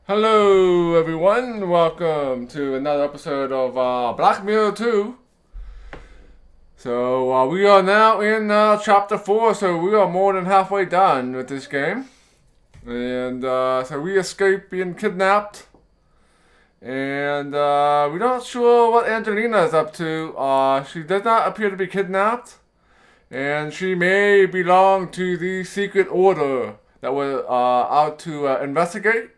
Hello everyone, welcome to another episode of Black Mirror 2. So we are now in chapter 4, so we are more than halfway done with this game. And so we escape being kidnapped. And we're not sure what Angelina is up to. She does not appear to be kidnapped. And she may belong to the secret order that we're out to investigate.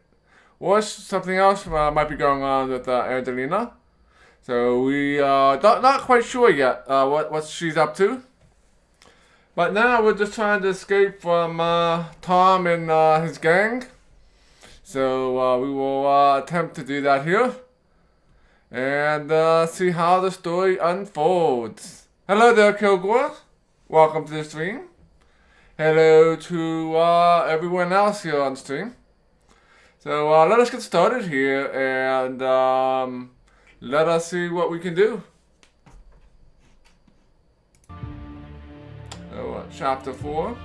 Or something else might be going on with Angelina. So we not quite sure yet what she's up to. But now we're just trying to escape from Tom and his gang. So we will attempt to do that here. And see how the story unfolds. Hello there, Kilgore. Welcome to the stream. Hello to everyone else here on stream. So let us get started here and let us see what we can do. So, chapter 4.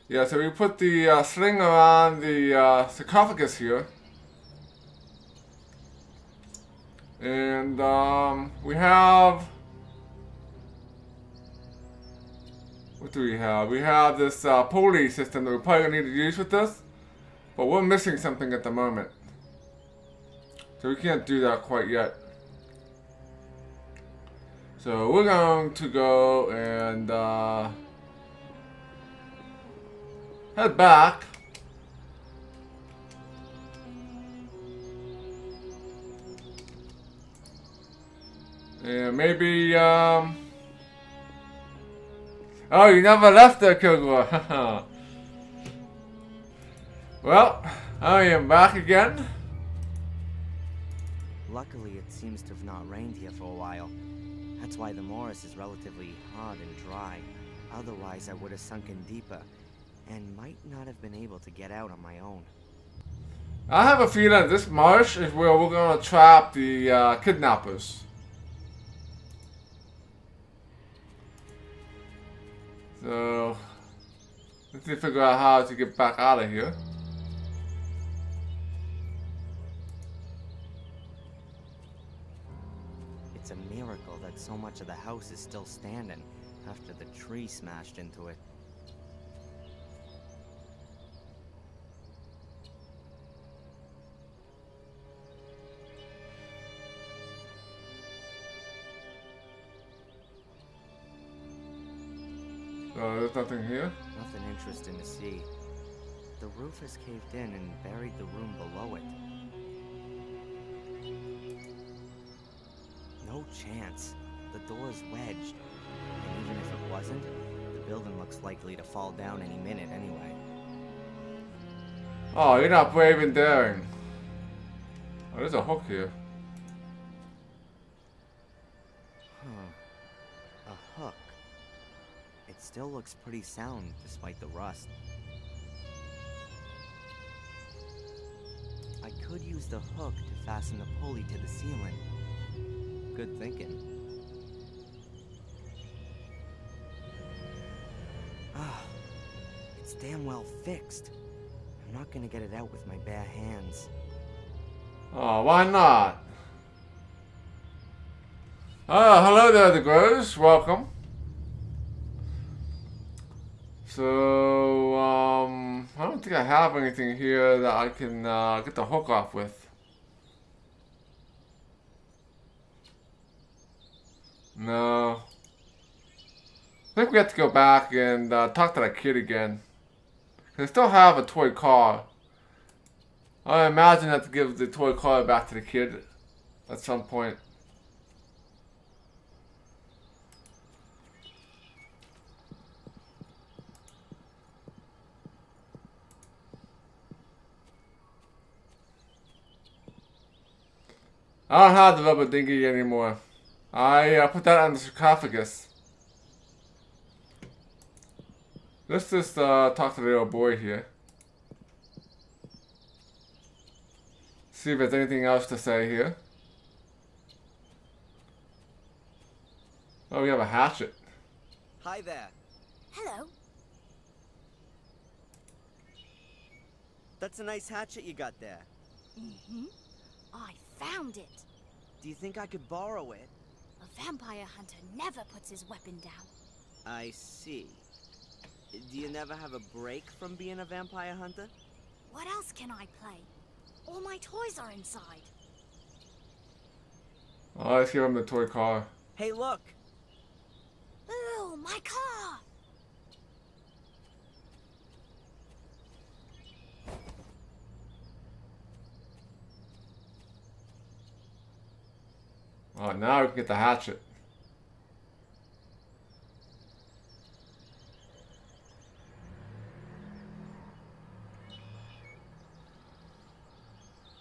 Yeah, so we put the sling around the sarcophagus here. And we have... What do we have? We have this pulley system that we're probably going to need to use with this. But we're missing something at the moment. So we can't do that quite yet. So we're going to go and head back. And maybe oh, you never left there, Kilgore. Well, I am back again. Luckily, it seems to have not rained here for a while. That's why the morass is relatively hard and dry. Otherwise, I would have sunk in deeper, and might not have been able to get out on my own. I have a feeling this marsh is where we're going to trap the kidnappers. So, let's figure out how to get back out of here. It's a miracle that so much of the house is still standing after the tree smashed into it. So, there's nothing here. Nothing interesting to see. The roof has caved in and buried the room below it. No chance. The door's wedged. And even if it wasn't, the building looks likely to fall down any minute anyway. Oh, you're not brave and daring. Oh, there's a hook here. Huh. A hook. It still looks pretty sound despite the rust. I could use the hook to fasten the pulley to the ceiling. Good thinking. Ah, it's damn well fixed. I'm not gonna get it out with my bare hands. Oh, why not? Oh, hello there, the Grows. Welcome. So, I don't think I have anything here that I can get the hook off with. No. I think we have to go back and talk to that kid again. I still have a toy car. I imagine I have to give the toy car back to the kid at some point. I don't have the rubber dinghy anymore. I put that on the sarcophagus. Let's just talk to the little boy here. See if there's anything else to say here. Oh, we have a hatchet. Hi there. Hello. That's a nice hatchet you got there. Mm-hmm. I found it. Do you think I could borrow it? A vampire hunter never puts his weapon down. I see. Do you never have a break from being a vampire hunter? What else can I play? All my toys are inside. Oh, let's give him the toy car. Hey, look! Ooh, my car! Alright, now we can get the hatchet.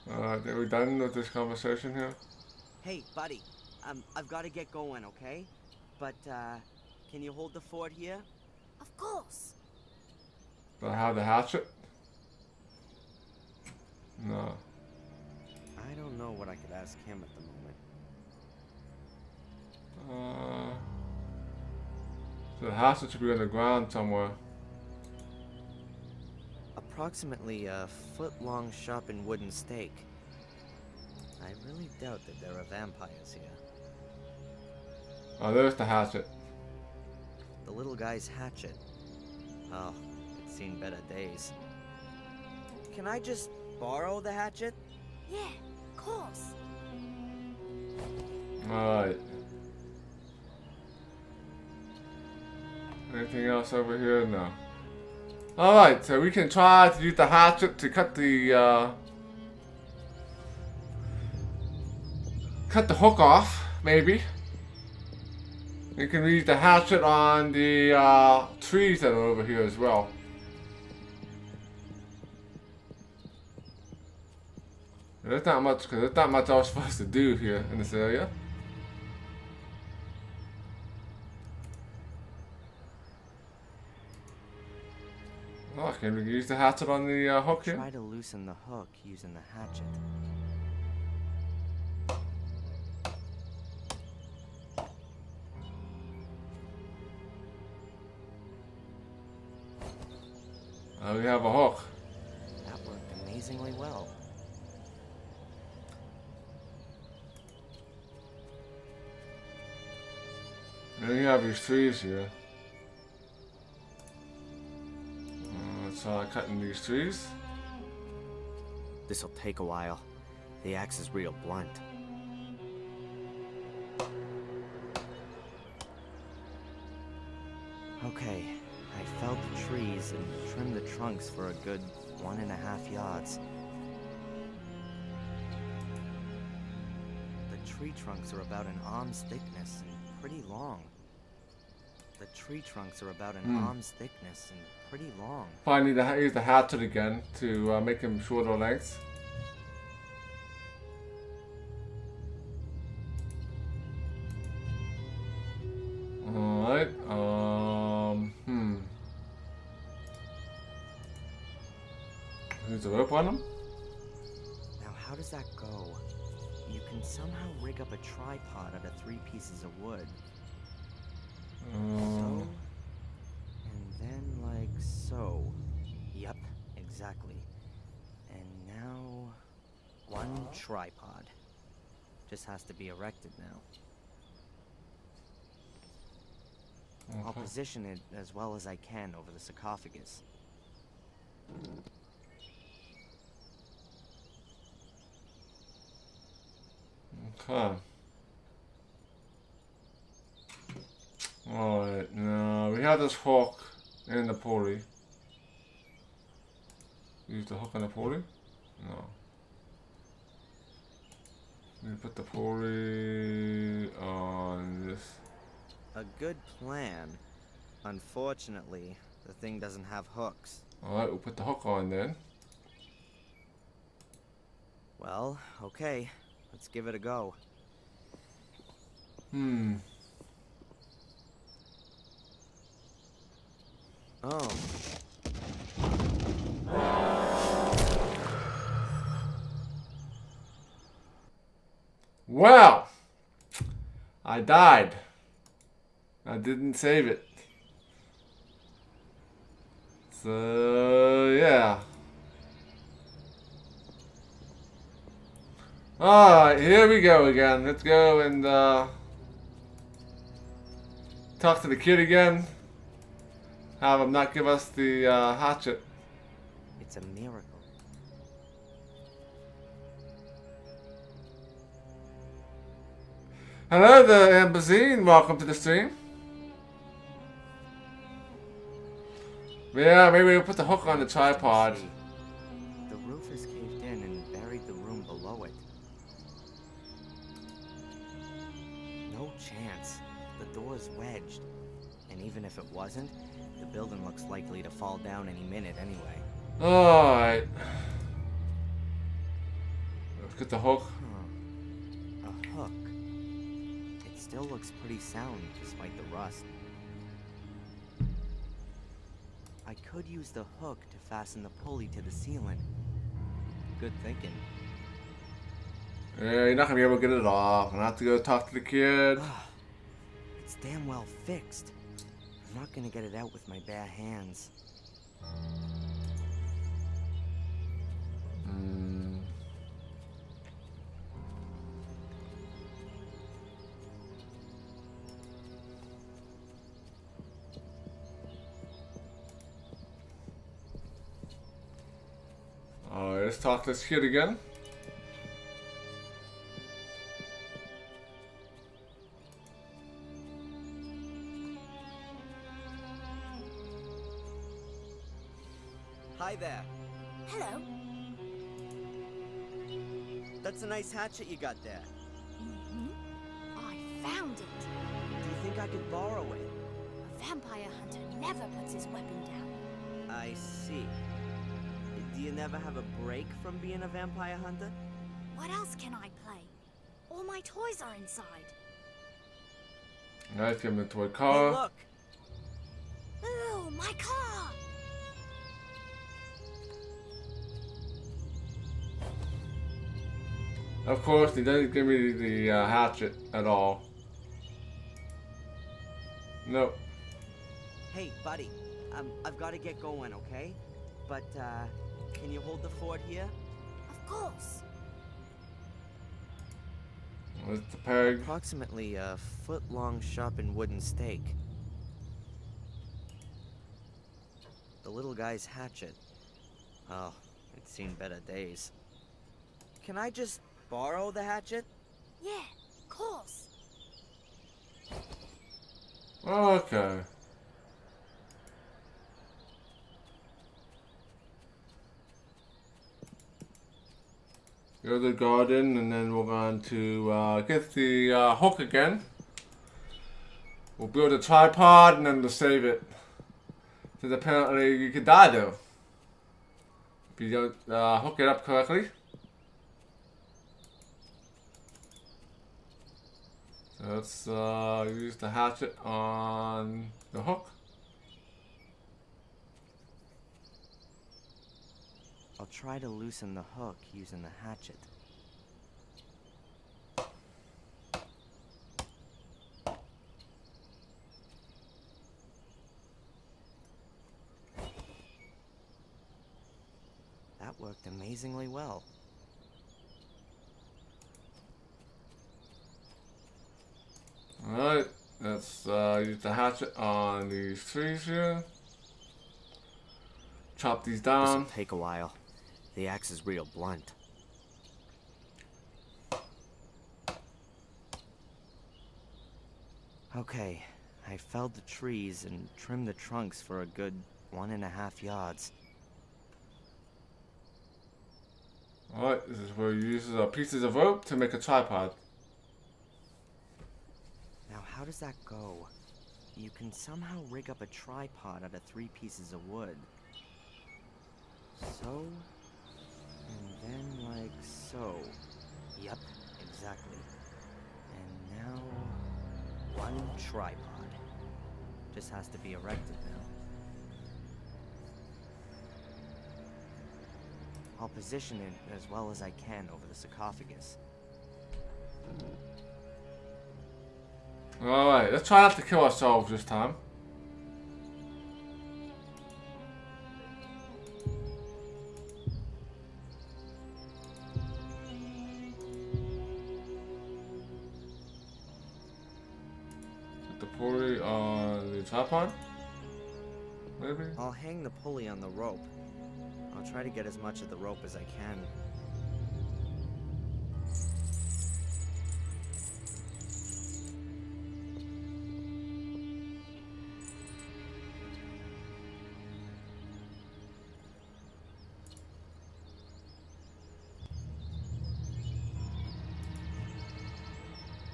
Alright, are we done with this conversation here? Hey, buddy. I've got to get going, okay? But, can you hold the fort here? Of course. Do I have the hatchet? No. I don't know what I could ask him at the moment. So the hatchet should be on the ground somewhere. Approximately a foot-long sharpened wooden stake. I really doubt that there are vampires here. Oh, there's the hatchet. The little guy's hatchet. Oh, it's seen better days. Can I just borrow the hatchet? Yeah, of course. Alright. Anything else over here? No. Alright, so we can try to use the hatchet to cut the hook off, maybe. We can use the hatchet on the trees that are over here as well. There's not much, because there's not much else for us to do here in this area. Oh, can we use the hatchet on the hook here? Try to loosen the hook using the hatchet. We have a hook. That worked amazingly well. And we have these trees here. Let's try cutting these trees. This'll take a while. The axe is real blunt. Okay, I felled the trees and trimmed the trunks for a good 1.5 yards. The tree trunks are about an arm's thickness and pretty long. The tree trunks are about an arm's thickness and pretty long. Probably need to use the hatchet again to make them shorter lengths. Alright, Use the rope on them? Now how does that go? You can somehow rig up a tripod out of 3 pieces of wood. So, and then like so. Yep, exactly. And now, 1 tripod. Just has to be erected now. Okay. I'll position it as well as I can over the sarcophagus. Okay. Alright, now we have this hook and the pulley. Use the hook and the pulley? No. We put the pulley on this. A good plan. Unfortunately, the thing doesn't have hooks. Alright, we'll put the hook on then. Well, okay. Let's give it a go. Oh. Well, I died. I didn't save it. So, yeah. Alright, here we go again. Let's go and talk to the kid again. Have him not give us the hatchet. It's a miracle. Hello there, Ambazine. Welcome to the stream. Yeah, maybe we'll put the hook on the tripod. The roof is caved in and buried the room below it. No chance. The door's wedged. And even if it wasn't, the building looks likely to fall down any minute anyway. Alright. Let's get the hook. Huh. A hook. It still looks pretty sound despite the rust. I could use the hook to fasten the pulley to the ceiling. Good thinking. Yeah, you're not gonna be able to get it off. I'm gonna have to go talk to the kid. It's damn well fixed. I'm not gonna get it out with my bare hands. Alright, let's talk to this kid again. Hi there. Hello. That's a nice hatchet you got there. I found it. Do you think I could borrow it? A vampire hunter never puts his weapon down. I see. Do you never have a break from being a vampire hunter? What else can I play? All my toys are inside. Alright, give him the toy Hey, car. look! Ooh, my car! Of course, he doesn't give me the hatchet at all. Nope. Hey, buddy. I've got to get going, okay? But, can you hold the fort here? Of course. Where's the peg? Approximately a foot-long sharpened wooden stake. The little guy's hatchet. Oh, it's seen better days. Can I just borrow the hatchet? Yeah, of course. Okay. Go to the garden, and then we're going to get the hook again. We'll build a tripod, and then we'll save it. Because apparently you could die though if you don't hook it up correctly. So let's use the hatchet on the hook. I'll try to loosen the hook using the hatchet. That worked amazingly well. Alright, let's use the hatchet on these trees here. Chop these down. This'll take a while. The axe is real blunt. Okay, I felled the trees and trimmed the trunks for a good 1.5 yards. Alright, this is where you use pieces of rope to make a tripod. Now how does that go? You can somehow rig up a tripod out of 3 pieces of wood. So, and then like so. Yep, exactly. And now, 1 tripod. Just has to be erected now. I'll position it as well as I can over the sarcophagus. Alright, let's try not to kill ourselves this time. the pulley on the tripod? Maybe? I'll hang the pulley on the rope. I'll try to get as much of the rope as I can.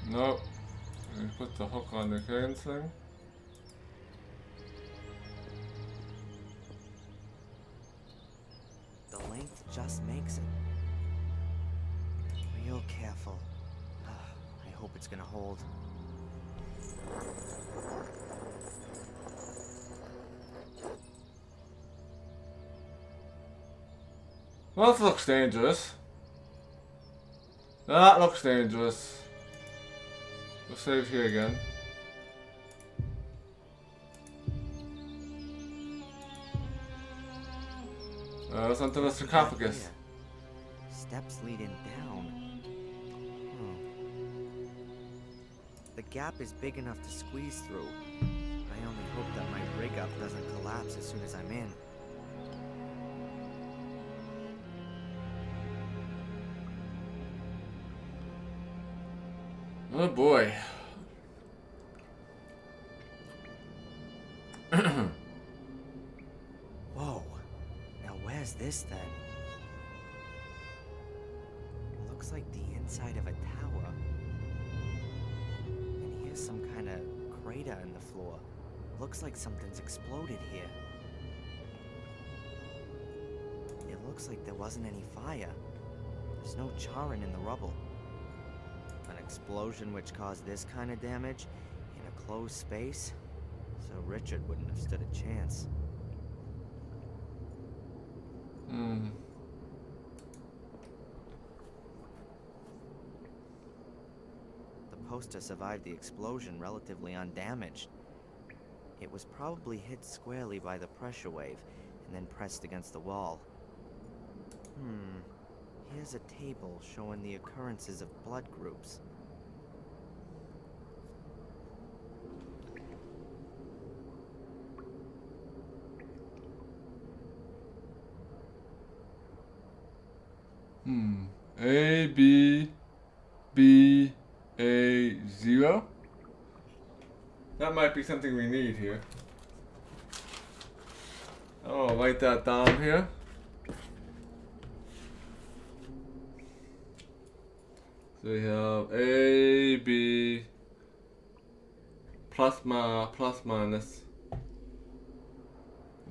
Nope. We put the hook on the cane thing. The length just makes it. Real careful. I hope it's gonna hold. Well, this looks dangerous. That looks dangerous. We'll save here again. It's onto the sarcophagus. Steps leading down. The gap is big enough to squeeze through. I only hope that my rig up doesn't collapse as soon as I'm in. Oh boy. Whoa. Now where's this then? Looks like the inside of a tower. And here's some kind of crater in the floor. Looks like something's exploded here. It looks like there wasn't any fire. There's no charring in the rubble. An explosion which caused this kind of damage in a closed space? So Richard wouldn't have stood a chance. The poster survived the explosion relatively undamaged. It was probably hit squarely by the pressure wave and then pressed against the wall. Here's a table showing the occurrences of blood groups. A, B, B, A, 0. That might be something we need here. I'll write that down here. So we have A, B, plus minus,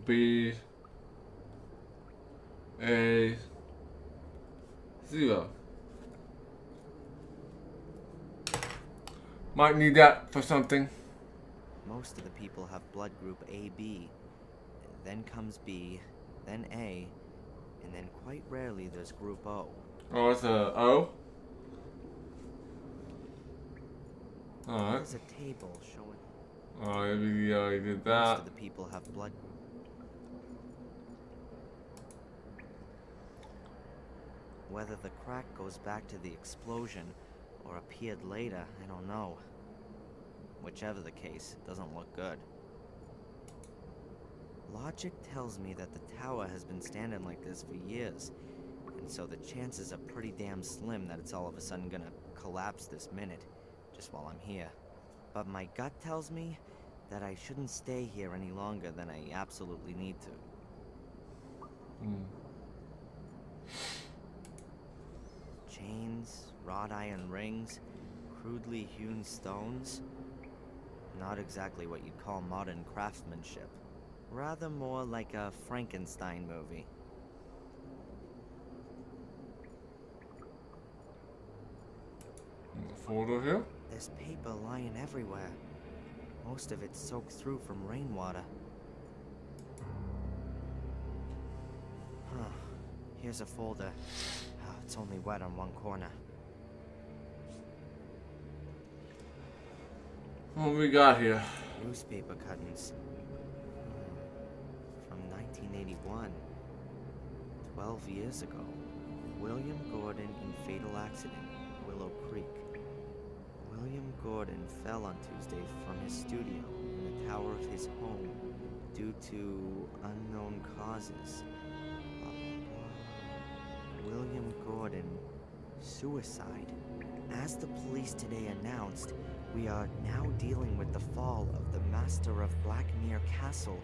B, A, 0. Might need that for something. Most of the people have blood group AB. Then comes B, then A, and then quite rarely there's group O. Oh, it's a O? Alright. There's a table showing. Oh, maybe we already did Most that. of the people have blood group. Whether the crack goes back to the explosion or appeared later, I don't know. Whichever the case, it doesn't look good. Logic tells me that the tower has been standing like this for years, and so the chances are pretty damn slim that it's all of a sudden gonna collapse this minute, just while I'm here. But my gut tells me that I shouldn't stay here any longer than I absolutely need to. Chains, wrought iron rings, crudely hewn stones. Not exactly what you'd call modern craftsmanship. Rather more like a Frankenstein movie. Photo here. There's paper lying everywhere. Most of it soaked through from rainwater. Here's a folder. It's only wet on one corner. What we got here? Newspaper cuttings. From 1981. 12 years ago. William Gordon in fatal accident, Willow Creek. William Gordon fell on Tuesday from his studio in the tower of his home due to unknown causes. Blah, blah, blah. William Gordon, suicide. As the police today announced, we are now dealing with the fall of the master of Blackmere Castle,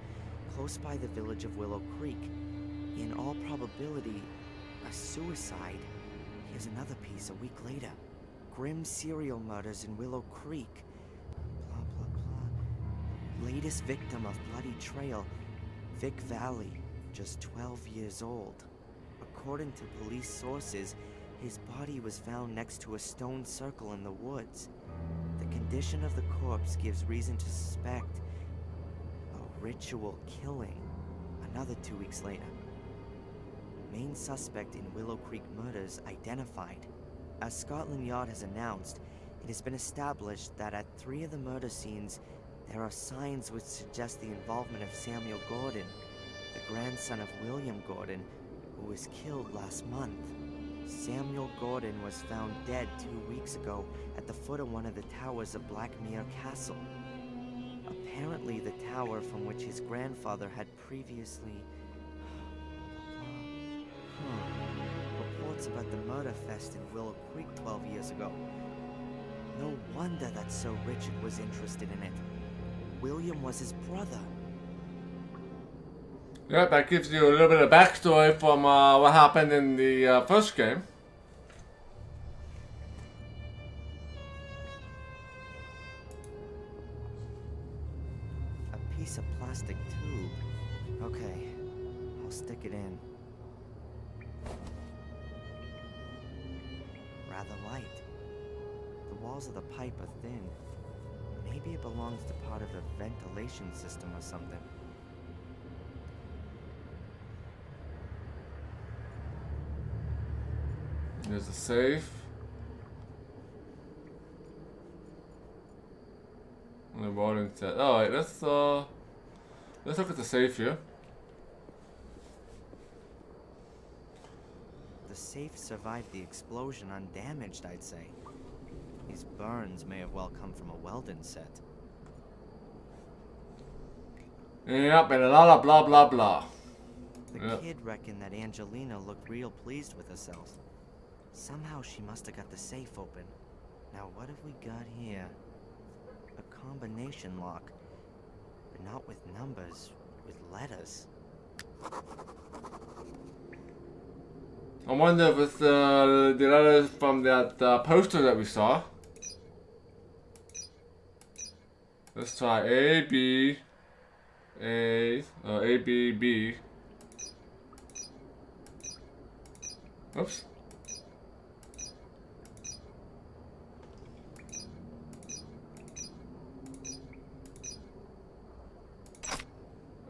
close by the village of Willow Creek. In all probability, a suicide. Here's another piece a week later. Grim serial murders in Willow Creek. Blah, blah, blah. Latest victim of Bloody Trail, Vic Valley, just 12 years old. According to police sources, his body was found next to a stone circle in the woods. The condition of the corpse gives reason to suspect a ritual killing. Another 2 weeks later. Main suspect in Willow Creek murders identified. As Scotland Yard has announced, it has been established that at 3 of the murder scenes, there are signs which suggest the involvement of Samuel Gordon, the grandson of William Gordon, who was killed last month. Samuel Gordon was found dead 2 weeks ago at the foot of one of the towers of Blackmere Castle. Apparently the tower from which his grandfather had previously... Reports about the murder fest in Willow Creek 12 years ago. No wonder that Sir Richard was interested in it. William was his brother. Yeah, that gives you a little bit of backstory from what happened in the first game. A piece of plastic tube. Okay, I'll stick it in. Rather light. The walls of the pipe are thin. Maybe it belongs to part of a ventilation system or something. There's a safe. And the warning set. Alright, let's look at the safe here. The safe survived the explosion undamaged, I'd say. These burns may have well come from a Weldon set. Yep, and a lot of blah blah blah. The kid reckoned that Angelina looked real pleased with herself. Somehow she must have got the safe open. Now what have we got here? A combination lock. But not with numbers, with letters. I wonder if it's the letters from that poster that we saw. Let's try A, B, A, A, B, B. Oops.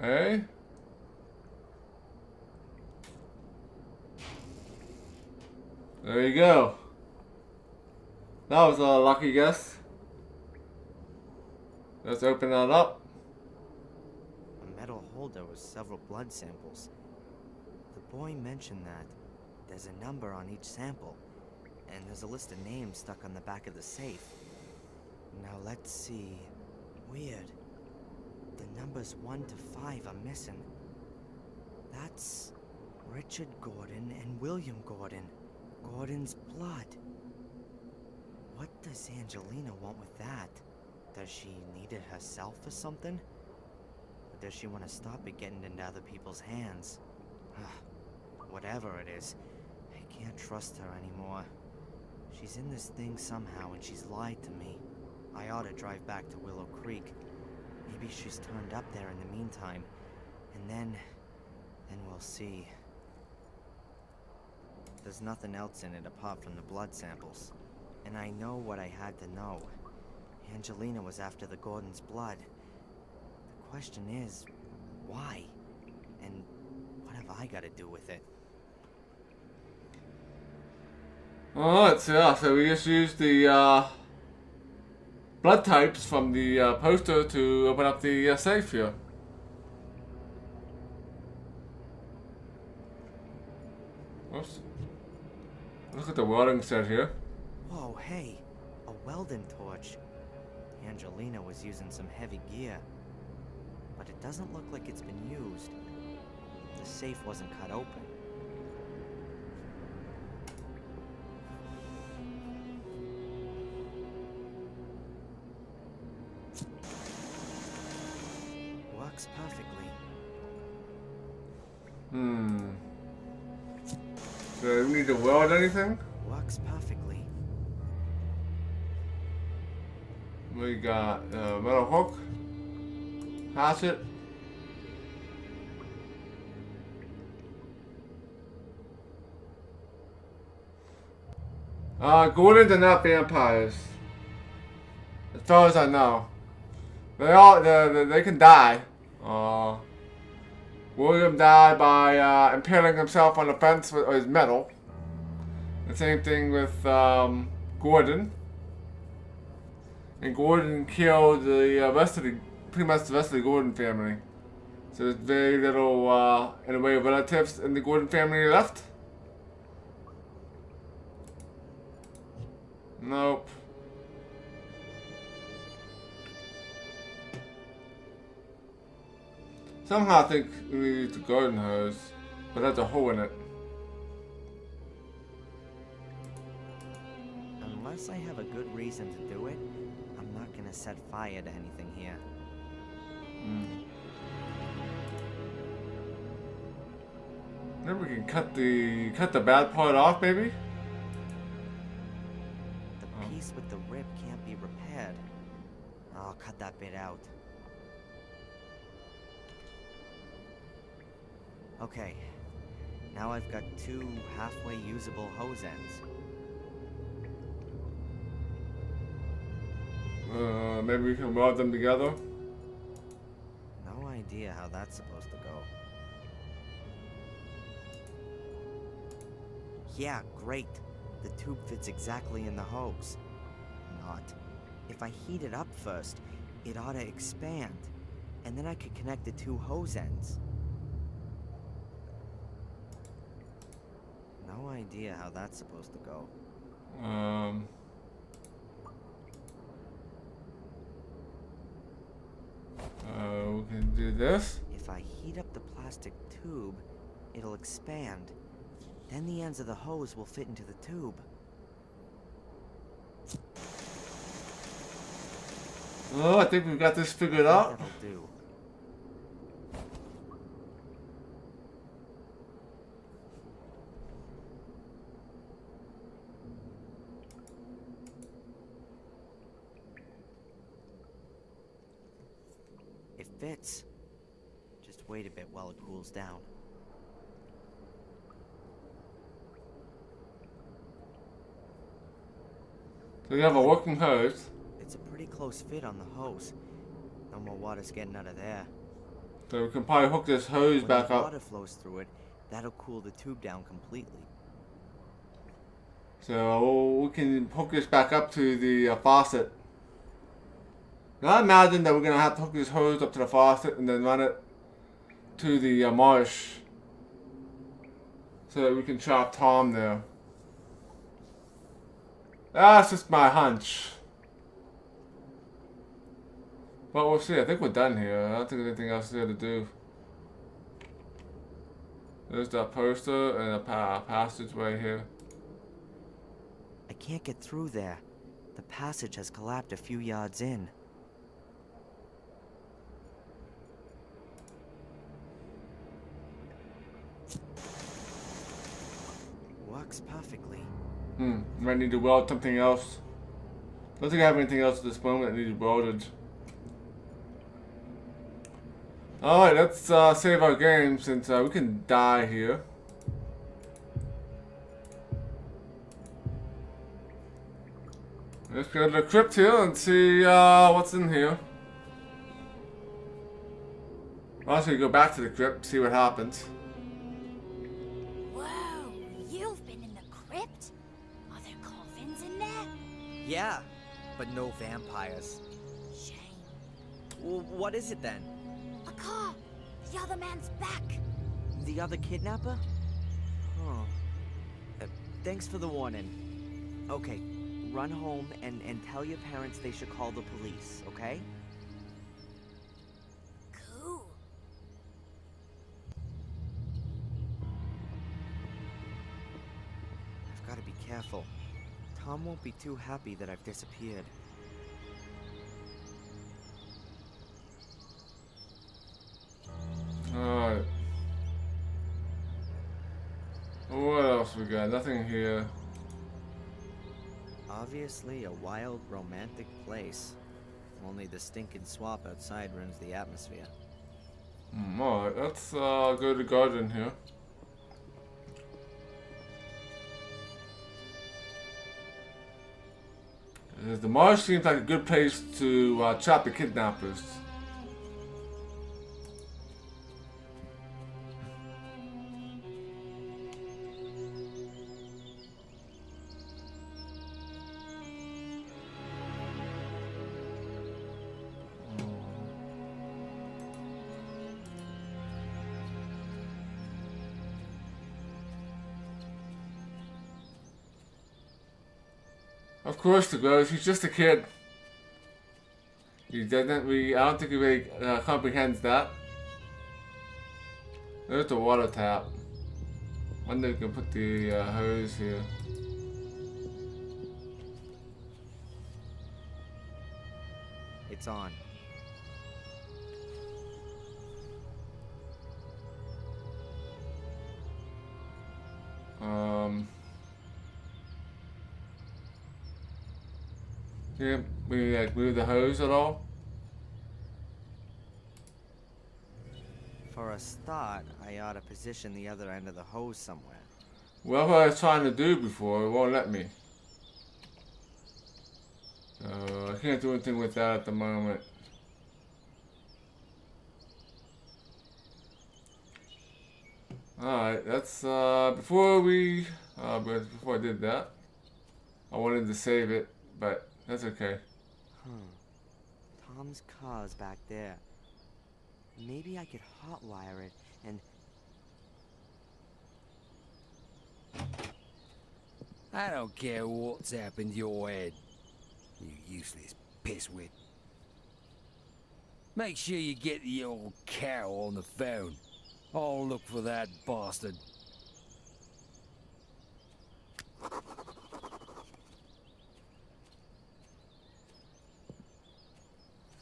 A. There you go. That was a lucky guess. Let's open that up. A metal holder with several blood samples. The boy mentioned that there's a number on each sample, and there's a list of names stuck on the back of the safe. Now let's see. Weird. The numbers 1 to 5 are missing. That's Richard Gordon and William Gordon. Gordon's blood. What does Angelina want with that? Does she need it herself or something? Or does she want to stop it getting into other people's hands? Whatever it is, I can't trust her anymore. She's in this thing somehow and she's lied to me. I ought to drive back to Willow Creek. Maybe she's turned up there in the meantime. And then we'll see. There's nothing else in it apart from the blood samples. And I know what I had to know. Angelina was after the Gordon's blood. The question is, why? And what have I got to do with it? Alright, so we just used the blood types from the poster to open up the safe here. Oops. Look at the welding set here. Whoa, hey. A welding torch. Angelina was using some heavy gear. But it doesn't look like it's been used. The safe wasn't cut open. Works perfectly. Do we need to weld anything? Works perfectly. We got metal hook, hatchet. Gordons are not vampires, as far as I know. They can die. William died by impaling himself on the fence with his metal. The same thing with Gordon. And Gordon killed the pretty much the rest of the Gordon family. So there's very little, in the way of relatives in the Gordon family left. Nope. Somehow I think we need the garden hose, but that's a hole in it. Unless I have a good reason to do it, I'm not gonna set fire to anything here. Maybe we can cut the bad part off, maybe? The piece with the rip can't be repaired. I'll cut that bit out. Okay, now I've got 2 halfway usable hose ends. Maybe we can weld them together? No idea how that's supposed to go. Yeah, great. The tube fits exactly in the hose. Not. If I heat it up first, it ought to expand. And then I could connect the 2 hose ends. No idea how that's supposed to go. We can do this. If I heat up the plastic tube, it'll expand. Then the ends of the hose will fit into the tube. Oh, I think we've got this figured out. That'll do. It fits. Just wait a bit while it cools down. So you have a working hose. It's a pretty close fit on the hose. No more water's getting out of there. So we can probably hook this hose When back the up. water flows through it, that'll cool the tube down completely. So we can hook this back up to the faucet. Now imagine that we're going to have to hook this hose up to the faucet and then run it to the marsh. So that we can trap Tom there. That's just my hunch. But we'll see. I think we're done here. I don't think there's anything else here to do. There's that poster and a passageway here. I can't get through there. The passage has collapsed a few yards in. Works perfectly. Might need to weld something else. Don't think I have anything else at this moment that needs welded. Alright, let's save our game since we can die here. Let's go to the crypt here and see what's in here. I'll actually go back to the crypt, see what happens. Whoa, you've been in the crypt? Are there coffins in there? Yeah, but no vampires. Shame. Well, what is it then? A car. The other man's back. The other kidnapper? Oh. Thanks for the warning. Okay, run home and tell your parents they should call the police, okay? Cool. I've got to be careful. Tom won't be too happy that I've disappeared. Alright. What else we got? Nothing here. Obviously a wild, romantic place. Only the stinking swamp outside ruins the atmosphere. Alright, let's go to the garden here. The marsh seems like a good place to trap the kidnappers. Of course, the ghost. He's just a kid. He doesn't really. I don't think he really comprehends that. There's the water tap. Wonder if we can put the hose here. It's on. Yeah, we like move the hose at all? For a start, I ought to position the other end of the hose somewhere. Well, what I was trying to do before, it won't let me. I can't do anything with that at the moment. Alright, that's before I did that, I wanted to save it, but that's okay. Tom's car's back there. Maybe I could hotwire it and... I don't care what's happened to your head, you useless pisswit. Make sure you get the old cow on the phone. I'll look for that bastard.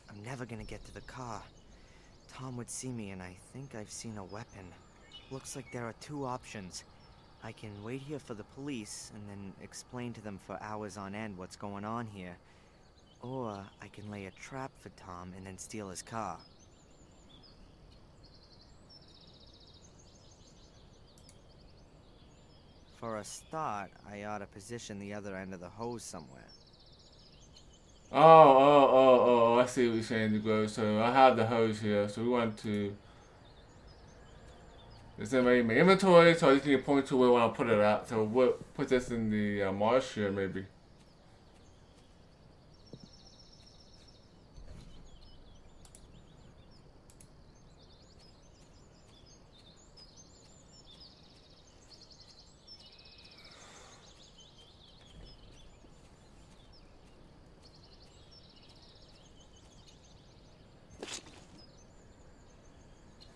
I'm never gonna get to the car. Tom would see me and I think I've seen a weapon. Looks like there are two options. I can wait here for the police and then explain to them for hours on end what's going on here. Or I can lay a trap for Tom and then steal his car. For a start, I ought to position the other end of the hose somewhere. Oh, I see what you're saying, Negro. So I have the hose here, so we want to... Is there my inventory? So I just need to point to where I want to put it at. So we'll put this in the marsh here, maybe.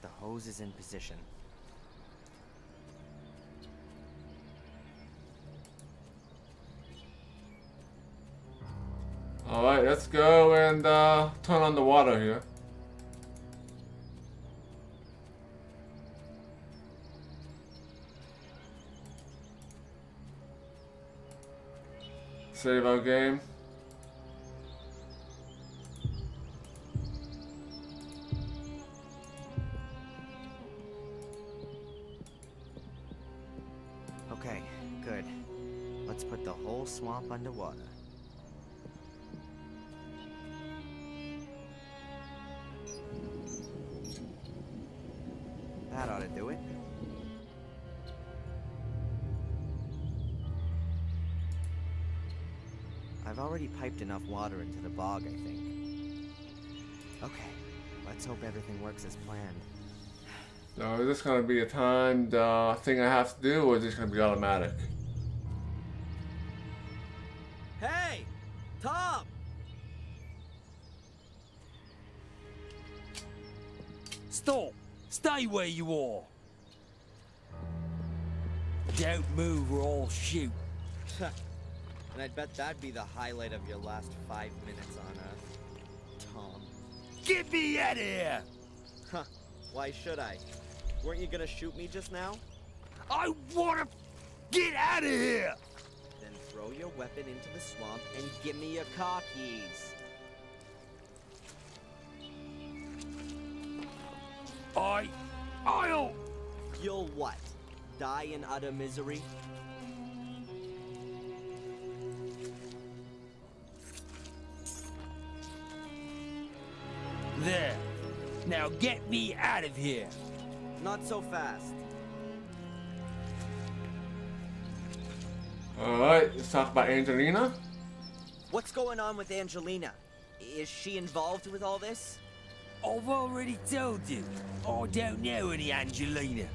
The hose is in position. Alright, let's go and turn on the water here. Save our game. Okay, good. Let's put the whole swamp underwater. That ought to do it. I've already piped enough water into the bog, I think. Okay, let's hope everything works as planned. So is this going to be a timed thing I have to do, or is this going to be automatic? Hey! Stop! Stay where you are! Don't move or I'll shoot. And I'd bet that'd be the highlight of your last 5 minutes on Earth, Tom. Get me out of here! Huh, why should I? Weren't you gonna shoot me just now? I wanna get out of here! Then throw your weapon into the swamp and give me your car keys. I'll... You'll what? Die in utter misery? There. Now get me out of here. Not so fast. Alright, let's talk about Angelina. What's going on with Angelina? Is she involved with all this? I've already told you. I don't know any Angelina.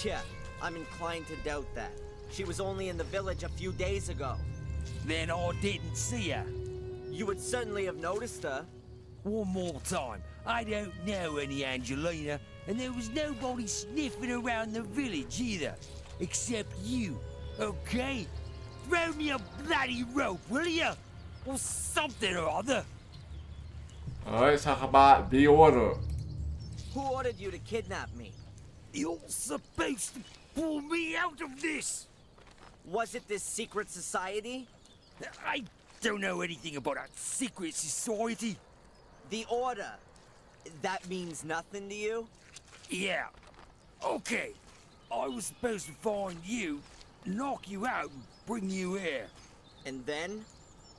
Yeah, I'm inclined to doubt that. She was only in the village a few days ago. Then I didn't see her. You would certainly have noticed her. One more time. I don't know any Angelina, and there was nobody sniffing around the village either. Except you, okay? Throw me a bloody rope, will you? Or something or other. Alright, let's talk about the order. Who ordered you to kidnap me? You're supposed to pull me out of this. Was it this secret society? I don't know anything about that secret society. The Order. That means nothing to you? Yeah. Okay. I was supposed to find you, knock you out, and bring you here. And then?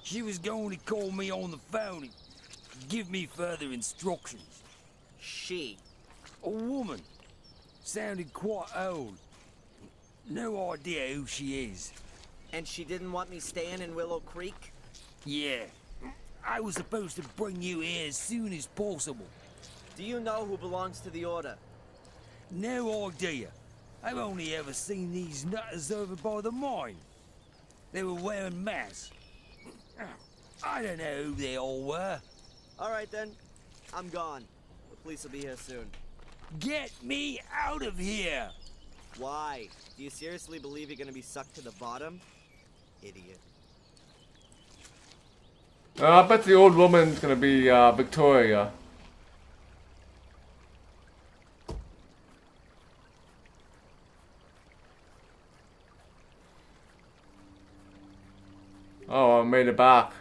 She was going to call me on the phone and give me further instructions. She. A woman. Sounded quite old. No idea who she is. And she didn't want me staying in Willow Creek? Yeah. I was supposed to bring you here as soon as possible. Do you know who belongs to the Order? No idea. I've only ever seen these nutters over by the mine. They were wearing masks. I don't know who they all were. All right then. I'm gone. The police will be here soon. Get me out of here! Why? Do you seriously believe you're gonna be sucked to the bottom? Idiot. I bet the old woman's gonna be Victoria. Oh, I made it back.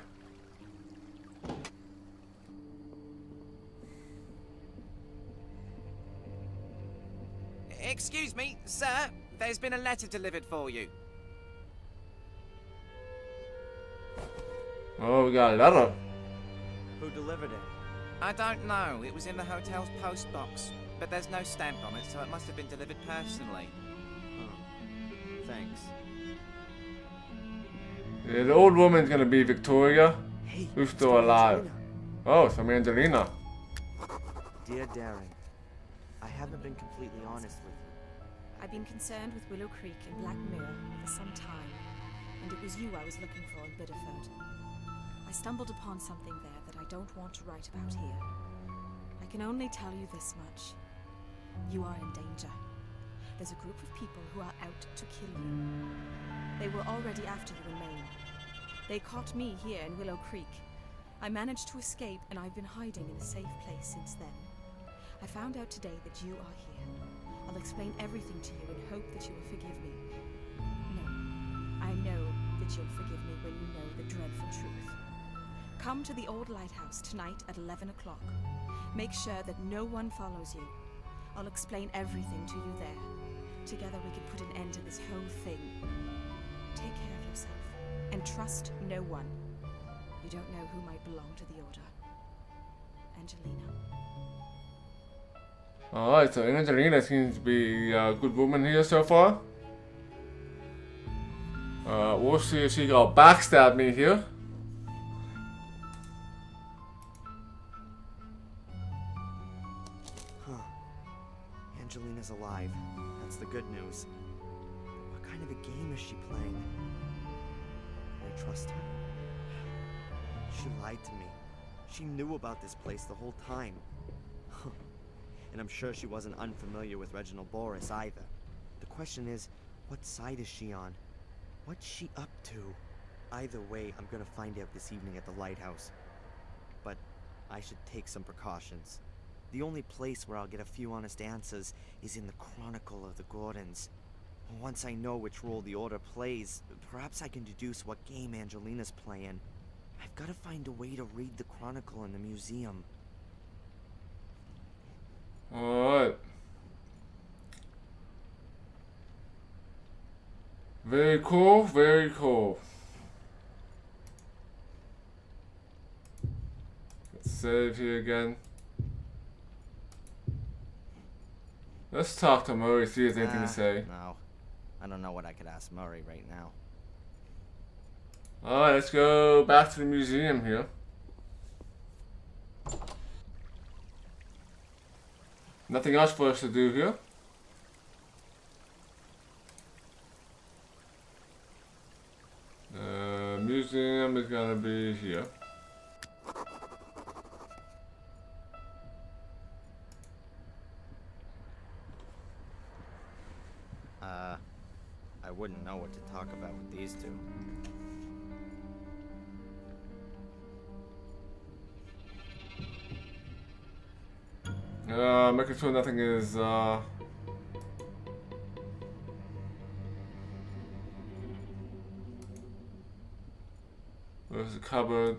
Excuse me, sir. There's been a letter delivered for you. Oh, we got a letter. Who delivered it? I don't know. It was in the hotel's post box. But there's no stamp on it, so it must have been delivered personally. Huh. Thanks. Yeah, the old woman's gonna be Victoria. Hey, Who's it's still from alive? Angelina. Oh, it's from Angelina. Dear Darren, I haven't been completely honest with you. I've been concerned with Willow Creek and Black Mirror for some time, and it was you I was looking for in Biddeford. I stumbled upon something there that I don't want to write about here. I can only tell you this much. You are in danger. There's a group of people who are out to kill you. They were already after you in Maine. They caught me here in Willow Creek. I managed to escape, and I've been hiding in a safe place since then. I found out today that you are here. I'll explain everything to you and hope that you will forgive me. No, I know that you'll forgive me when you know the dreadful truth. Come to the old lighthouse tonight at 11 o'clock. Make sure that no one follows you. I'll explain everything to you there. Together we can put an end to this whole thing. Take care of yourself, and trust no one. You don't know who might belong to the Order. Angelina. Alright, so Angelina seems to be a good woman here so far. We'll see if she gonna backstab me here. Huh. Angelina's alive. That's the good news. What kind of a game is she playing? Can I trust her? She lied to me. She knew about this place the whole time. and I'm sure she wasn't unfamiliar with Reginald Boris either. The question is, what side is she on? What's she up to? Either way, I'm gonna find out this evening at the lighthouse. But I should take some precautions. The only place where I'll get a few honest answers is in the Chronicle of the Gordons. Once I know which role the Order plays, perhaps I can deduce what game Angelina's playing. I've got to find a way to read the Chronicle in the museum. Alright. Very cool, very cool. Let's save here again. Let's talk to Murray, see if there's anything to say. No. I don't know what I could ask Murray right now. Alright, let's go back to the museum here. Nothing else for us to do here. The museum is gonna be here. I wouldn't know what to talk about with these two. Making sure nothing is, Where's the cupboard?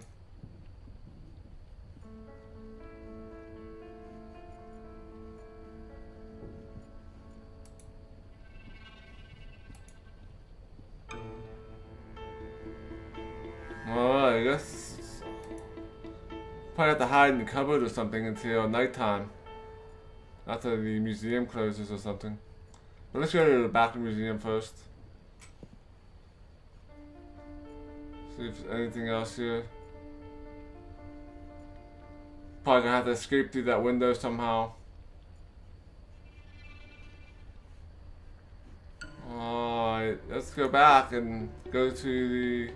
Alright, I guess probably have to hide in the cupboard or something until nighttime. After the museum closes or something. But let's go to the back of the museum first. See if there's anything else here. Probably gonna have to escape through that window somehow. Alright, let's go back and go to the...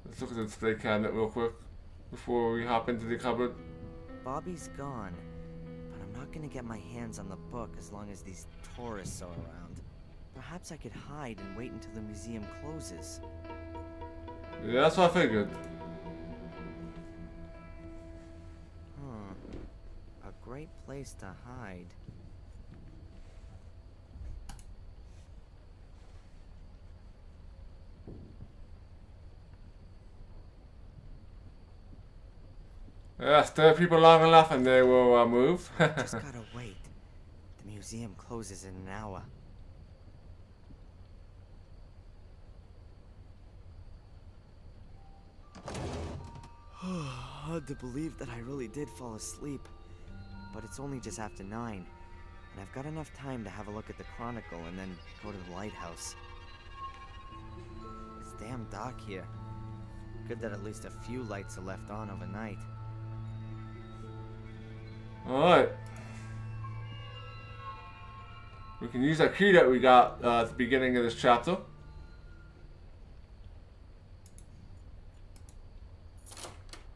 Let's look at the display cabinet real quick before we hop into the cupboard. Bobby's gone, but I'm not gonna get my hands on the book as long as these tourists are around. Perhaps I could hide and wait until the museum closes. Yeah, that's what I figured. A great place to hide. Yeah, stir people long enough and they will move. Just gotta wait. The museum closes in an hour. Hard to believe that I really did fall asleep. But it's only just after 9, and I've got enough time to have a look at the Chronicle and then go to the lighthouse. It's damn dark here. Good that at least a few lights are left on overnight. Alright. We can use that key that we got at the beginning of this chapter.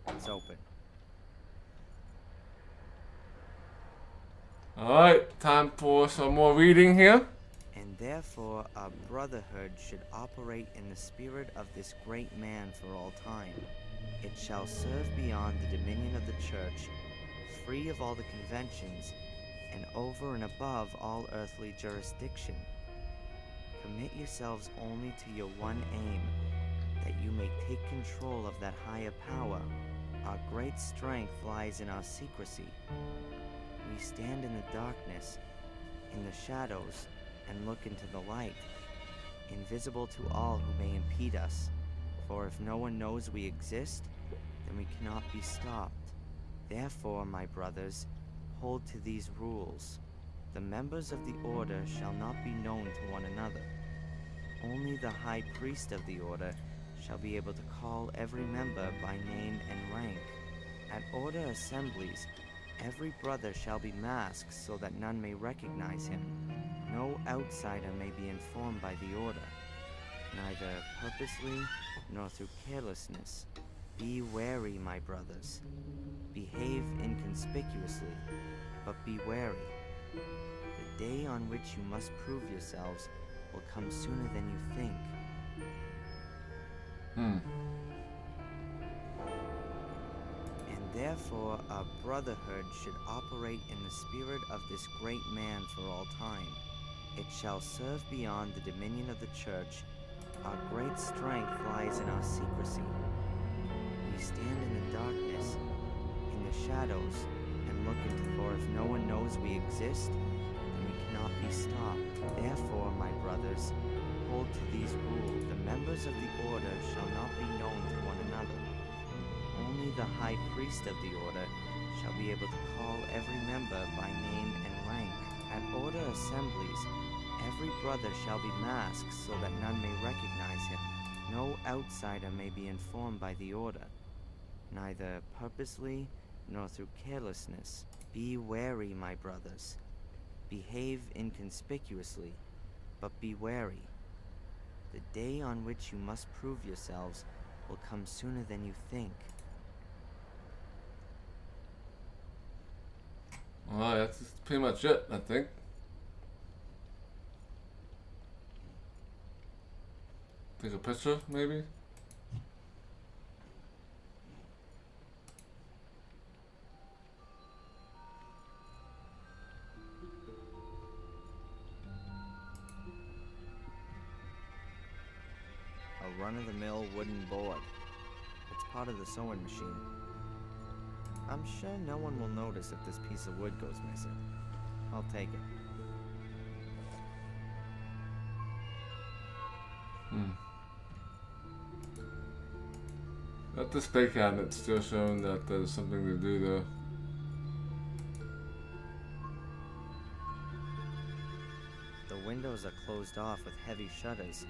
It's open. Alright, time for some more reading here. And therefore our brotherhood should operate in the spirit of this great man for all time. It shall serve beyond the dominion of the church, free of all the conventions, and over and above all earthly jurisdiction. Commit yourselves only to your one aim, that you may take control of that higher power. Our great strength lies in our secrecy. We stand in the darkness, in the shadows, and look into the light, invisible to all who may impede us. For if no one knows we exist, then we cannot be stopped. Therefore, my brothers, hold to these rules. The members of the Order shall not be known to one another. Only the High Priest of the Order shall be able to call every member by name and rank. At Order assemblies, every brother shall be masked so that none may recognize him. No outsider may be informed by the Order, neither purposely nor through carelessness. Be wary, my brothers. Behave inconspicuously, but be wary. The day on which you must prove yourselves will come sooner than you think. Hmm. And therefore our brotherhood should operate in the spirit of this great man for all time. It shall serve beyond the dominion of the church. Our great strength lies in our secrecy. We stand in the darkness, in the shadows, and look into, for if no one knows we exist, then we cannot be stopped. Therefore, my brothers, hold to these rules. The members of the order shall not be known to one another. Only the high priest of the order shall be able to call every member by name and rank. At order assemblies, every brother shall be masked so that none may recognize him. No outsider may be informed by the order, neither purposely nor through carelessness. Be wary, my brothers. Behave inconspicuously, but be wary. The day on which you must prove yourselves will come sooner than you think. Alright, that's pretty much it, I think. Take a picture, maybe? A run-of-the-mill wooden board. It's part of the sewing machine. I'm sure no one will notice if this piece of wood goes missing. I'll take it. That display cabinet's still showing that there's something to do there. The windows are closed off with heavy shutters,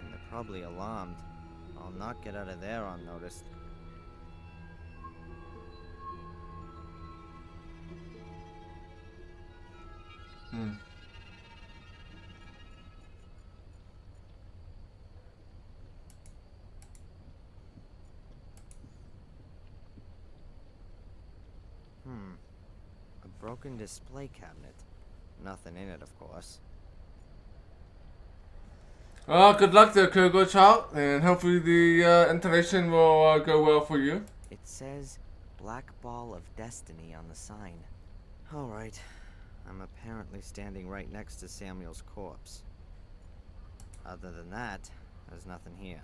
and they're probably alarmed. I'll not get out of there unnoticed. A broken display cabinet. Nothing in it, of course. Well, good luck there, Kurgo Child, and hopefully the installation will go well for you. It says Black Ball of Destiny on the sign. Alright. I'm apparently standing right next to Samuel's corpse. Other than that, there's nothing here.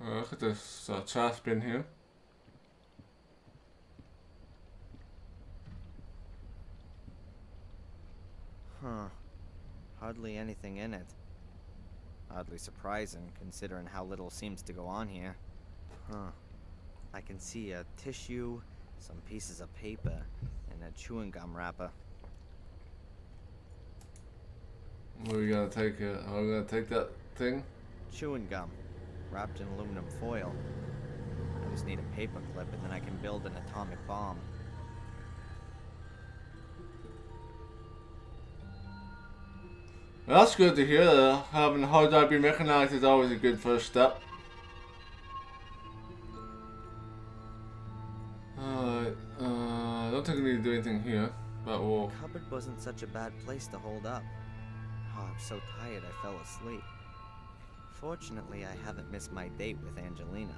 Look at this trash bin here. Huh. Hardly anything in it. Oddly surprising, considering how little seems to go on here. Huh. I can see a tissue, some pieces of paper, and a chewing gum wrapper. What are we gonna take here? Are we gonna take that thing? Chewing gum, wrapped in aluminum foil. I just need a paper clip and then I can build an atomic bomb. Well, that's good to hear. Having a hard drive being mechanized is always a good first step. Alright, I don't think we need to do anything here, but we'll... The cupboard wasn't such a bad place to hold up. Oh, I'm so tired I fell asleep. Fortunately, I haven't missed my date with Angelina.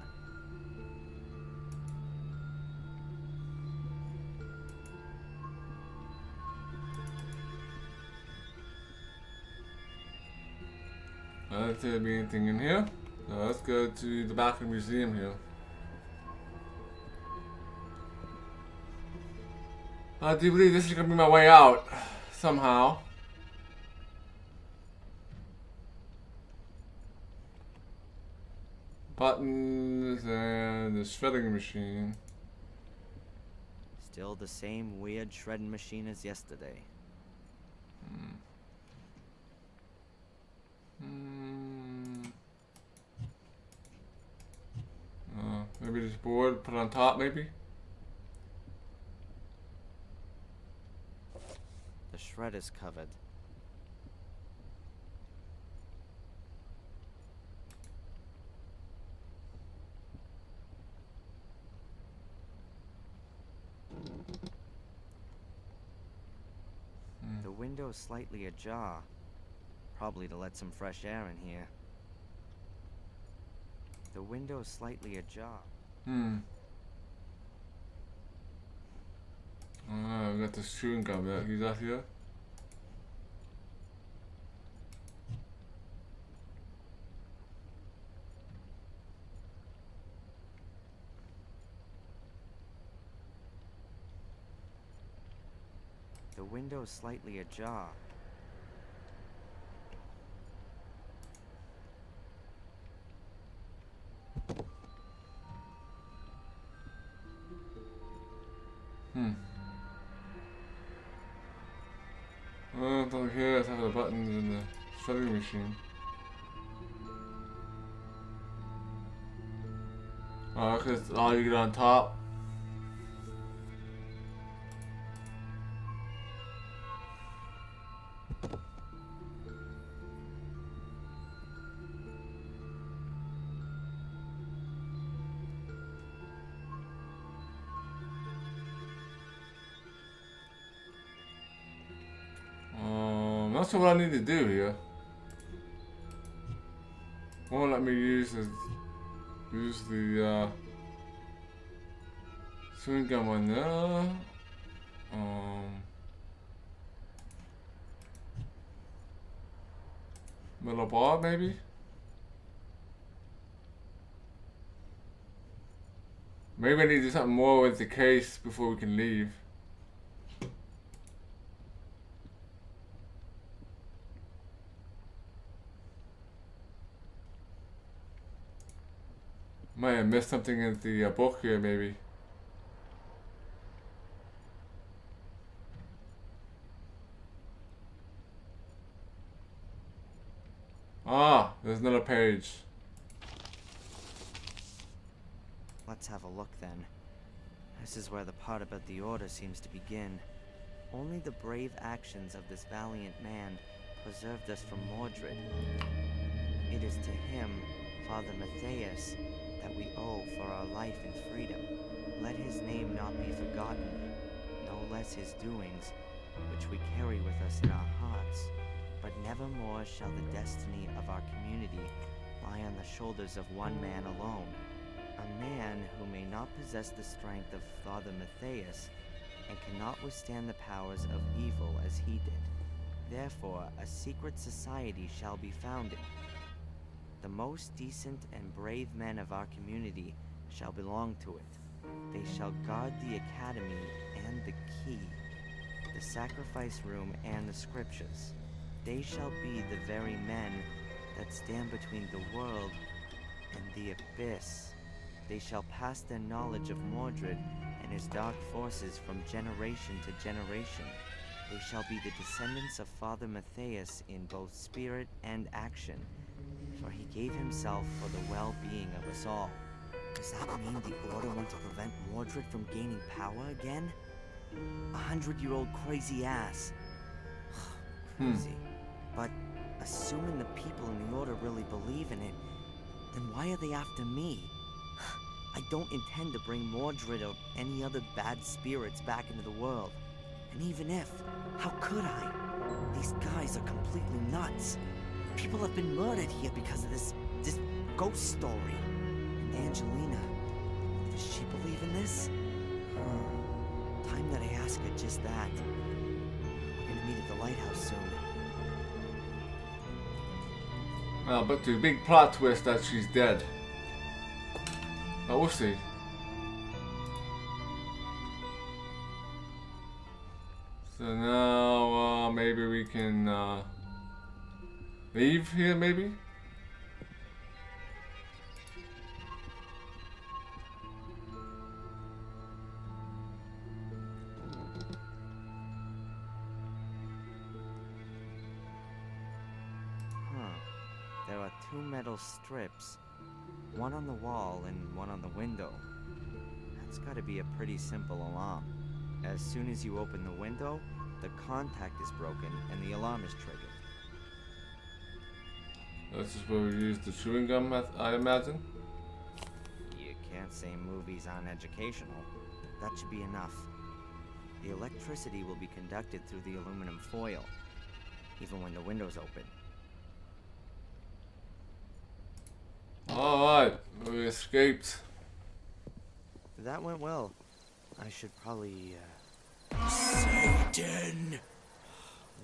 I don't think there'll be anything in here. So let's go to the back of the museum here. I do believe this is gonna be my way out somehow. Buttons and the shredding machine. Still the same weird shredding machine as yesterday. Maybe this board put on top, maybe? shredder's covered. The window's slightly ajar. Probably to let some fresh air in here. The window's slightly ajar. We got this chewing gum there. He's out here. The window's slightly ajar. Oh, down here, let's have the buttons in the shredding machine. Oh, because all you get on top. Not sure what I need to do here. Won't let me use the chewing gum on there. Metal bar maybe. Maybe I need to do something more with the case before we can leave. Might have missed something in the book here, maybe. Ah, there's another page. Let's have a look then. This is where the part about the order seems to begin. Only the brave actions of this valiant man preserved us from Mordred. It is to him, Father Matthias, that we owe for our life and freedom. Let his name not be forgotten, no less his doings, which we carry with us in our hearts. But nevermore shall the destiny of our community lie on the shoulders of one man alone. A man who may not possess the strength of Father Matthias and cannot withstand the powers of evil as he did. Therefore, a secret society shall be founded. The most decent and brave men of our community shall belong to it. They shall guard the academy and the key, the sacrifice room and the scriptures. They shall be the very men that stand between the world and the abyss. They shall pass their knowledge of Mordred and his dark forces from generation to generation. They shall be the descendants of Father Matthias in both spirit and action, for he gave himself for the well-being of us all. Does that mean the Order want to prevent Mordred from gaining power again? 100-year-old crazy ass. Crazy. But assuming the people in the Order really believe in it, then why are they after me? I don't intend to bring Mordred or any other bad spirits back into the world. And even if, how could I? These guys are completely nuts. People have been murdered here because of this ghost story. And Angelina, does she believe in this? Time that I ask her just that. We're gonna meet at the lighthouse soon. But the big plot twist that she's dead. But we'll see. So now maybe we can leave here, maybe? There are 2 metal strips, one on the wall and one on the window. That's gotta be a pretty simple alarm. As soon as you open the window, the contact is broken and the alarm is triggered. This is where we use the chewing gum, I imagine. You can't say movies aren't educational. That should be enough. The electricity will be conducted through the aluminum foil, even when the window's open. Alright, we escaped. That went well. I should probably, Satan,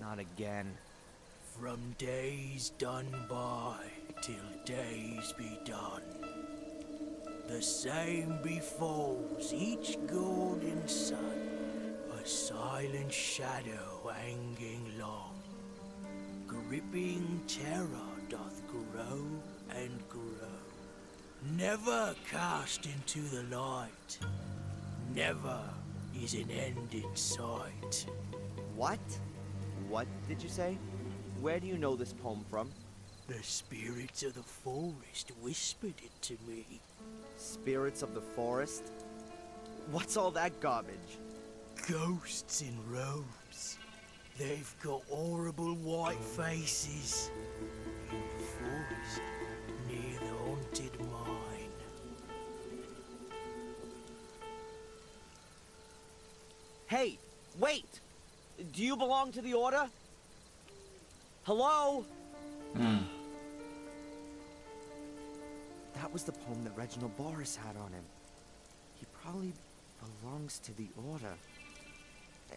not again. from days done by till days be done. The same befalls each golden sun, a silent shadow hanging long. Gripping terror doth grow and grow, never cast into the light. Never is an end in sight. What? What did you say? Where do you know this poem from? The spirits of the forest whispered it to me. Spirits of the forest? What's all that garbage? Ghosts in robes. They've got horrible white faces. In the forest, near the haunted mine. Hey, wait! Do you belong to the Order? Hello? That was the poem that Reginald Boris had on him. He probably belongs to the Order.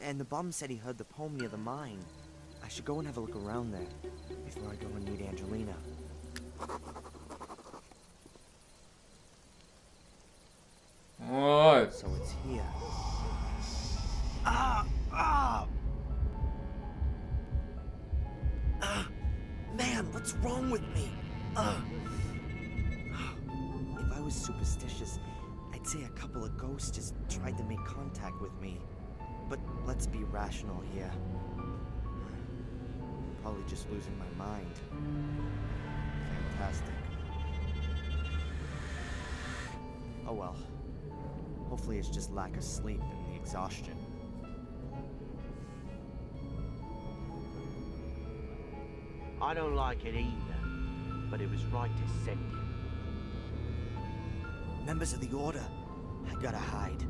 And the bum said he heard the poem near the mine. I should go and have a look around there before I go and meet Angelina. Alright. So it's here. Man, what's wrong with me? If I was superstitious, I'd say a couple of ghosts just tried to make contact with me. But let's be rational here. Probably just losing my mind. Fantastic. Oh well. Hopefully it's just lack of sleep and the exhaustion. I don't like it either, but it was right to send you. Members of the Order, I gotta hide.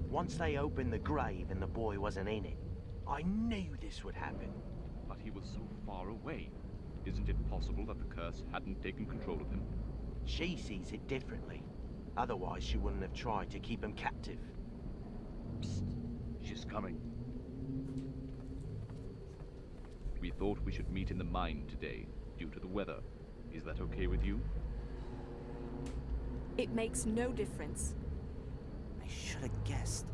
Once they opened the grave and the boy wasn't in it, I knew this would happen. But he was so far away. Isn't it possible that the curse hadn't taken control of him? She sees it differently. Otherwise, she wouldn't have tried to keep him captive. Psst. She's coming. We thought we should meet in the mine today, due to the weather. Is that okay with you? It makes no difference. I should have guessed.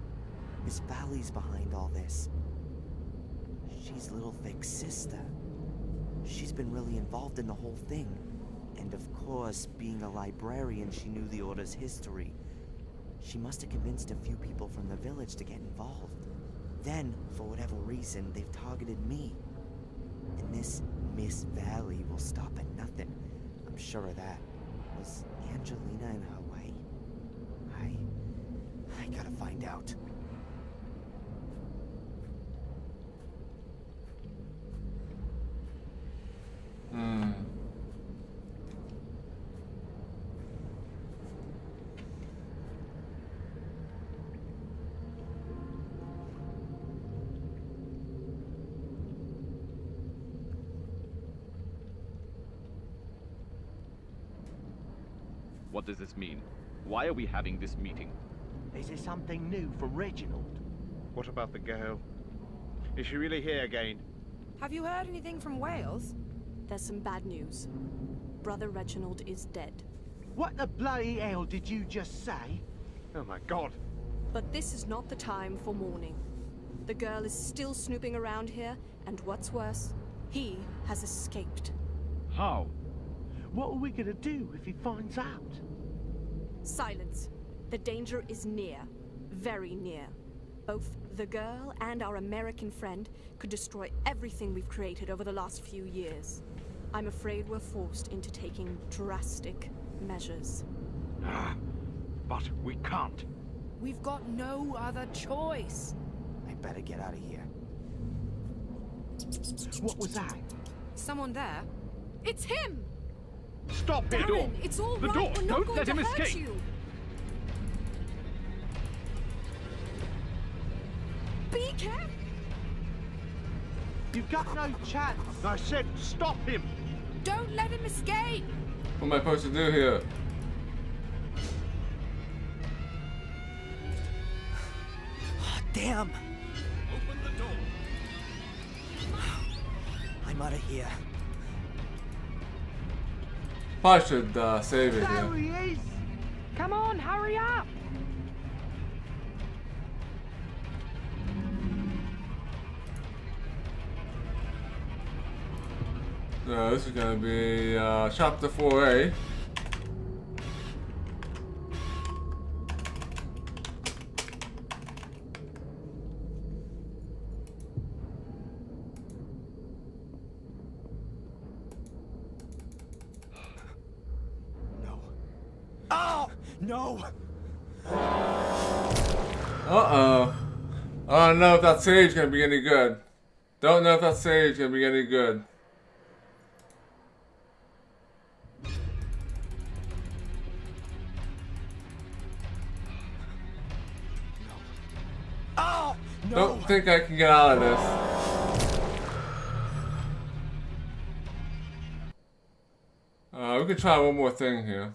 Miss Valley's behind all this. She's Little Vic's sister. She's been really involved in the whole thing. And of course, being a librarian, she knew the Order's history. She must have convinced a few people from the village to get involved. Then, for whatever reason, they've targeted me. And this Miss Valley will stop at nothing. I'm sure of that. Was Angelina in her way? I gotta find out. What does this mean? Why are we having this meeting? Is there something new from Reginald? What about the girl? Is she really here again? Have you heard anything from Wales? There's some bad news. Brother Reginald is dead. What the bloody hell did you just say? Oh my god! But this is not the time for mourning. The girl is still snooping around here, and what's worse, he has escaped. How? What are we gonna do if he finds out? Silence. The danger is near. Very near. Both the girl and our American friend could destroy everything we've created over the last few years. I'm afraid we're forced into taking drastic measures. But we can't. We've got no other choice. I better get out of here. What was that? Someone there? It's him! Stop the Darren, door! it's all The right. door! We're not Don't going let to him hurt escape! you. Be careful! You've got no chance. I said stop him! Don't let him escape! What am I supposed to do here? Damn! Open the door! I'm out of here. Probably should save it There here. he is! Come on, hurry up! So this is gonna be chapter 4A. Oh! No! Uh-oh. I don't know if that sage gonna be any good. Don't know if that sage gonna be any good. Oh! No! Don't think I can get out of this. We can try one more thing here.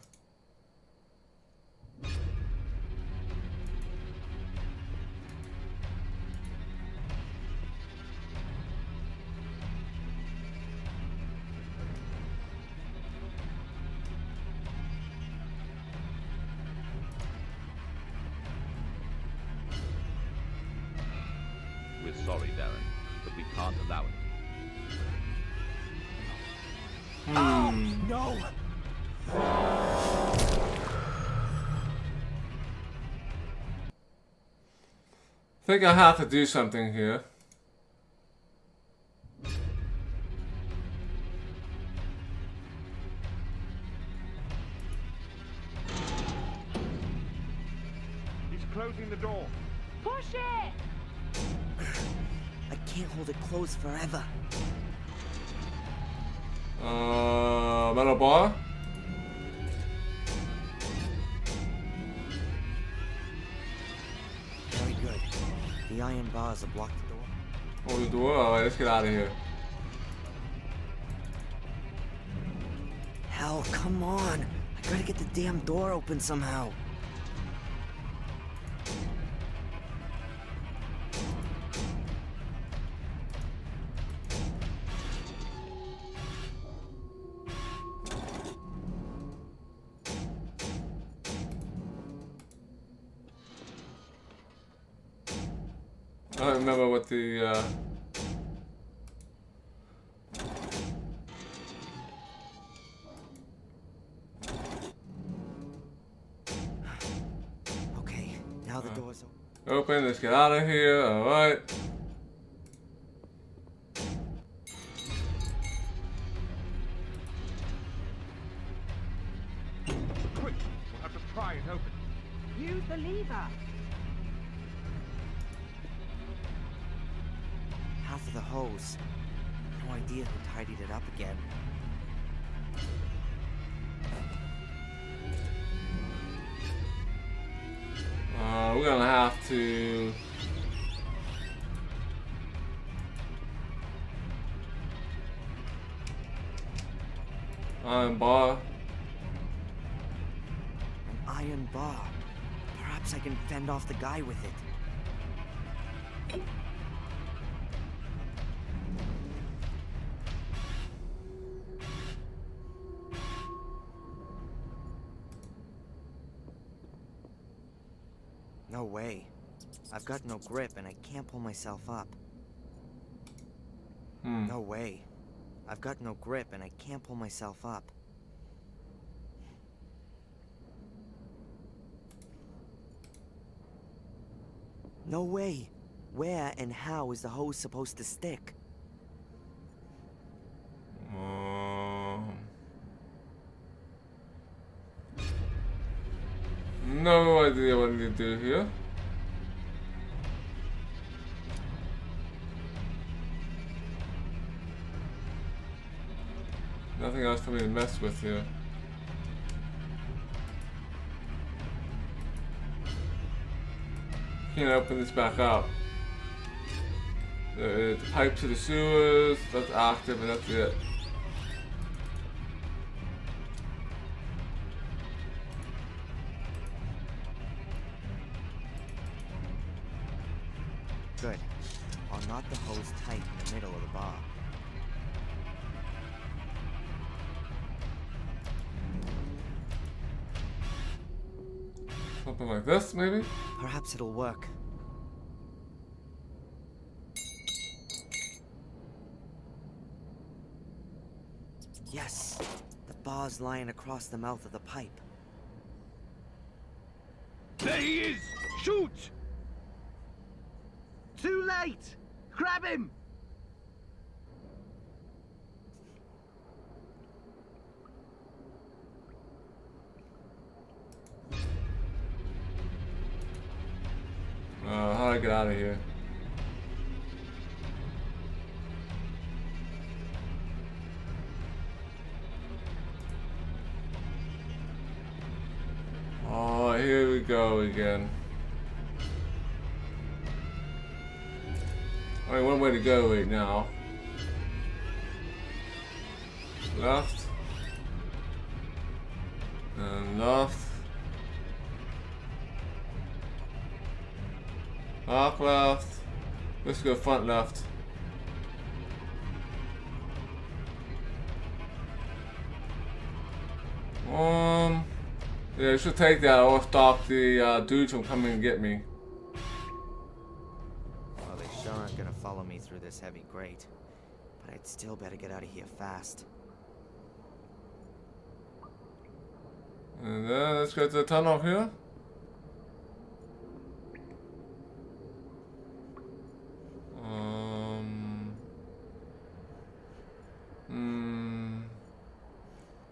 We're sorry, Darren, but we can't allow it. Oh! No! I think I have to do something here. He's closing the door. Push it! I can't hold it closed forever. Metal bar? Very good. The iron bars have blocked the door. Oh, the door? Alright, let's get out of here. Hell, come on! I gotta get the damn door open somehow. I don't remember what the Okay, now the door's open. open. Let's get out of here. Alright. Quick! We'll have to pry it open. Use the lever. Half of the hose. No idea who tidied it up again. We're gonna have to iron bar. An iron bar. Perhaps I can fend off the guy with it. No way. I've got no grip and I can't pull myself up. No way. I've got no grip and I can't pull myself up. No way. Where and how is the hose supposed to stick? No idea what I need to do here. Nothing else for me to mess with here. Can't open this back up. The pipe to the sewers, that's active and that's it. Good. I'll knot the hose tight in the middle of the bar. Something like this, maybe? Perhaps it'll work. Yes! The bar's lying across the mouth of the pipe. There he is! Shoot! Too late! Grab him! How do I get out of here? Oh, here we go again. Only one way to go right now. Left. And left. Back left. Let's go front left. Yeah, I should take that or stop the dudes from coming and get me. Well, they sure aren't gonna follow me through this heavy grate. But I'd still better get out of here fast. And then let's go to the tunnel here.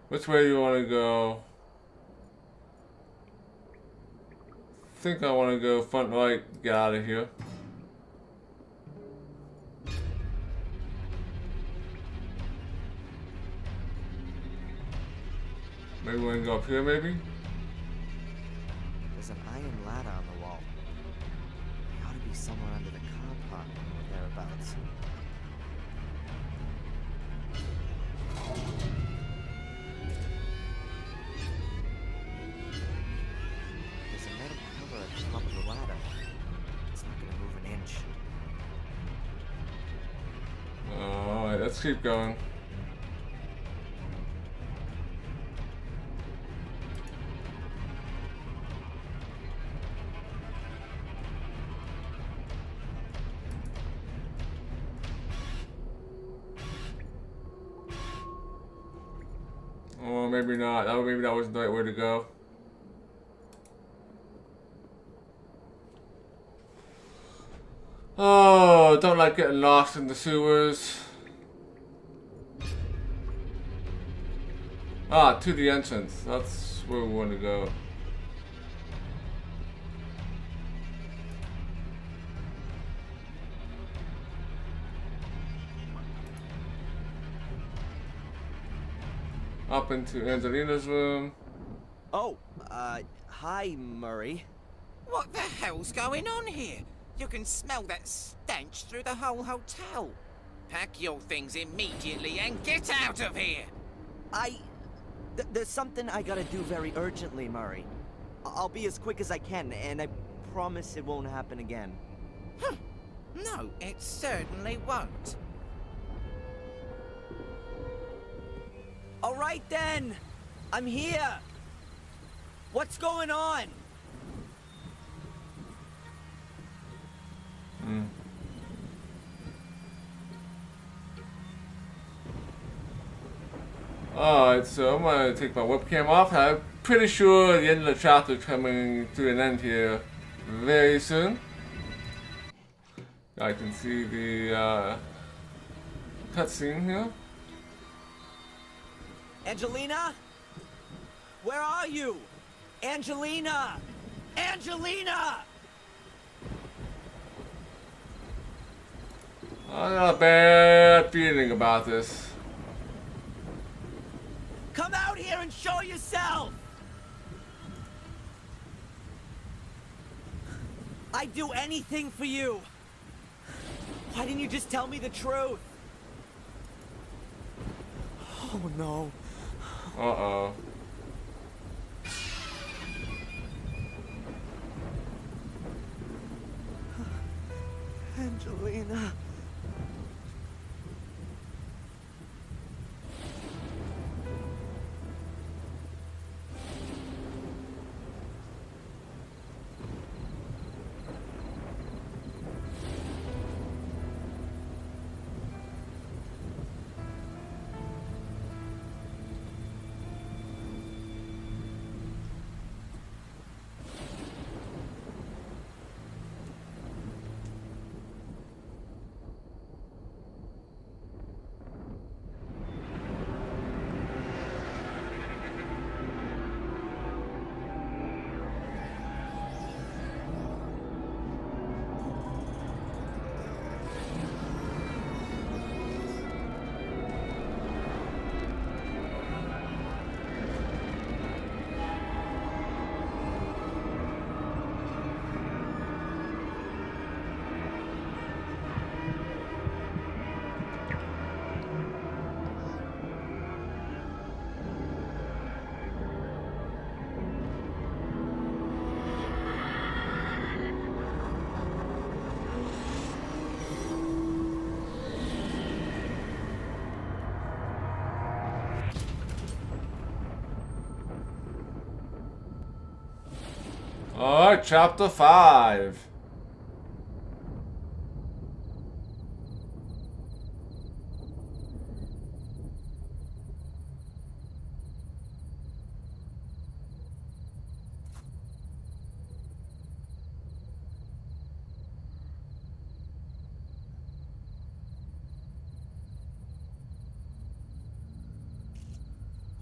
Which way do you want to go? I think I want to go front right, get out of here. Maybe we want to go up here, maybe? There's an iron ladder on the wall. It ought to be somewhere under the car park or thereabouts. There's a metal cover at the top of the ladder. It's not gonna move an inch. Alright, let's keep going. Or maybe not. Maybe that wasn't the right way to go. Oh, don't like getting lost in the sewers. Ah, to the entrance. That's where we want to go. Up into Angelina's room. Oh, hi, Murray. What the hell's going on here? You can smell that stench through the whole hotel. Pack your things immediately and get out of here! There's something I gotta do very urgently, Murray. I'll be as quick as I can, and I promise it won't happen again. No, it certainly won't. All right then, I'm here. What's going on? Alright, so I'm gonna take my webcam off. I'm pretty sure the end of the chapter is coming to an end here very soon. I can see the cutscene here. Angelina? Where are you? Angelina! Angelina! I got a bad feeling about this. Come out here and show yourself! I'd do anything for you. Why didn't you just tell me the truth? Oh no. Uh-oh. Angelina. Alright, chapter 5.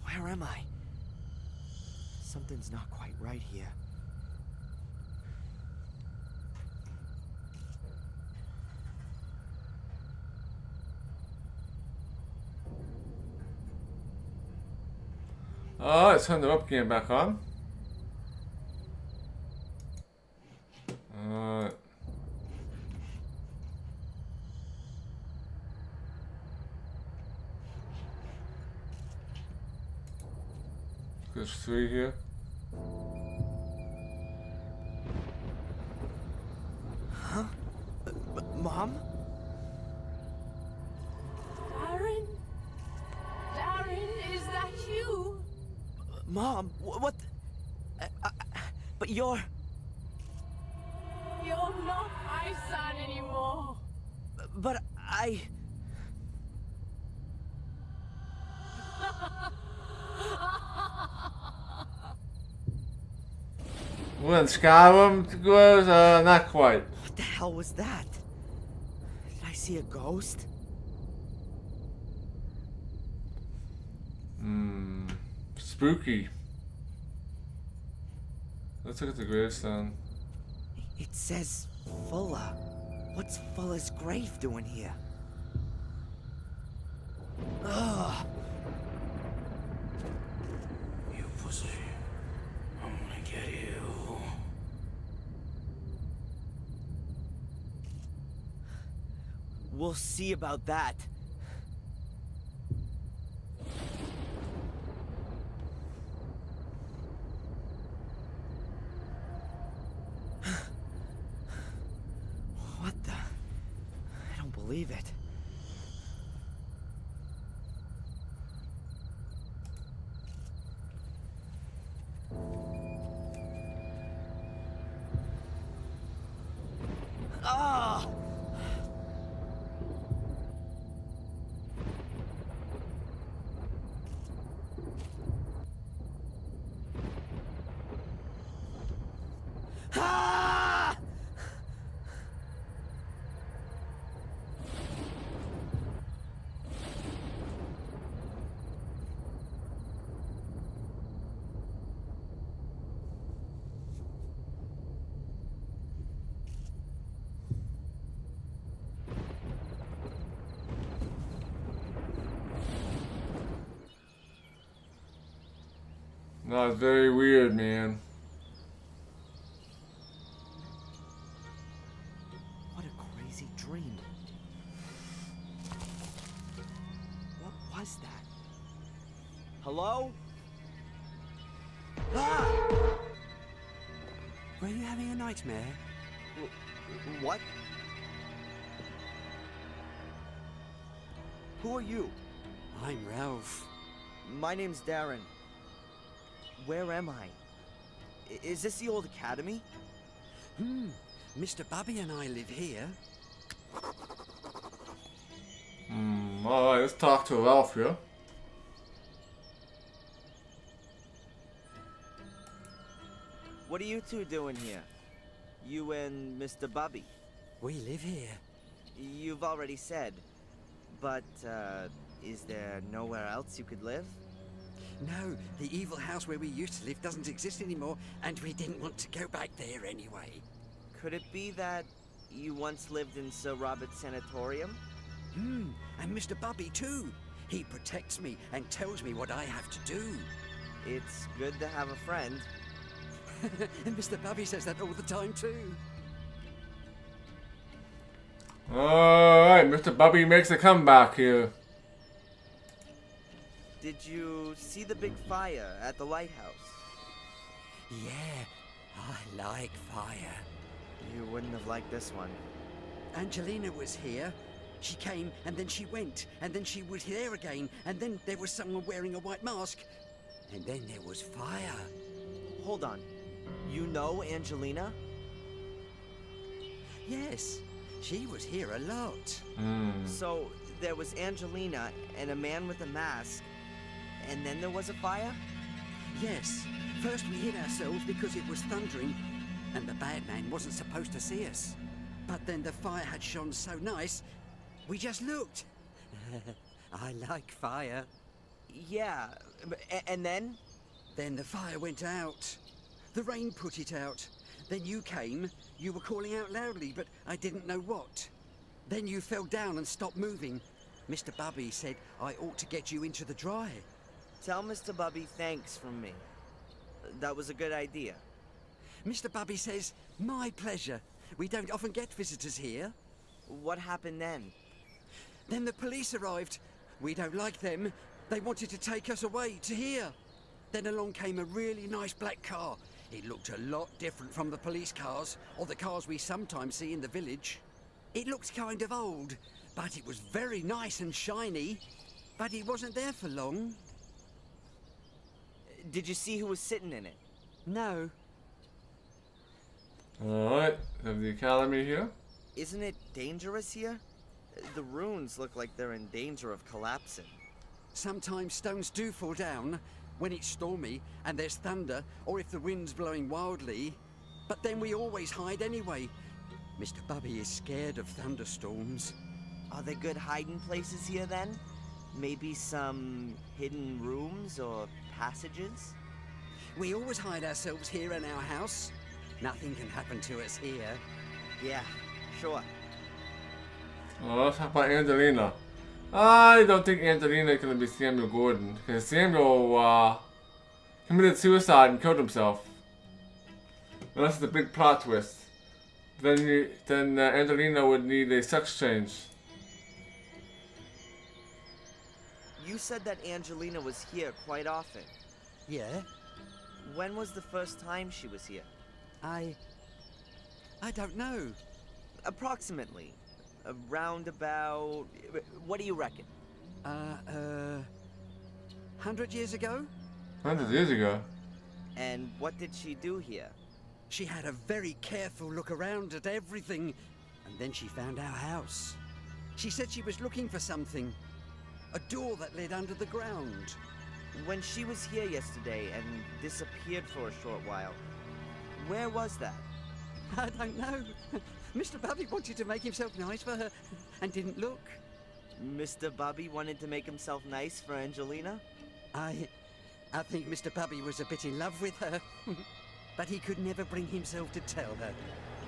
Where am I? Something's not quite right here. Let's turn the webcam back on. There's 3 here. Huh? Mom? Darren? Darren, is that you? Mom, what? But you're not my son anymore. But I... When Skyrim goes, not quite. What the hell was that? Did I see a ghost? Spooky. Let's look at the gravestone. It says Fuller. What's Fuller's grave doing here? Ugh. You pussy. I'm gonna get you. We'll see about that. What the? I don't believe it. Ah! That was very weird, man. What a crazy dream. What was that? Hello? Ah! Were you having a nightmare? What? Who are you? I'm Ralph. My name's Darren. Where am I? Is this the old academy? Mr. Bubby and I live here. Alright, let's talk to Ralph here. What are you two doing here? You and Mr. Bubby? We live here. You've already said. But, is there nowhere else you could live? No, the evil house where we used to live doesn't exist anymore, and we didn't want to go back there anyway. Could it be that you once lived in Sir Robert's sanatorium? And Mr. Bubby too. He protects me and tells me what I have to do. It's good to have a friend. And Mr. Bubby says that all the time too. Alright, Mr. Bubby makes a comeback here. Did you see the big fire at the lighthouse? Yeah, I like fire. You wouldn't have liked this one. Angelina was here. She came, and then she went, and then she was here again, and then there was someone wearing a white mask, and then there was fire. Hold on. You know Angelina? Yes, she was here a lot. So, there was Angelina and a man with a mask, and then there was a fire? Yes. First we hid ourselves because it was thundering, and the bad man wasn't supposed to see us. But then the fire had shone so nice, we just looked. I like fire. Yeah, and then? Then the fire went out. The rain put it out. Then you came. You were calling out loudly, but I didn't know what. Then you fell down and stopped moving. Mr. Bubby said I ought to get you into the dry. Tell Mr. Bubby thanks from me. That was a good idea. Mr. Bubby says, my pleasure. We don't often get visitors here. What happened then? Then the police arrived. We don't like them. They wanted to take us away to here. Then along came a really nice black car. It looked a lot different from the police cars, or the cars we sometimes see in the village. It looked kind of old, but it was very nice and shiny. But it wasn't there for long. Did you see who was sitting in it? No. Alright, have the academy here. Isn't it dangerous here? The ruins look like they're in danger of collapsing. Sometimes stones do fall down when it's stormy and there's thunder, or if the wind's blowing wildly. But then we always hide anyway. Mr. Bubby is scared of thunderstorms. Are there good hiding places here then? Maybe some hidden rooms or passages? We always hide ourselves here in our house. Nothing can happen to us here. Yeah, sure. Well, let's talk about Angelina. I don't think Angelina is going to be Samuel Gordon, because Samuel committed suicide and killed himself. Unless it's a big plot twist. Then Angelina would need a sex change. You said that Angelina was here quite often. Yeah? When was the first time she was here? I don't know. Approximately. Around about... What do you reckon? 100 years ago? 100 years ago? And what did she do here? She had a very careful look around at everything, and then she found our house. She said she was looking for something. A door that led under the ground. When she was here yesterday and disappeared for a short while, where was that? I don't know. Mr. Bubby wanted to make himself nice for her and didn't look. Mr. Bubby wanted to make himself nice for Angelina? I think Mr. Bubby was a bit in love with her. But he could never bring himself to tell her.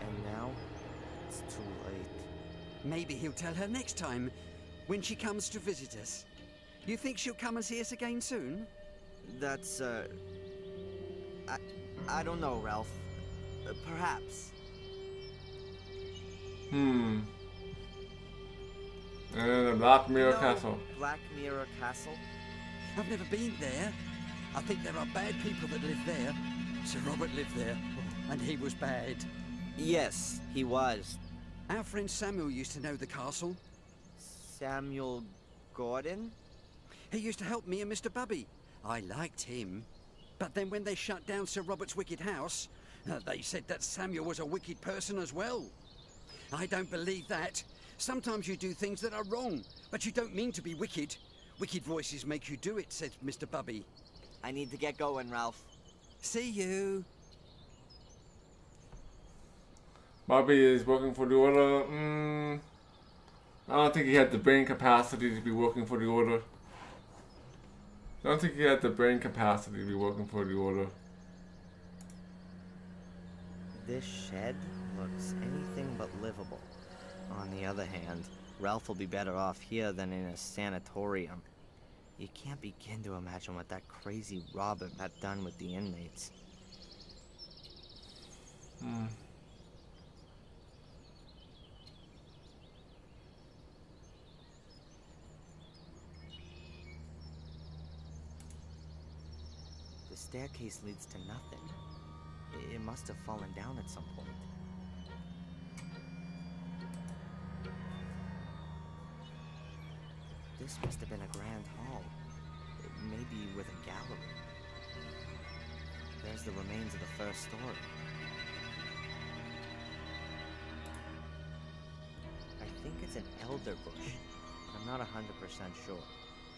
And now, it's too late. Maybe he'll tell her next time, when she comes to visit us. You think she'll come and see us again soon? That's, I don't know, Ralph. Perhaps. And the Black Mirror Castle. Black Mirror Castle? I've never been there. I think there are bad people that live there. Sir Robert lived there, and he was bad. Yes, he was. Our friend Samuel used to know the castle. Samuel Gordon? He used to help me and Mr. Bubby. I liked him. But then when they shut down Sir Robert's wicked house, they said that Samuel was a wicked person as well. I don't believe that. Sometimes you do things that are wrong, but you don't mean to be wicked. Wicked voices make you do it, said Mr. Bubby. I need to get going, Ralph. See you. Bobby is working for the Order. I don't think he had the brain capacity to be working for the Order. I don't think he had the brain capacity to be working for the Order. This shed looks anything but livable. On the other hand, Ralph will be better off here than in a sanatorium. You can't begin to imagine what that crazy Robert had done with the inmates. The staircase leads to nothing. It must have fallen down at some point. This must have been a grand hall. Maybe with a gallery. There's the remains of the first story. I think it's an elder bush, but I'm not 100% sure.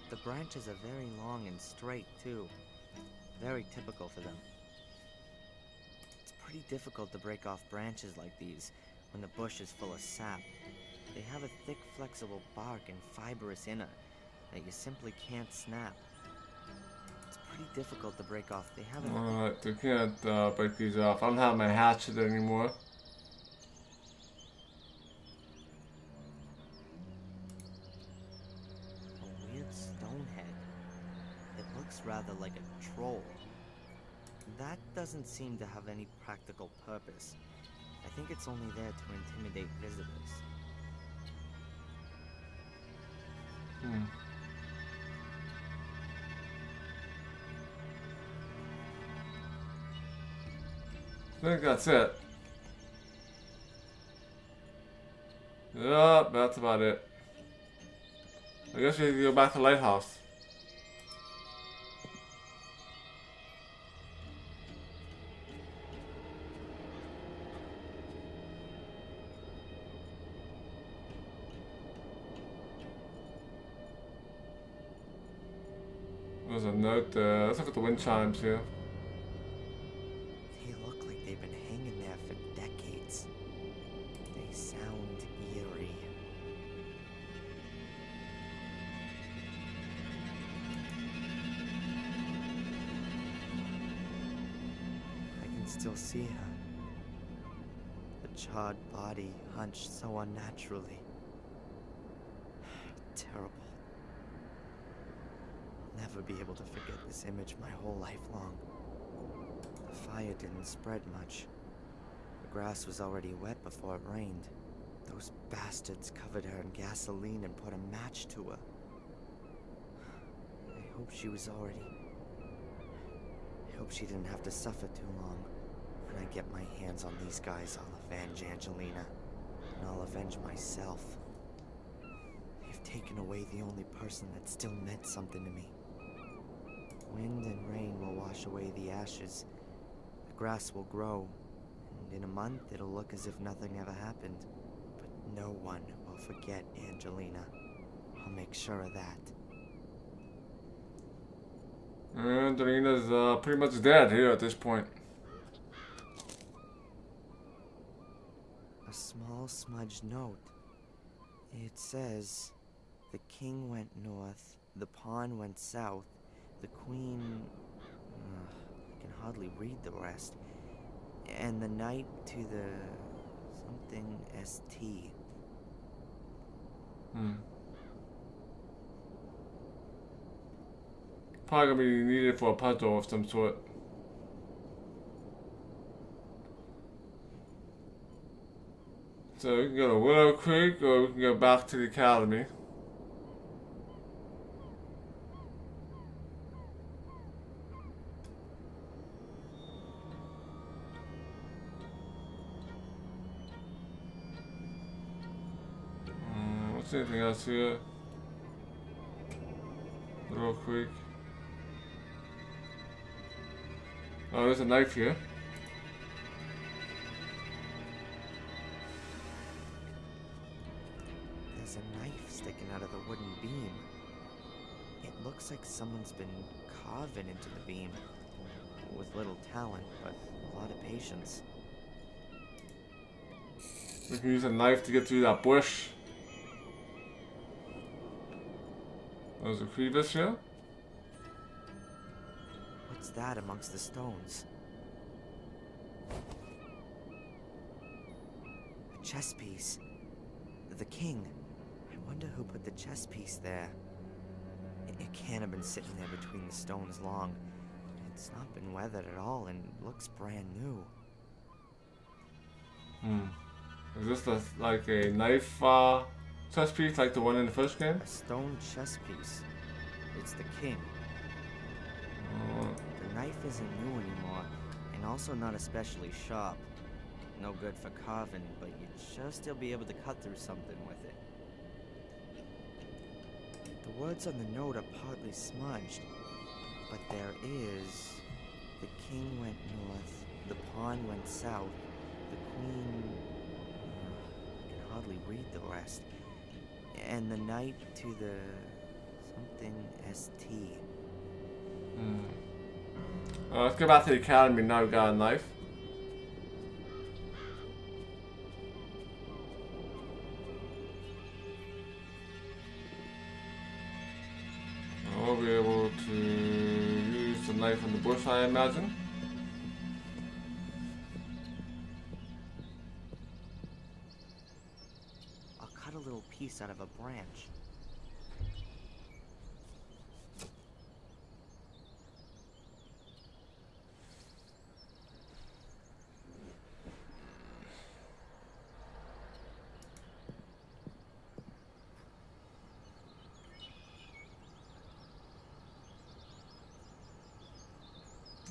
The branches are very long and straight, too. Very typical for them. It's pretty difficult to break off branches like these when the bush is full of sap. They have a thick, flexible bark and fibrous inner that you simply can't snap. It's pretty difficult to break off. They have Alright, we can't break these off. I don't have my hatchet anymore. a weird stone head. It looks rather like a troll. That doesn't seem to have any practical purpose. I think it's only there to intimidate visitors. I think that's it. Yep, that's about it. I guess we have to go back to the lighthouse. There's a note there. Let's look at the wind chimes here. They look like they've been hanging there for decades. They sound eerie. I can still see her. The charred body hunched so unnaturally. Terrible. I'll never be able to forget this image my whole life long. The fire didn't spread much. The grass was already wet before it rained. Those bastards covered her in gasoline and put a match to her. I hope she was already... I hope she didn't have to suffer too long. When I get my hands on these guys, I'll avenge Angelina. And I'll avenge myself. They've taken away the only person that still meant something to me. Wind and rain will wash away the ashes. The grass will grow, and in a month it'll look as if nothing ever happened. But no one will forget Angelina. I'll make sure of that. Angelina's pretty much dead here at this point. A small smudged note. It says, the king went north, the pawn went south, the queen... I can hardly read the rest. And the knight to the... something ST. Probably gonna be needed for a puzzle of some sort. So we can go to Willow Creek or we can go back to the academy. What's anything else here? Willow Creek. Oh, there's a knife here. There's a knife sticking out of the wooden beam. It looks like someone's been carving into the beam. With little talent, but a lot of patience. We can use a knife to get through that bush. There's a crevice here. What's that amongst the stones? A chess piece. The king. I wonder who put the chess piece there. It can't have been sitting there between the stones long. It's not been weathered at all and looks brand new. Is this like a knife chess piece like the one in the first game? A stone chess piece. It's the king. The knife isn't new anymore, and also not especially sharp. No good for carving, but you'd sure still be able to cut through something with it. The words on the note are partly smudged, but there is... The king went north, the pawn went south, the queen... I can hardly read the rest. And the knight to the... something ST. Let's go back to the academy now. We got a knife. We'll be able to use the knife in the bush, I imagine. I'll cut a little piece out of a branch.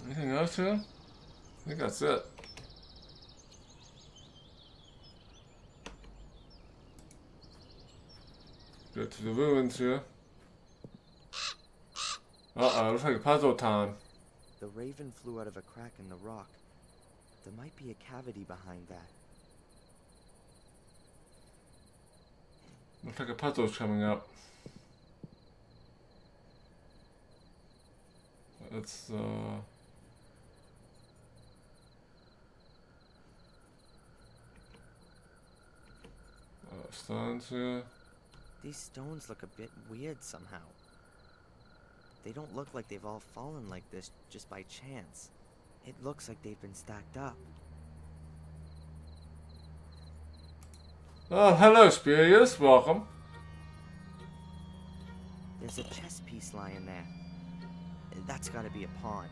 Anything else here? I think that's it. Go to the ruins here. Uh-oh, looks like a puzzle time. The raven flew out of a crack in the rock. There might be a cavity behind that. Looks like a puzzle's coming up. It's stones here. These stones look a bit weird somehow. They don't look like they've all fallen like this just by chance. It looks like they've been stacked up. Oh, hello, Spurious. Welcome. There's a chess piece lying there. That's gotta be a pawn.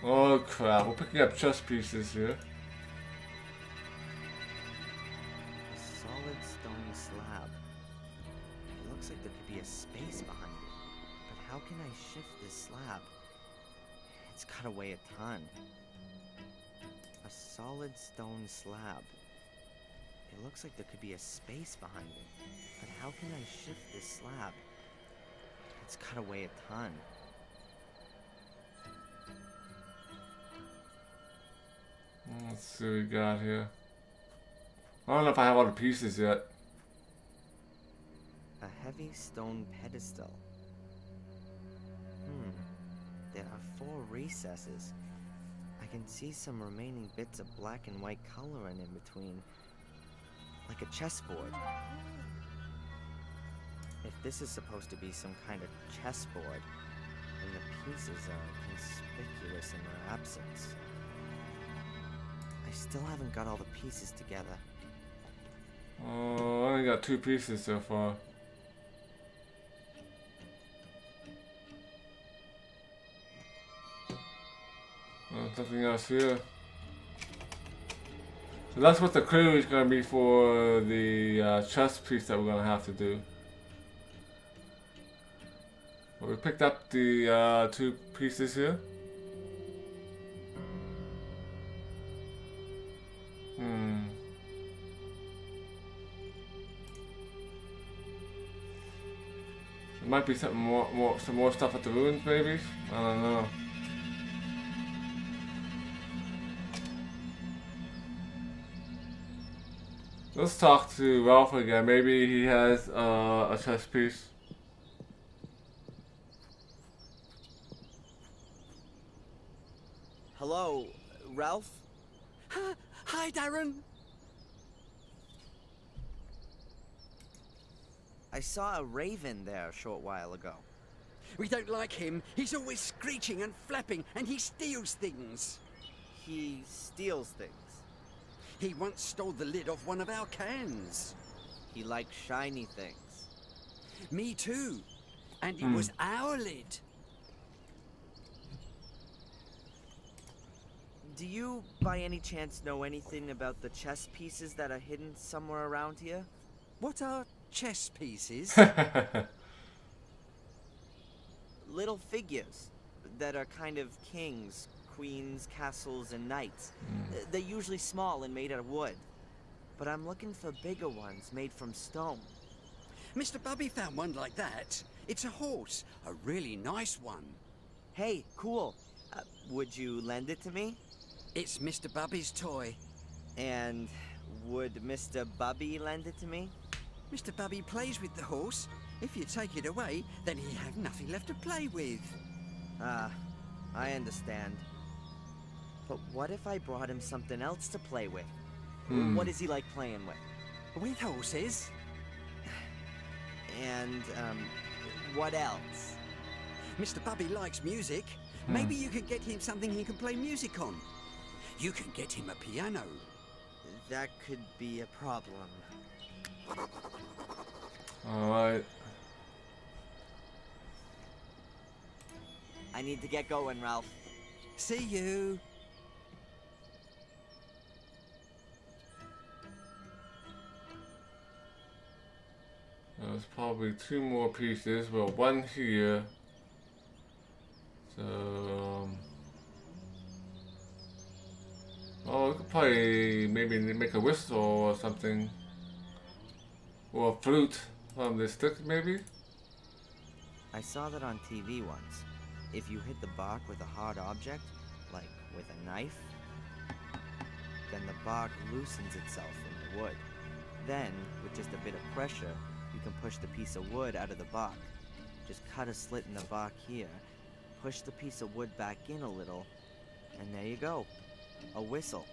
Oh crap, we're picking up chess pieces here. A solid stone slab. It looks like there could be a space behind it. But how can I shift this slab? It's gotta weigh a ton. A solid stone slab. It looks like there could be a space behind it. But how can I shift this slab? It's gotta weigh a ton. Let's see what we got here. I don't know if I have all the pieces yet. A heavy stone pedestal. There are 4 recesses. I can see some remaining bits of black and white coloring in between. Like a chessboard. If this is supposed to be some kind of chessboard, then the pieces are conspicuous in their absence. I still haven't got all the pieces together. Oh, I only got 2 pieces so far. Nothing else here. So that's what the clue is going to be for the chest piece that we're going to have to do. Well, we picked up the 2 pieces here. There might be something some more stuff at the ruins, maybe. I don't know. Let's talk to Ralph again. Maybe he has a chess piece. Hello, Ralph? Hi, Darren. I saw a raven there a short while ago. We don't like him. He's always screeching and flapping, and he steals things. He steals things. He once stole the lid off one of our cans. He likes shiny things. Me too. And it was our lid. Do you, by any chance, know anything about the chess pieces that are hidden somewhere around here? What are chess pieces? Little figures that are kind of kings, queens, castles, and knights. They're usually small and made out of wood. But I'm looking for bigger ones made from stone. Mr. Bubby found one like that. It's a horse, a really nice one. Hey, cool. Would you lend it to me? It's Mr. Bubby's toy. And would Mr. Bubby lend it to me? Mr. Bubby plays with the horse. If you take it away, then he'll have nothing left to play with. I understand. But what if I brought him something else to play with? What is he like playing with? With horses. And, what else? Mr. Bubby likes music. Maybe you can get him something he can play music on. You can get him a piano. That could be a problem. Alright. I need to get going, Ralph. See you. There's probably 2 more pieces. Well, 1 here. So, oh, we could probably maybe make a whistle or something. Or a flute from the stick, maybe? I saw that on TV once. If you hit the bark with a hard object, like with a knife, then the bark loosens itself from the wood. Then, with just a bit of pressure, you can push the piece of wood out of the bark. Just cut a slit in the bark here, push the piece of wood back in a little, and there you go. A whistle.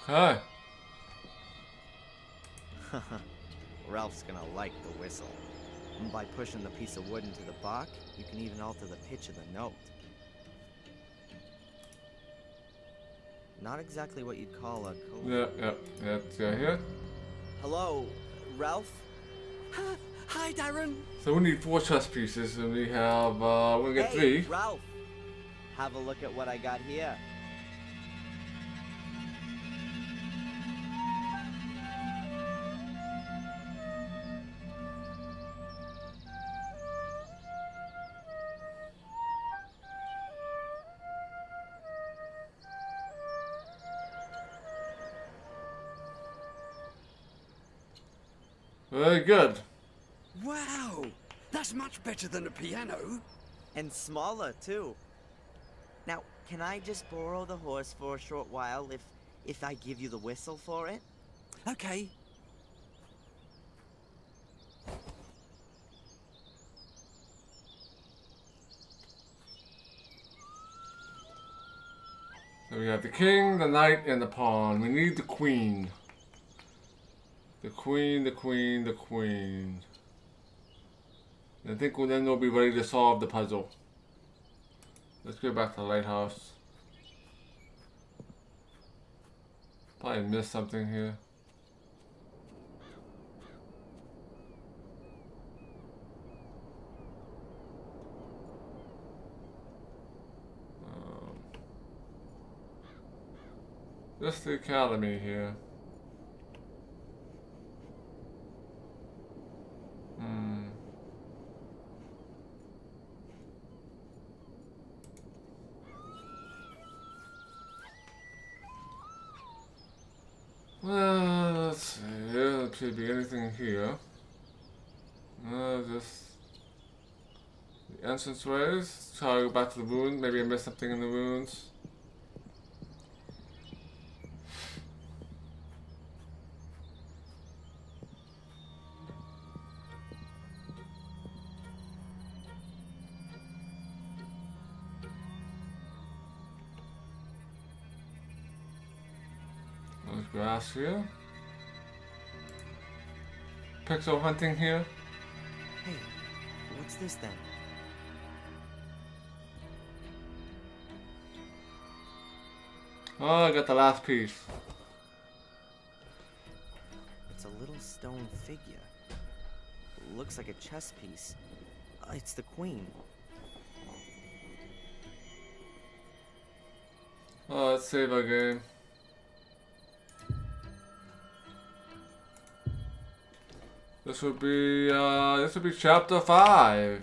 Hi. Ralph's gonna like the whistle. And by pushing the piece of wood into the bark, you can even alter the pitch of the note. Not exactly what you'd call a Yeah, here. Hello, Ralph? Hi, Darren. So we need 4 chess pieces, and we have, we're gonna get 3. Ralph! Have a look at what I got here. Very good. Wow, that's much better than a piano. And smaller, too. Now, can I just borrow the horse for a short while if I give you the whistle for it? Okay. So we have the king, the knight, and the pawn. We need the queen. The queen, the queen, the queen. I think then we'll be ready to solve the puzzle. Let's go back to the lighthouse. Probably missed something here. Just the academy here. Well, let's see. There should be anything here. Just the entrance ways. Try to go back to the ruins. Maybe I missed something in the ruins. There's grass here. Pixel hunting here. Hey, what's this then? Oh, I got the last piece. It's a little stone figure. Looks like a chess piece. It's the queen. Oh, let's save our game. This would be chapter 5.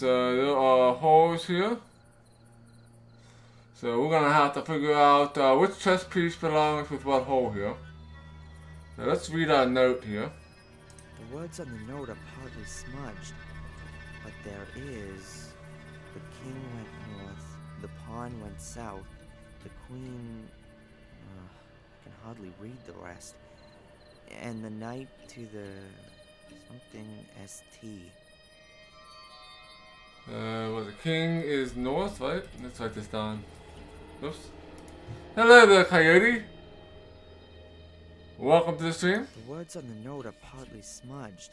There are holes here. So we're gonna have to figure out which chess piece belongs with what hole here. So let's read our note here. The words on the note are partly smudged, but there is... The king went north, the pawn went south, the queen... I can hardly read the rest. And the knight to the... something ST. Well, the king is north, right? Let's write this down. Oops. Hello there, Coyote. Welcome to the stream. The words on the note are partly smudged,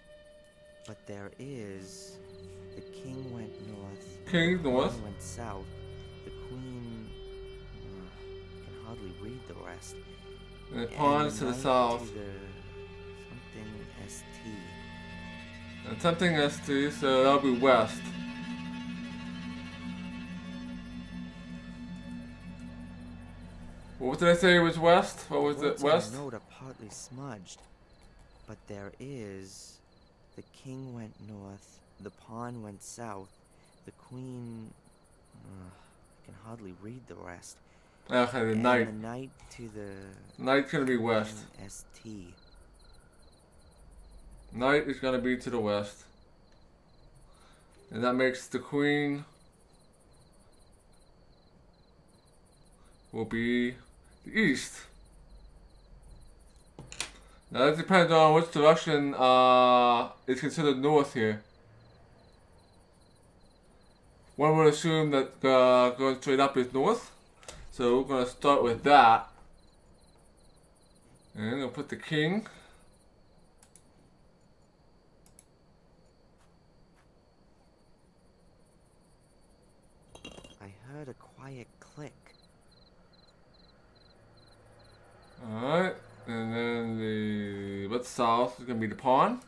but there is... The king went north. King north. The queen went south. The queen... I can hardly read the rest. And the pawn is to the south. To the something ST. And something ST, so that'll be west. What did I say was west? What was it? West? The note are partly smudged, but there is... The king went north. The pawn went south. The queen... I can hardly read the rest. Okay, the knight. The knight to the... Knight's gonna be west. ST. Knight is gonna be to the west. And that makes the queen... will be the east. Now that depends on which direction is considered north here. One would assume that going straight up is north. So we're going to start with that. And we'll put the king. I heard a quiet click. Alright, and then the what's south is going to be the pawn.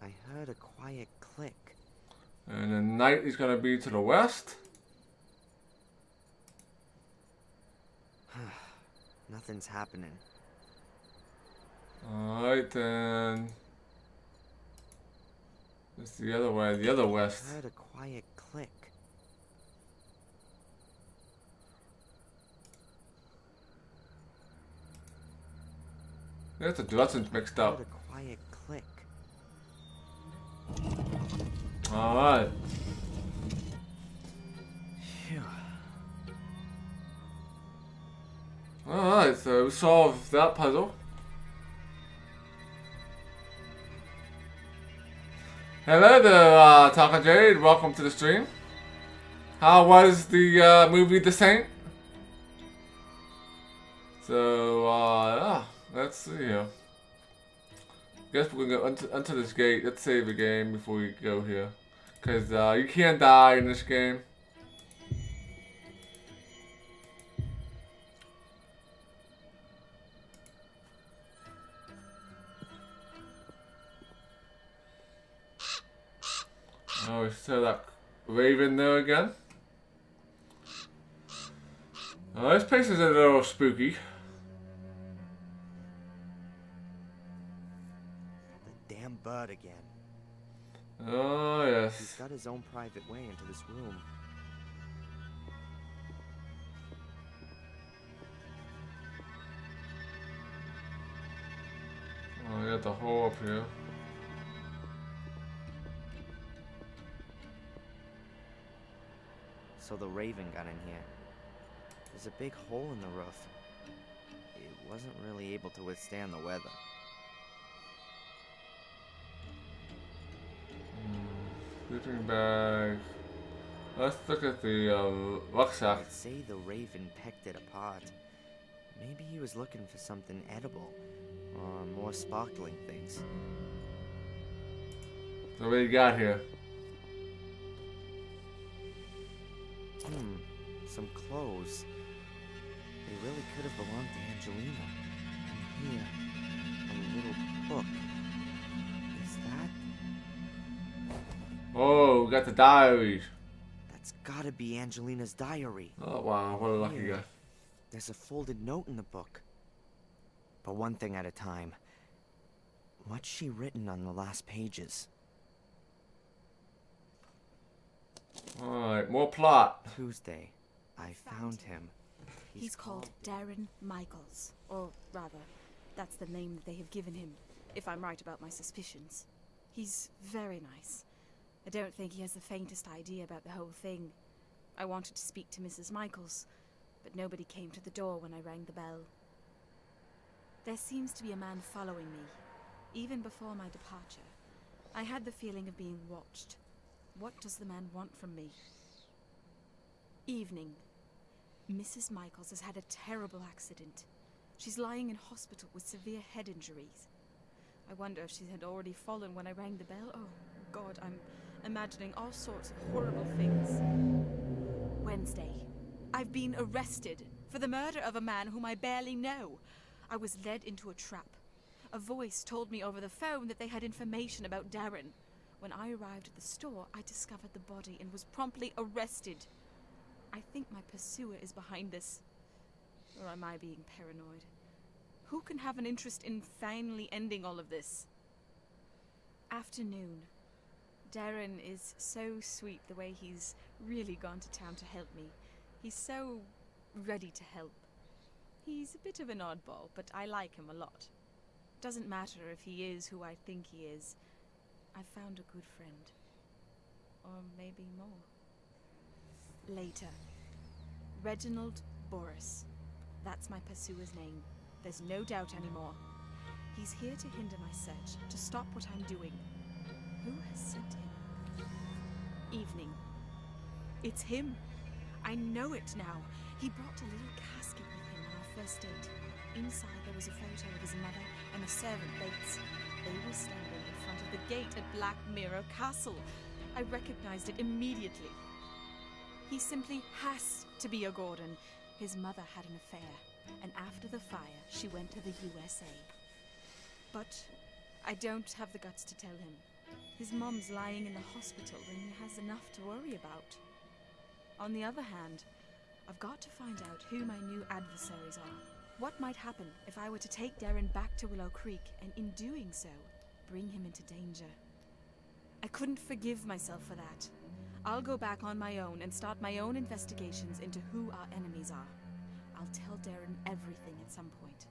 I heard a quiet click. And the knight is going to be to the west. Nothing's happening. Alright, then... It's the other way, the other west. I heard a quiet click. There's the directions mixed up. I heard a quiet click. Alright. Alright, so we solved that puzzle. Hello there, Taka Jade. Welcome to the stream. How was the movie The Saint? So, let's see here. Guess we're gonna go enter this gate. Let's save the game before we go here. Because you can't die in this game. we saw that raven there again. Oh, this place is a little spooky. The damn bird again. Oh, He's yes. got his own private way into this room. Oh, we got the hole up here. So the raven got in here. There's a big hole in the roof. It wasn't really able to withstand the weather. Sleeping bag. Let's look at the rucksack. I'd say the raven pecked it apart. Maybe he was looking for something edible, or more sparkling things. So what do you got here? Some clothes. They really could have belonged to Angelina. And here, a little book. Is that? Oh, we got the diary. That's gotta be Angelina's diary. Oh wow, what a lucky guy. There's a folded note in the book. But one thing at a time. What's she written on the last pages? Alright, more plot. Tuesday, I found him. He's called Darren Michaels. Or rather, that's the name that they have given him, if I'm right about my suspicions. He's very nice. I don't think he has the faintest idea about the whole thing. I wanted to speak to Mrs. Michaels, but nobody came to the door when I rang the bell. There seems to be a man following me, even before my departure. I had the feeling of being watched. What does the man want from me? Evening. Mrs. Michaels has had a terrible accident. She's lying in hospital with severe head injuries. I wonder if she had already fallen when I rang the bell. Oh, God, I'm imagining all sorts of horrible things. Wednesday. I've been arrested for the murder of a man whom I barely know. I was led into a trap. A voice told me over the phone that they had information about Darren. When I arrived at the store, I discovered the body and was promptly arrested. I think my pursuer is behind this. Or am I being paranoid? Who can have an interest in finally ending all of this? Afternoon. Darren is so sweet the way he's really gone to town to help me. He's so ready to help. He's a bit of an oddball, but I like him a lot. Doesn't matter if he is who I think he is. I've found a good friend. Or maybe more. Later. Reginald Boris. That's my pursuer's name. There's no doubt anymore. He's here to hinder my search, to stop what I'm doing. Who has sent him? Evening. It's him. I know it now. He brought a little casket with him on our first date. Inside there was a photo of his mother and a servant, Bates. They were standing in front of the gate at Black Mirror Castle. I recognized it immediately. He simply has to be a Gordon. His mother had an affair, and after the fire, she went to the USA. But I don't have the guts to tell him. His mom's lying in the hospital, and he has enough to worry about. On the other hand, I've got to find out who my new adversaries are. What might happen if I were to take Darren back to Willow Creek, and in doing so, bring him into danger? I couldn't forgive myself for that. I'll go back on my own and start my own investigations into who our enemies are. I'll tell Darren everything at some point.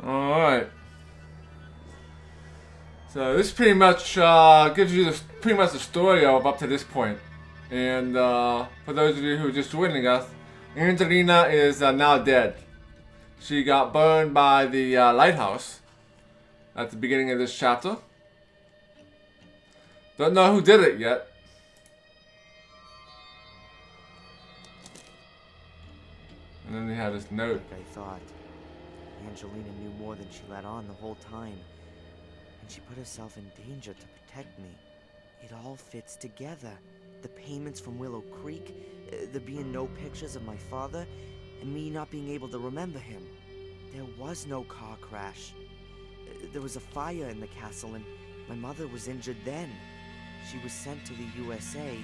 Alright. So this pretty much gives you pretty much the story of up to this point. And for those of you who are just joining us, Angelina is now dead. She got burned by the lighthouse at the beginning of this chapter. Don't know who did it yet. And then they had this note. Like I thought. Angelina knew more than she let on the whole time. And she put herself in danger to protect me. It all fits together. The payments from Willow Creek, there being no pictures of my father, and me not being able to remember him. There was no car crash. There was a fire in the castle, and My mother was injured then. She was sent to the USA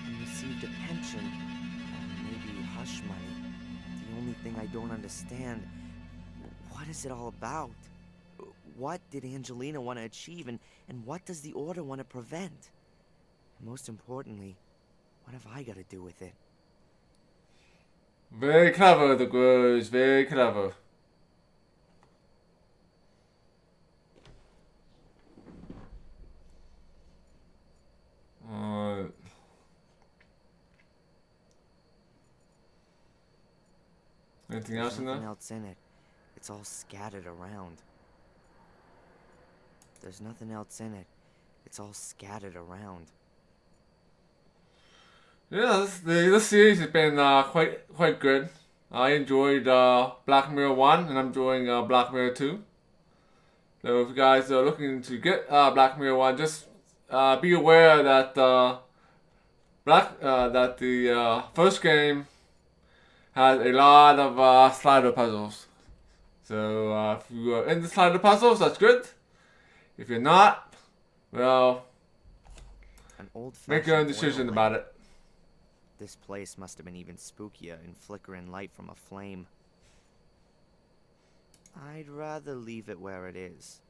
and received a pension, or maybe hush money. The only thing I don't understand, what is it all about? What did Angelina want to achieve, and what does the Order want to prevent? And most importantly, what have I got to do with it? Very clever, the Grows. Very clever. Anything else in there? Nothing else in it. It's all scattered around. There's nothing else in it. It's all scattered around. Yeah, this series has been quite good. I enjoyed Black Mirror 1, and I'm enjoying Black Mirror 2. So if you guys are looking to get Black Mirror 1, just be aware that the first game has a lot of slider puzzles. So if you are into slider puzzles, that's good. If you're not, well, make your own decision about it. This place must have been even spookier in flickering light from a flame. I'd rather leave it where it is.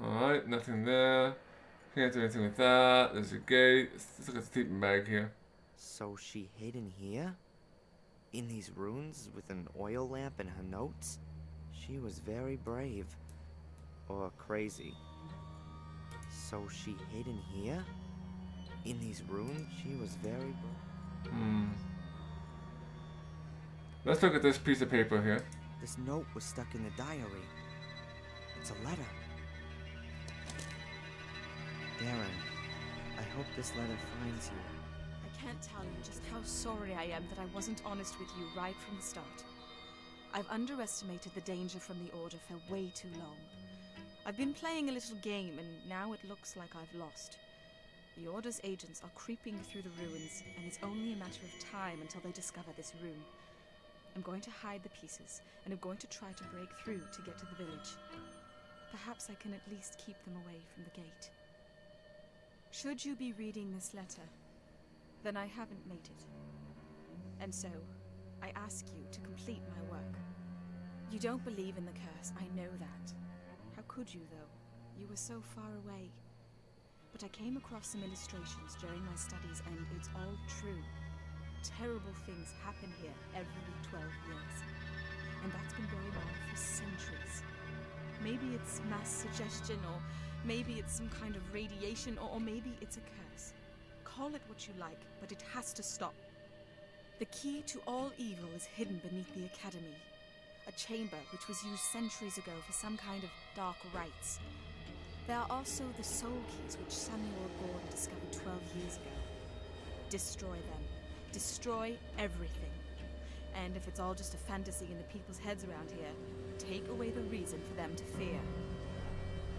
Alright, nothing there. Can't do anything with that. There's a gate. Let's look at the sleeping bag here. So she hid in here? In these ruins with an oil lamp and her notes? She was very brave. Or crazy. So she hid in here? In these ruins? She was very brave. Let's look at this piece of paper here. This note was stuck in the diary. It's a letter. Darren, I hope this letter finds you. I can't tell you just how sorry I am that I wasn't honest with you right from the start. I've underestimated the danger from the Order for way too long. I've been playing a little game, and now it looks like I've lost. The Order's agents are creeping through the ruins, and it's only a matter of time until they discover this room. I'm going to hide the pieces, and I'm going to try to break through to get to the village. Perhaps I can at least keep them away from the gate. Should you be reading this letter, then I haven't made it. And so, I ask you to complete my work. You don't believe in the curse, I know that. How could you, though? You were so far away. But I came across some illustrations during my studies, and it's all true. Terrible things happen here every 12 years. And that's been going on for centuries. Maybe it's mass suggestion, or maybe it's some kind of radiation, or maybe it's a curse. Call it what you like, but it has to stop. The key to all evil is hidden beneath the Academy. A chamber which was used centuries ago for some kind of dark rites. There are also the soul keys which Samuel Gordon discovered 12 years ago. Destroy them. Destroy everything. And if it's all just a fantasy in the people's heads around here, take away the reason for them to fear.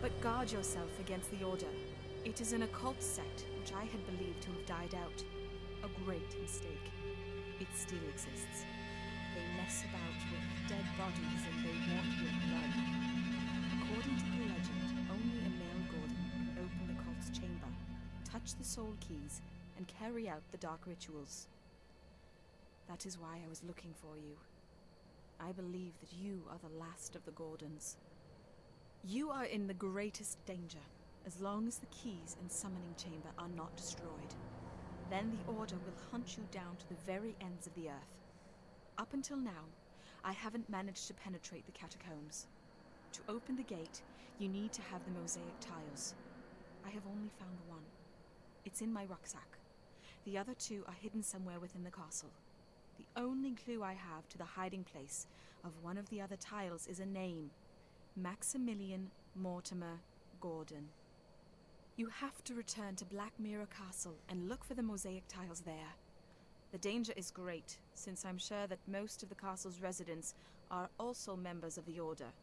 But guard yourself against the Order. It is an occult sect which I had believed to have died out. A great mistake. It still exists. They mess about with dead bodies and they want your blood. According to the legend, only a male Gordon can open the cult's chamber, touch the soul keys, and carry out the dark rituals. That is why I was looking for you. I believe that you are the last of the Gordons. You are in the greatest danger, as long as the keys and summoning chamber are not destroyed. Then the Order will hunt you down to the very ends of the earth. Up until now, I haven't managed to penetrate the catacombs. To open the gate, you need to have the mosaic tiles. I have only found one. It's in my rucksack. The other two are hidden somewhere within the castle. The only clue I have to the hiding place of one of the other tiles is a name. Maximilian Mortimer Gordon. You have to return to Black Mirror Castle and look for the mosaic tiles there. The danger is great, since I'm sure that most of the castle's residents are also members of the Order,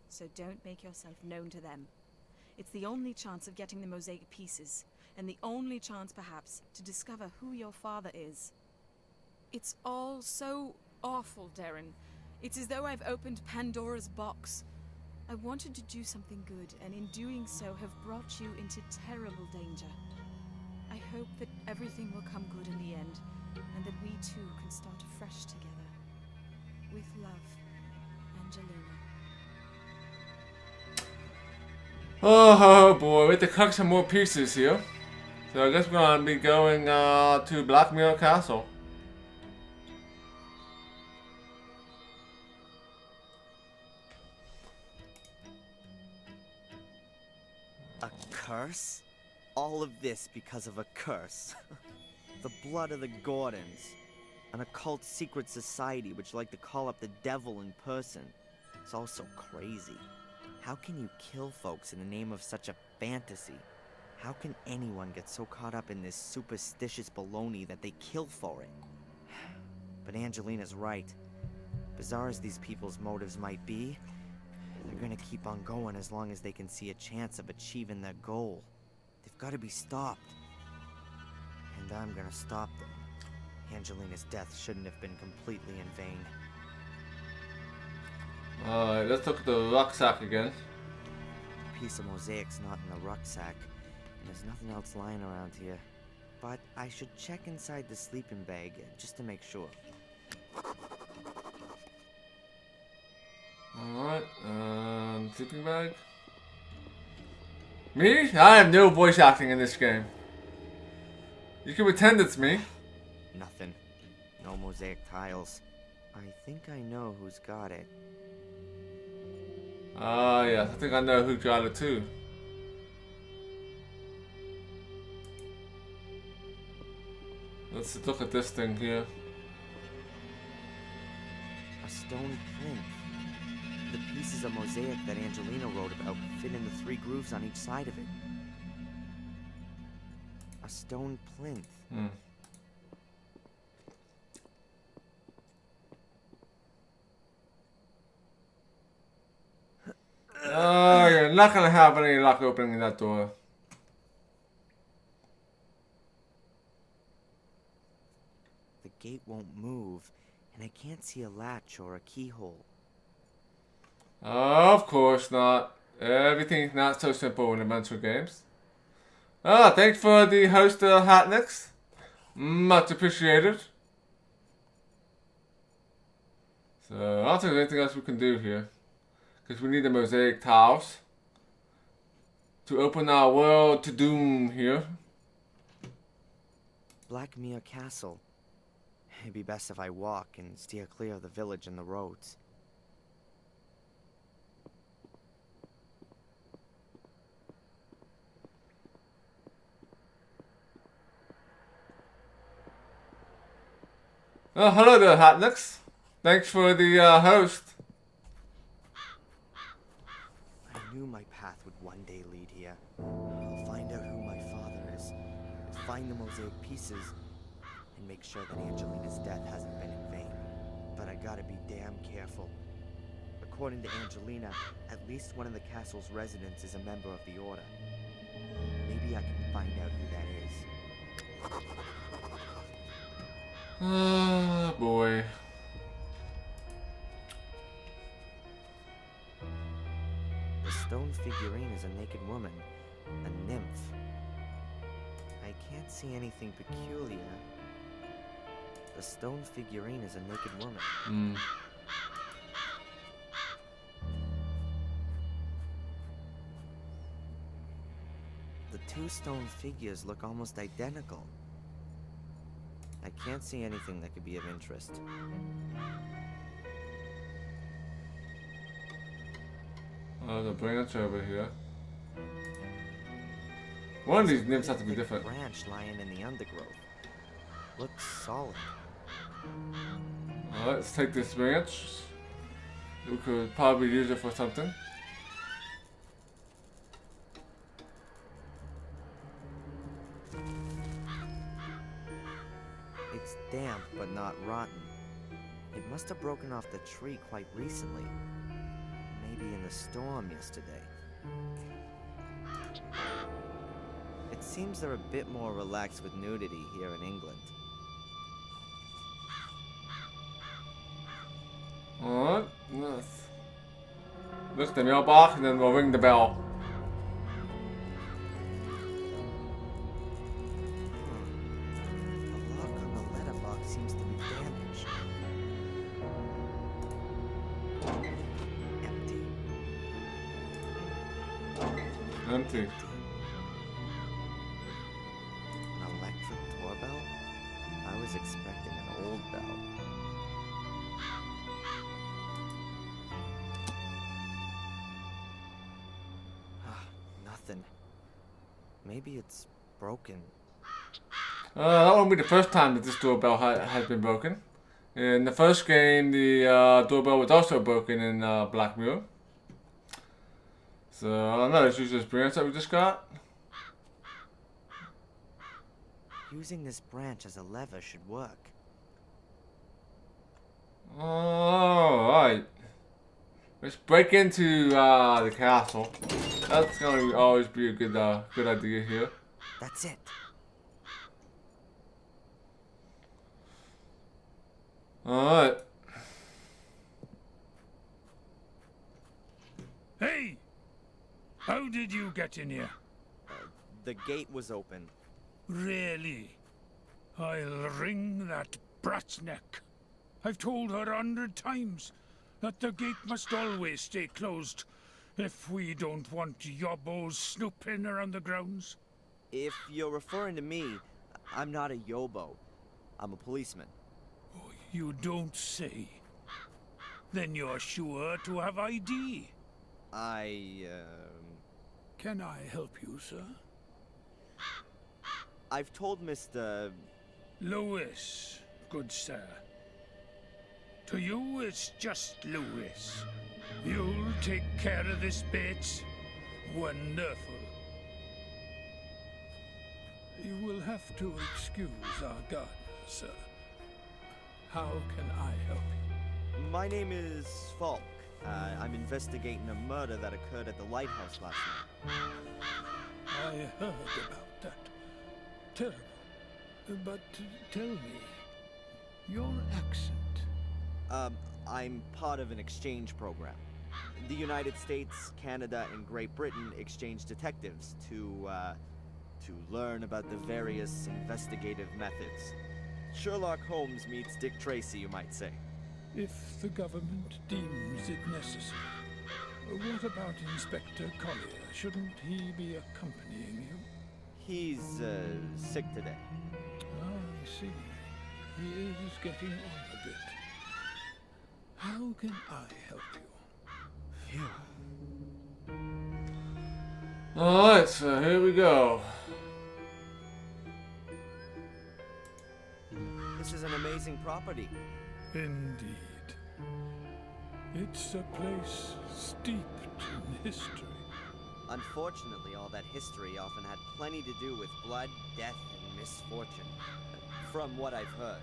so don't make yourself known to them. It's the only chance of getting the mosaic pieces, and the only chance, perhaps, to discover who your father is. It's all so awful, Darren. It's as though I've opened Pandora's box. I wanted to do something good, and in doing so have brought you into terrible danger. I hope that everything will come good in the end, and that we too can start afresh together. With love, Angelina. Oh boy, we have to cut some more pieces here. So I guess we're gonna be going to Black Mirror Castle. A curse? All of this because of a curse. The blood of the Gordons. An occult secret society which like to call up the devil in person. It's all so crazy. How can you kill folks in the name of such a fantasy? How can anyone get so caught up in this superstitious baloney that they kill for it? But Angelina's right. Bizarre as these people's motives might be, they're gonna keep on going as long as they can see a chance of achieving their goal. They've gotta be stopped. And I'm gonna stop them. Angelina's death shouldn't have been completely in vain. Alright, let's look at the rucksack again. A piece of mosaic's not in the rucksack, and there's nothing else lying around here. But I should check inside the sleeping bag just to make sure. Alright, sleeping bag. Me? I have no voice acting in this game. You can pretend it's me. Nothing. No mosaic tiles. I think I know who's got it. Ah, yes, I think I know who got it too. Let's look at this thing here. A stone plinth. The pieces of mosaic that Angelina wrote about fit in the 3 grooves on each side of it. A stone plinth. Oh, you're not gonna have any luck opening that door. The gate won't move, and I can't see a latch or a keyhole. Of course not. Everything's not so simple in adventure games. Ah, thanks for the host, Hatnix. Much appreciated. So, I don't think there's anything else we can do here. Because we need the mosaic tiles to open our world to doom here. Black Mirror Castle. It'd be best if I walk and steer clear of the village and the roads. Oh, hello there, Hatnix. Thanks for the host. I knew my path would one day lead here. I'll find out who my father is, find the mosaic pieces, and make sure that Angelina's death hasn't been in vain. But I gotta be damn careful. According to Angelina, at least one of the castle's residents is a member of the Order. Maybe I can find out who that is. Oh boy. The stone figurine is a naked woman, a nymph. I can't see anything peculiar. The stone figurine is a naked woman. The 2 stone figures look almost identical. I can't see anything that could be of interest. Oh, the branch over here. One of these nymphs have to be different. Branch lying in the undergrowth. Looks solid. Alright, let's take this branch. We could probably use it for something. It's damp, but not rotten. It must have broken off the tree quite recently. Maybe in the storm yesterday. It seems they're a bit more relaxed with nudity here in England. Alright, let's lift the mailbox and then we'll ring the bell. The lock on the letterbox seems to be damaged. Empty. Empty. An electric doorbell? I was expecting an old bell. Nothing. Maybe it's broken. That won't be the first time that this doorbell has been broken. In the first game, the doorbell was also broken in Black Mirror. So, I don't know, let's use the experience that we just got. Using this branch as a lever should work. Alright. Let's break into the castle. That's gonna always be a good idea here. That's it. Alright. Hey! How did you get in here? The gate was open. Really? I'll wring that brat's neck. I've told her 100 times that the gate must always stay closed if we don't want yobbos snooping around the grounds. If you're referring to me, I'm not a yobo. I'm a policeman. Oh, you don't say. Then you're sure to have ID. Can I help you, sir? I've told Mr. Lewis, good sir. To you, it's just Lewis. You'll take care of this, Bates. Wonderful. You will have to excuse our gardener, sir. How can I help you? My name is Falk. I'm investigating a murder that occurred at the lighthouse last night. I heard about that. Terrible. But tell me, your accent. I'm part of an exchange program. The United States, Canada, and Great Britain exchange detectives to learn about the various investigative methods. Sherlock Holmes meets Dick Tracy, you might say. If the government deems it necessary. What about Inspector Collier? Shouldn't he be accompanying you? He's, sick today. I see. He is getting on a bit. How can I help you? Phew. Alright, so here we go. This is an amazing property. Indeed. It's a place steeped in history. Unfortunately, all that history often had plenty to do with blood, death, and misfortune. From what I've heard.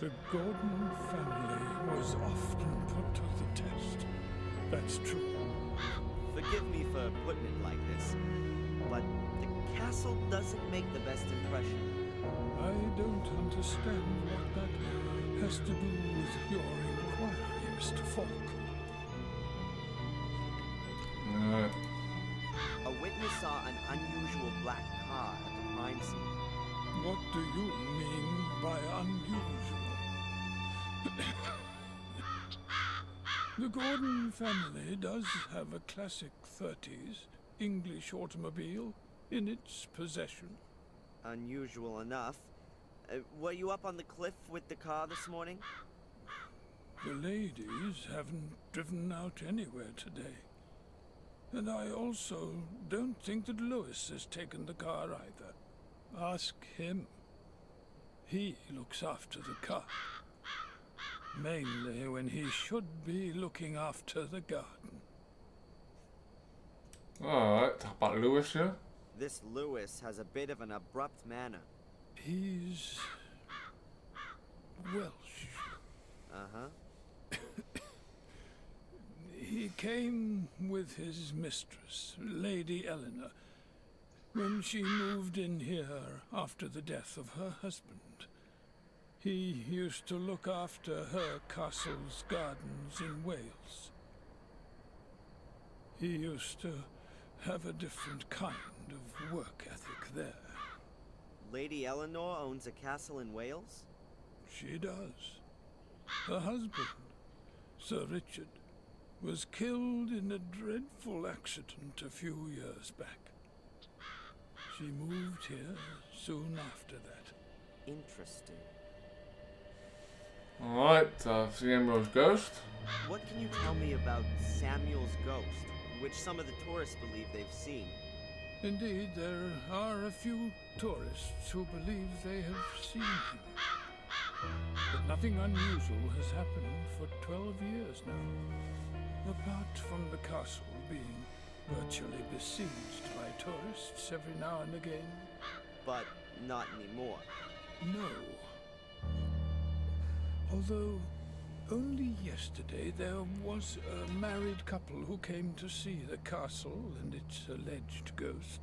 The Gordon family was often put to the test. That's true. Forgive me for putting it like this, but the castle doesn't make the best impression. I don't understand what that has to do with your inquiry, Mr. Falk. A witness saw an unusual black car at the crime scene. What do you mean by unusual? The Gordon family does have a classic 30s English automobile in its possession. Unusual enough. Were you up on the cliff with the car this morning? The ladies haven't driven out anywhere today. And I also don't think that Lewis has taken the car either. Ask him. He looks after the car. Mainly when he should be looking after the garden. Alright, talk about Lewis here. This Lewis has a bit of an abrupt manner. He's Welsh. Uh-huh. He came with his mistress, Lady Eleanor, when she moved in here after the death of her husband. He used to look after her castle's gardens in Wales. He used to have a different kind of work ethic there. Lady Eleanor owns a castle in Wales? She does. Her husband, Sir Richard, was killed in a dreadful accident a few years back. She moved here soon after that. Interesting. Alright, Samuel's ghost. What can you tell me about Samuel's ghost, which some of the tourists believe they've seen? Indeed, there are a few tourists who believe they have seen him. But nothing unusual has happened for 12 years now, apart from the castle being virtually besieged by tourists every now and again. But not anymore. No. Although, only yesterday there was a married couple who came to see the castle and its alleged ghost.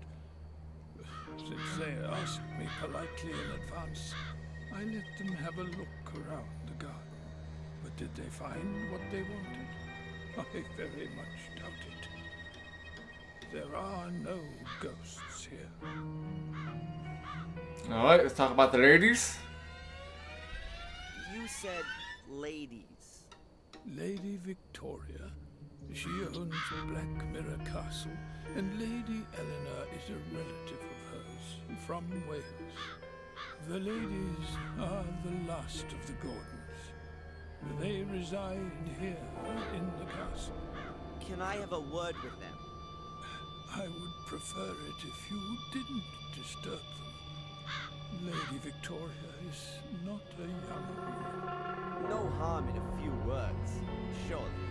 Since they asked me politely in advance, I let them have a look around the garden. But did they find what they wanted? I very much doubt it. There are no ghosts here. Alright, let's talk about the ladies. You said ladies. Lady Victoria, she owns Black Mirror Castle, and Lady Eleanor is a relative of hers from Wales. The ladies are the last of the Gordons. They reside here in the castle. Can I have a word with them? I would prefer it if you didn't disturb them. Lady Victoria is not a young woman. No harm in a few words, surely.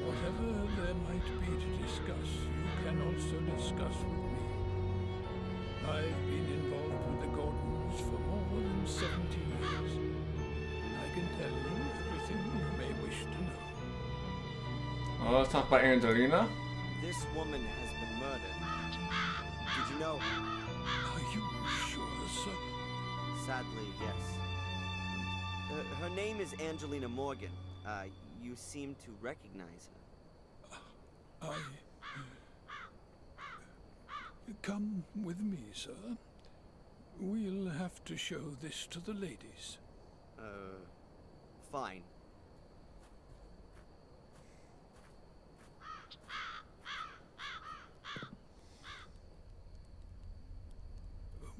Whatever there might be to discuss, you can also discuss with me. I've been involved with the Gordons for more than 70 years. I can tell you everything you may wish to know. Well, let's talk about Angelina. This woman has been murdered. Did you know? Are you sure, sir? Sadly, yes. Her name is Angelina Morgan. You seem to recognize her. Come with me, sir. We'll have to show this to the ladies. Fine.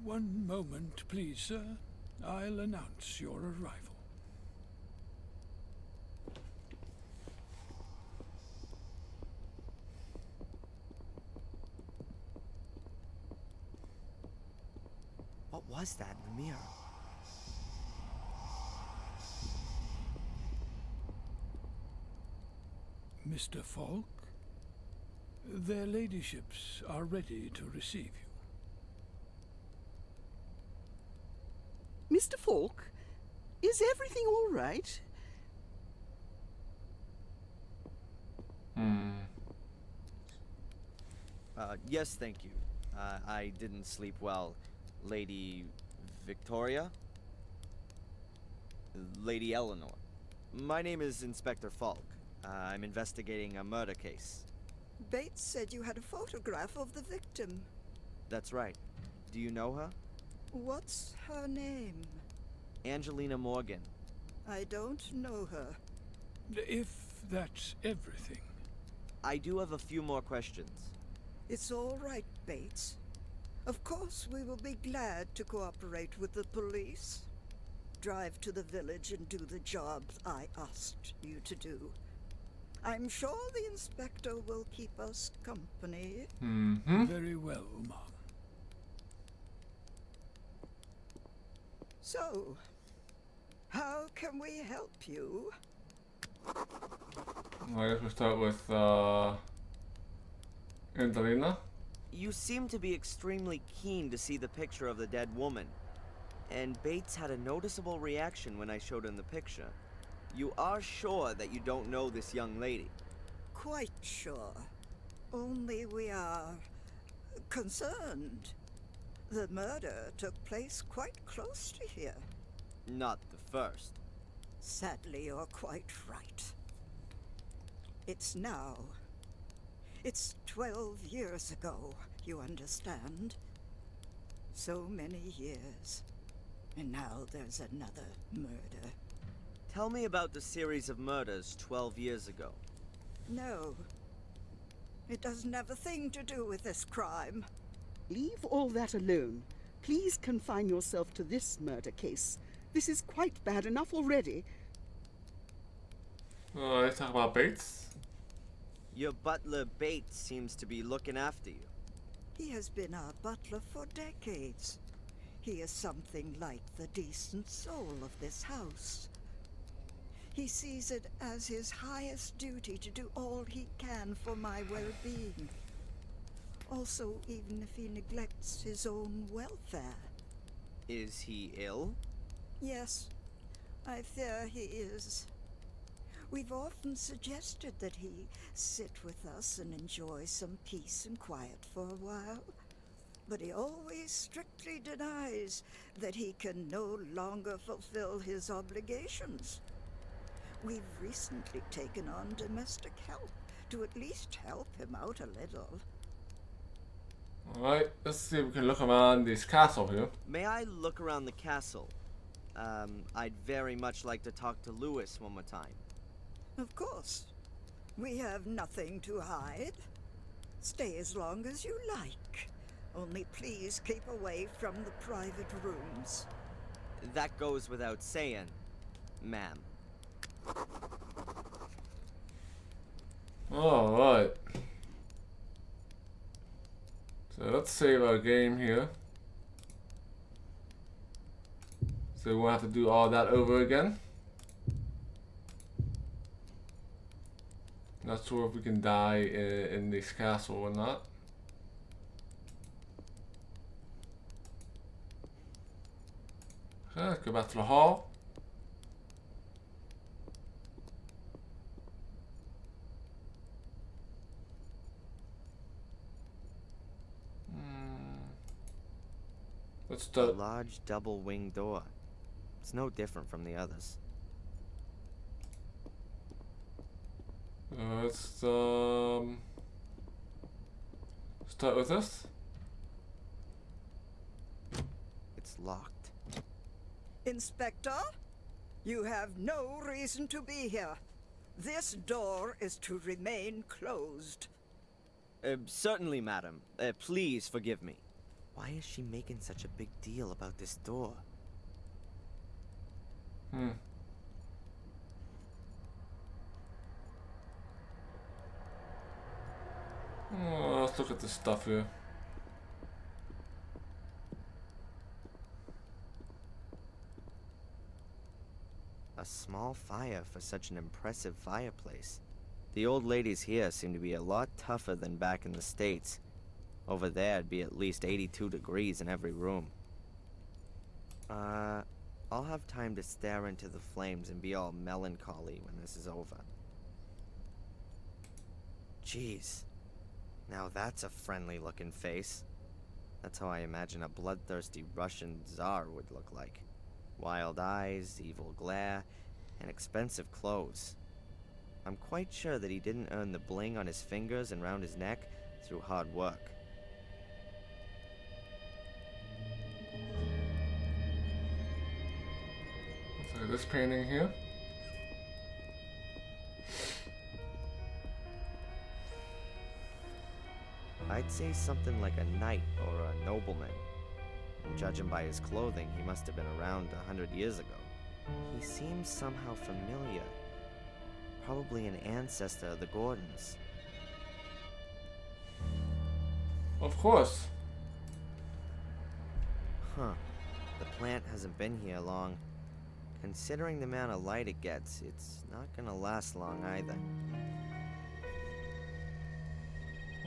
One moment, please, sir. I'll announce your arrival. What was that in the mirror? Mr. Falk, their ladyships are ready to receive you. Mr. Falk, is everything all right? Yes, thank you. I didn't sleep well. Lady Victoria? Lady Eleanor. My name is Inspector Falk. I'm investigating a murder case. Bates said you had a photograph of the victim. That's right. Do you know her? What's her name? Angelina Morgan. I don't know her. If that's everything. I do have a few more questions. It's all right, Bates. Of course, we will be glad to cooperate with the police. Drive to the village and do the job I asked you to do. I'm sure the inspector will keep us company. Very well, Mom. So, how can we help you? I guess we'll start with Angelina. You seem to be extremely keen to see the picture of the dead woman. And Bates had a noticeable reaction when I showed him the picture. You are sure that you don't know this young lady? Quite sure. Only we are concerned. The murder took place quite close to here. Not the first. Sadly, you're quite right. It's now. It's 12 years ago, you understand? So many years. And now there's another murder. Tell me about the series of murders 12 years ago. No. It doesn't have a thing to do with this crime. Leave all that alone. Please confine yourself to this murder case. This is quite bad enough already. Let's talk about Bates. Your butler Bates seems to be looking after you. He has been our butler for decades. He is something like the decent soul of this house. He sees it as his highest duty to do all he can for my well-being. Also, even if he neglects his own welfare. Is he ill? Yes, I fear he is. We've often suggested that he sit with us and enjoy some peace and quiet for a while, but he always strictly denies that he can no longer fulfill his obligations. We've recently taken on domestic help to at least help him out a little. Alright, let's see if we can look around this castle here. May I look around the castle? I'd very much like to talk to Lewis one more time. Of course. We have nothing to hide. Stay as long as you like. Only please keep away from the private rooms. That goes without saying, ma'am. Alright. So let's save our game here. So we won't have to do all that over again. Not sure if we can die in this castle or not. Okay, let's go back to the hall. Let's A start. large double-winged door. It's no different from the others. Let's start with this. It's locked. Inspector, you have no reason to be here. This door is to remain closed. Certainly, madam. Please forgive me. Why is she making such a big deal about this door? Oh, let's look at this stuff here. A small fire for such an impressive fireplace. The old ladies here seem to be a lot tougher than back in the States. Over there, it'd be at least 82 degrees in every room. I'll have time to stare into the flames and be all melancholy when this is over. Jeez. Now that's a friendly-looking face. That's how I imagine a bloodthirsty Russian Tsar would look like. Wild eyes, evil glare, and expensive clothes. I'm quite sure that he didn't earn the bling on his fingers and round his neck through hard work. So this painting here. I'd say something like a knight or a nobleman. And judging by his clothing, he must have been around 100 years ago. He seems somehow familiar. Probably an ancestor of the Gordons. Of course. Huh. The plant hasn't been here long. Considering the amount of light it gets, it's not gonna last long either.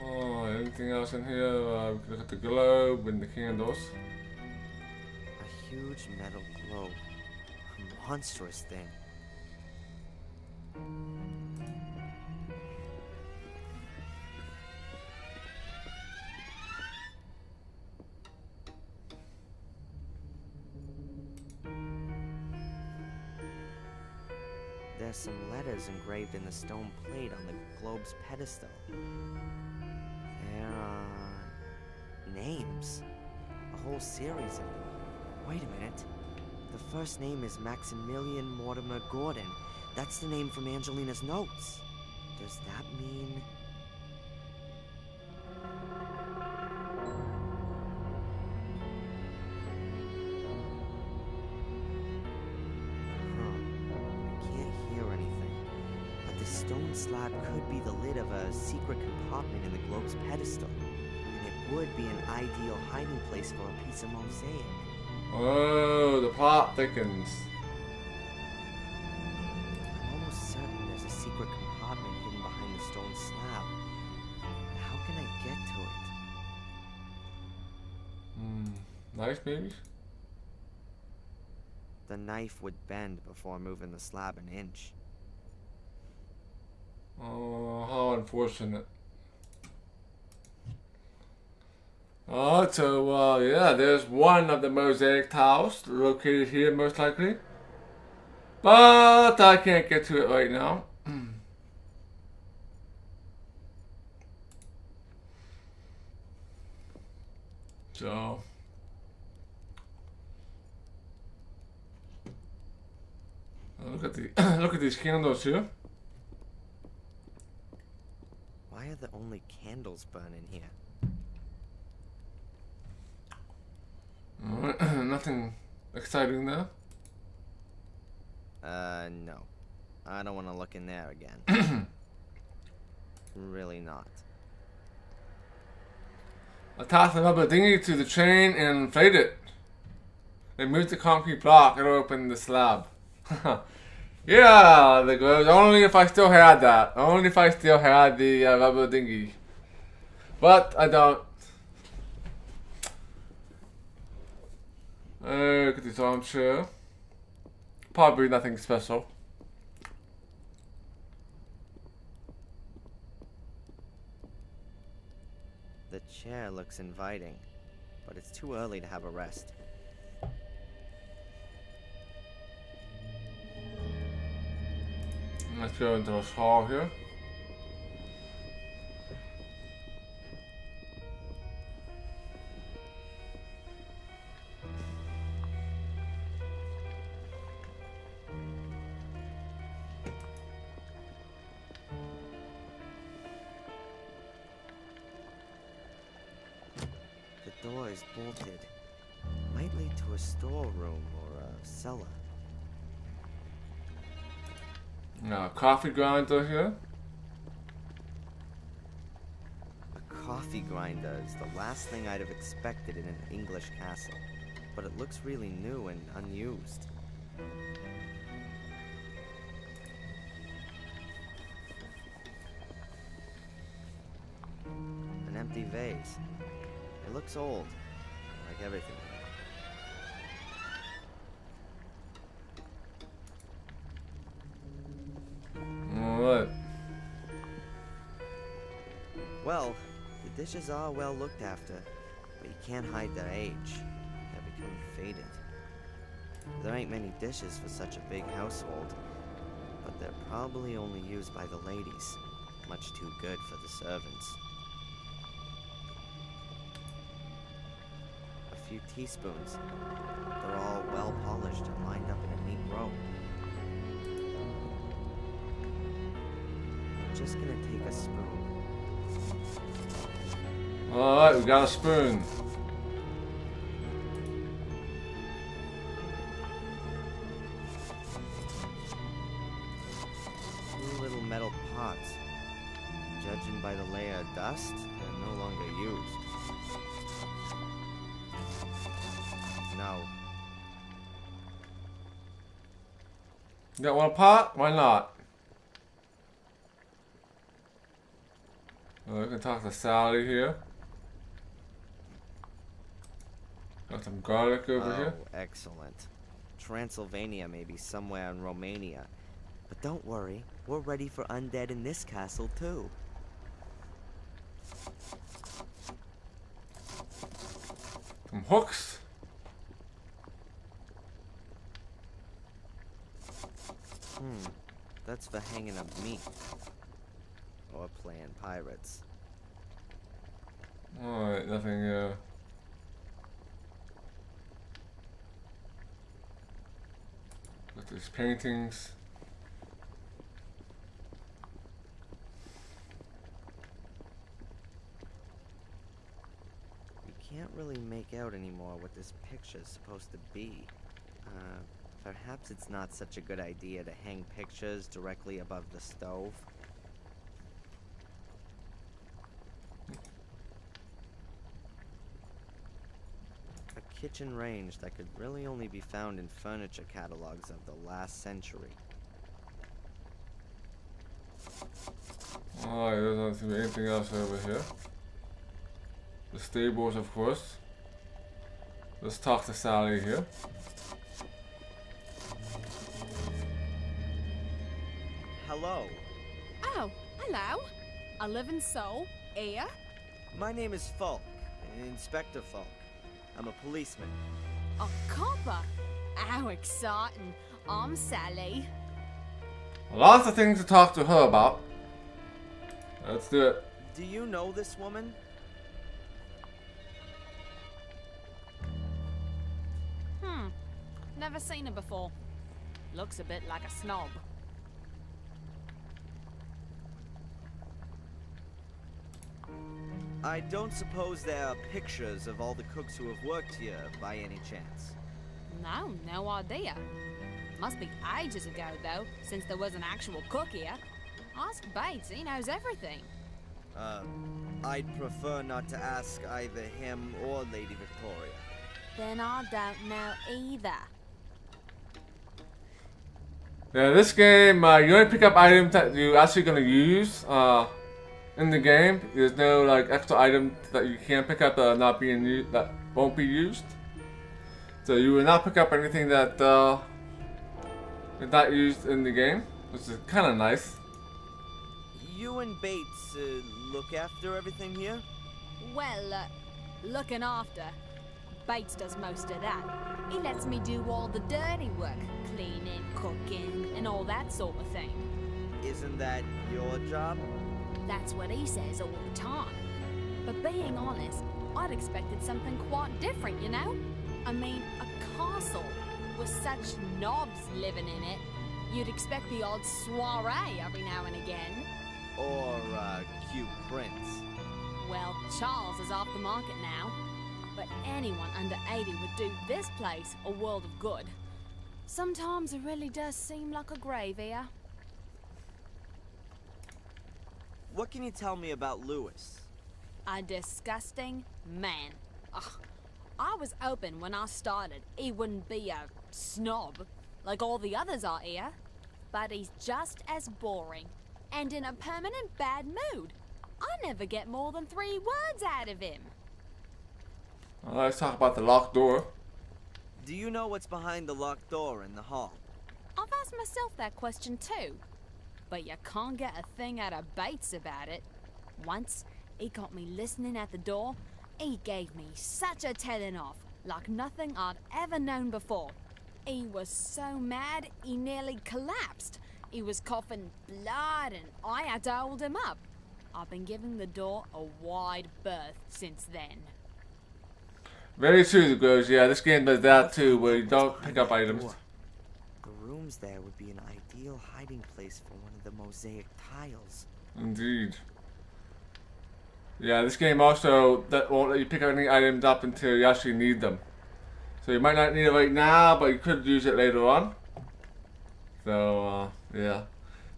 Oh, anything else in here? We can look at the globe and the candles. A huge metal globe. A monstrous thing. are some letters engraved in the stone plate on the globe's pedestal. There are names. A whole series of them. Wait a minute. The first name is Maximilian Mortimer Gordon. That's the name from Angelina's notes. Does that mean... stone slab could be the lid of a secret compartment in the globe's pedestal. And it would be an ideal hiding place for a piece of mosaic. Oh, the plot thickens. I'm almost certain there's a secret compartment hidden behind the stone slab. But how can I get to it? Knife, maybe? The knife would bend before moving the slab an inch. Oh, how unfortunate. Oh, so, yeah, there's one of the mosaic tiles located here, most likely. But I can't get to it right now. So... look at the look at these candles here. Why are there only candles burning here? Nothing exciting there. No. I don't want to look in there again. Really not. Attach the rubber dinghy to the chain and inflate it. Remove the concrete block and open the slab. Yeah, the gloves. Only if I still had that. Only if I still had the rubber dinghy. But I don't. Look at this armchair. Probably nothing special. The chair looks inviting, but it's too early to have a rest. Let's go into this hall here. The door is bolted. Might lead to a storeroom or a cellar. Coffee grinder here. A coffee grinder is the last thing I'd have expected in an English castle, but it looks really new and unused. An empty vase. It looks old, like everything. Alright. Well, the dishes are well looked after, but you can't hide their age. They're becoming faded. There ain't many dishes for such a big household, but they're probably only used by the ladies. Much too good for the servants. A few teaspoons. They're all well polished and lined up in a neat row. I'm just gonna take a spoon. Alright, we got a spoon. Two little metal pots. Judging by the layer of dust, they're no longer used. No. You got one pot? Why not? We can talk to Sally here. Got some garlic over here. Oh, excellent. Transylvania may be somewhere in Romania. But don't worry, we're ready for undead in this castle too. Some hooks. That's for hanging up meat. Or playing pirates. Alright, nothing, with these paintings. You can't really make out anymore what this picture's supposed to be. Perhaps it's not such a good idea to hang pictures directly above the stove. A kitchen range that could really only be found in furniture catalogs of the last century. Alright, there doesn't seem to be anything else over here. The stables, of course. Let's talk to Sally here. Hello. Oh, hello. A living soul, here? My name is Falk, Inspector Falk. I'm a policeman. A copper? How exciting. I'm Sally. Lots of things to talk to her about. Let's do it. Do you know this woman? Never seen her before. Looks a bit like a snob. I don't suppose there are pictures of all the cooks who have worked here by any chance. No idea. Must be ages ago, though, since there was an actual cook here. Ask Bates, he knows everything. I'd prefer not to ask either him or Lady Victoria. Then I don't know either. Yeah, this game, you only pick up items that you're actually gonna use in the game. There's no like extra items that you can pick up that are not being used, that won't be used. So you will not pick up anything that is not used in the game, which is kind of nice. You and Bates look after everything here? Well, looking after. Bates does most of that. He lets me do all the dirty work. Cleaning, cooking, and all that sort of thing. Isn't that your job? That's what he says all the time. But being honest, I'd expected something quite different, you know? I mean, a castle with such knobs living in it. You'd expect the odd soiree every now and again. Or a cute prince. Well, Charles is off the market now. But anyone under 80 would do this place a world of good. Sometimes it really does seem like a grave here. What can you tell me about Lewis? A disgusting man. Ugh. I was hoping when I started he wouldn't be a snob like all the others are here. But he's just as boring and in a permanent bad mood. I never get more than 3 words out of him. Let's talk about the locked door. Do you know what's behind the locked door in the hall? I've asked myself that question too. But you can't get a thing out of Bates about it. Once, he got me listening at the door. He gave me such a telling off, like nothing I'd ever known before. He was so mad, he nearly collapsed. He was coughing blood and I had to hold him up. I've been giving the door a wide berth since then. Very true, Grows. Yeah, this game does that too, where you don't pick up items. The rooms there would be an ideal hiding place for one of the mosaic tiles. Indeed. Yeah, this game also that won't let you pick any items up until you actually need them. So you might not need it right now, but you could use it later on. So, yeah.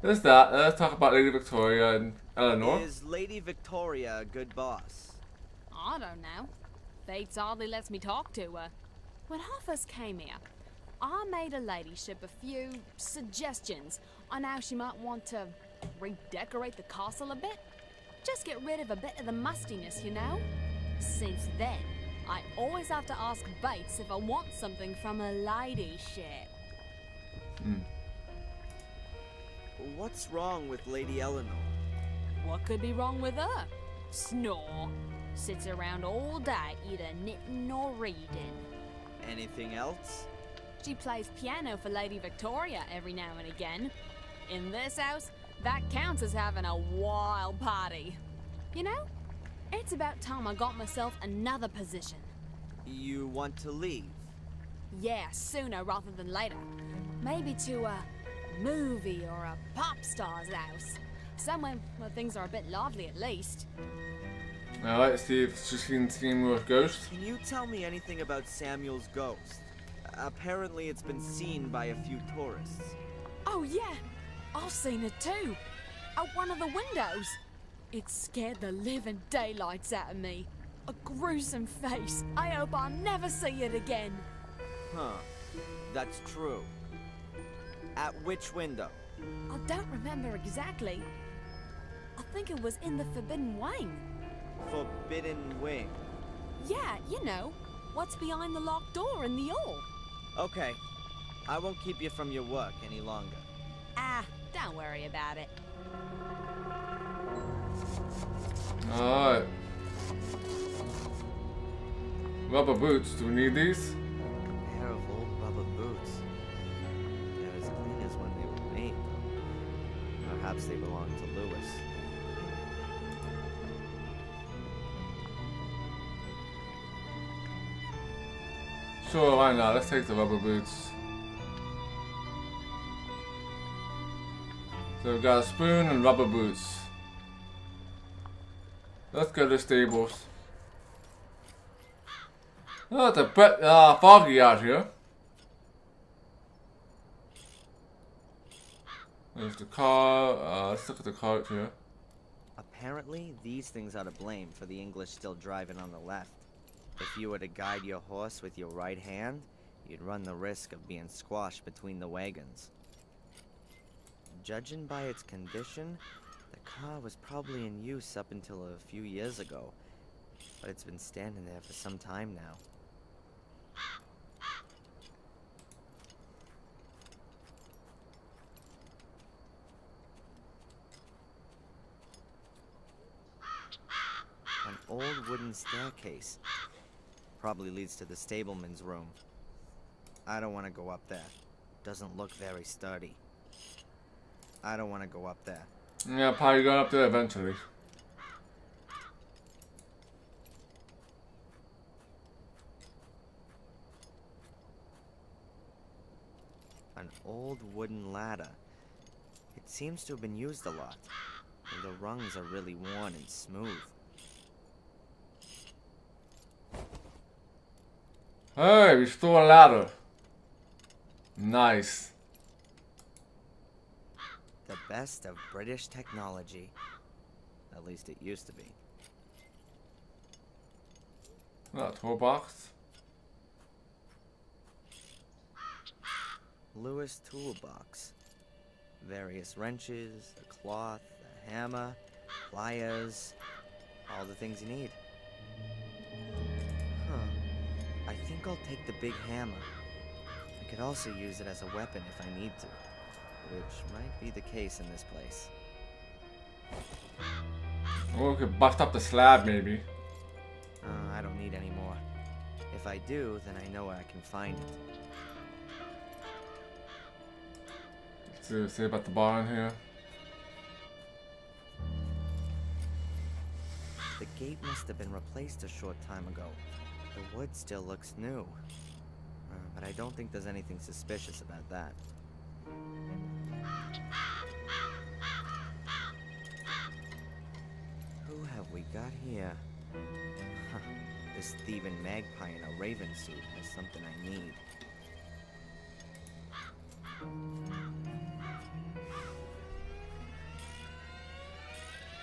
There's that. Let's talk about Lady Victoria and Eleanor. Is Lady Victoria a good boss? I don't know. Bates hardly lets me talk to her. When I first came here, I made her ladyship a few suggestions on how she might want to redecorate the castle a bit. Just get rid of a bit of the mustiness, you know? Since then, I always have to ask Bates if I want something from her ladyship. What's wrong with Lady Eleanor? What could be wrong with her? Snore. Sits around all day, either knitting or reading. Anything else? She plays piano for Lady Victoria every now and again. In this house, that counts as having a wild party. You know, it's about time I got myself another position. You want to leave? Yeah, sooner rather than later. Maybe to a movie or a pop star's house. Somewhere where things are a bit lively at least. Alright, Steve, it's just seen Samuel's ghost. Can you tell me anything about Samuel's ghost? Apparently it's been seen by a few tourists. Oh yeah, I've seen it too. Out one of the windows. It scared the living daylights out of me. A gruesome face. I hope I'll never see it again. Huh. That's true. At which window? I don't remember exactly. I think it was in the Forbidden Wing. Forbidden Wing? Yeah, you know. What's behind the locked door in the hall? Okay. I won't keep you from your work any longer. Ah, don't worry about it. Alright. Rubber boots, do we need these? A pair of old rubber boots. They're as clean as when they were made, though. Perhaps they belong to Lewis. Sure, why not? Let's take the rubber boots. So we've got a spoon and rubber boots. Let's go to the stables. Oh, it's a bit foggy out here. There's the car. Let's look at the cart here. Apparently, these things are to blame for the English still driving on the left. If you were to guide your horse with your right hand, you'd run the risk of being squashed between the wagons. Judging by its condition, the car was probably in use up until a few years ago, but it's been standing there for some time now. An old wooden staircase. Probably leads to the stableman's room. I don't want to go up there. Doesn't look very sturdy. I don't want to go up there. Yeah, probably going up there eventually. An old wooden ladder. It seems to have been used a lot. And the rungs are really worn and smooth. Hey, we stole a ladder. Nice. The best of British technology. At least it used to be. That toolbox. Lewis toolbox. Various wrenches, a cloth, a hammer, pliers, all the things you need. Huh. I think I'll take the big hammer. I could also use it as a weapon if I need to, which might be the case in this place. Or we could bust up the slab maybe. I don't need any more. If I do, then I know where I can find it. Let's see what say about the barn here. The gate must have been replaced a short time ago. The wood still looks new. But I don't think there's anything suspicious about that. Who have we got here? Huh. This thieving magpie in a raven suit has something I need.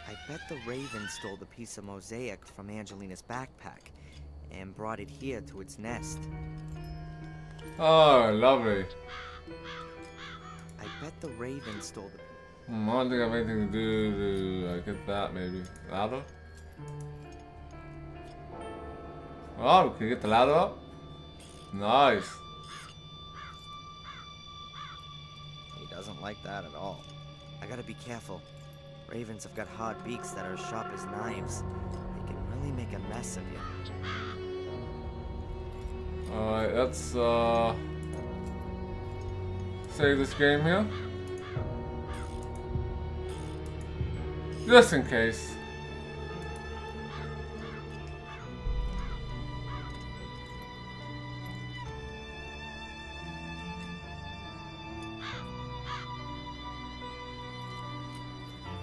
I bet the raven stole the piece of mosaic from Angelina's backpack and brought it here to its nest. Oh, lovely. I bet the raven stole the... I don't think I have anything to do to get that, maybe. Ladder? Oh, can you get the ladder up? Nice. He doesn't like that at all. I gotta be careful. Ravens have got hard beaks that are as sharp as knives. They can really make a mess of you. Alright, let's save this game here. Just in case.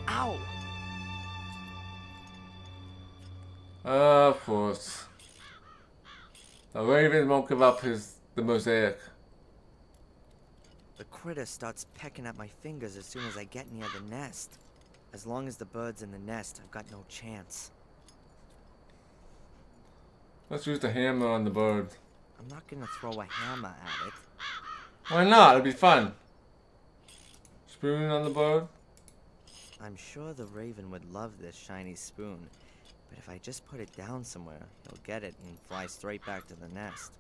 Ow! Of course. The raven won't give up the mosaic. The critter starts pecking at my fingers as soon as I get near the nest. As long as the bird's in the nest, I've got no chance. Let's use the hammer on the bird. I'm not gonna throw a hammer at it. Why not? It'll be fun. Spoon on the bird. I'm sure the raven would love this shiny spoon, but if I just put it down somewhere, he'll get it and fly straight back to the nest.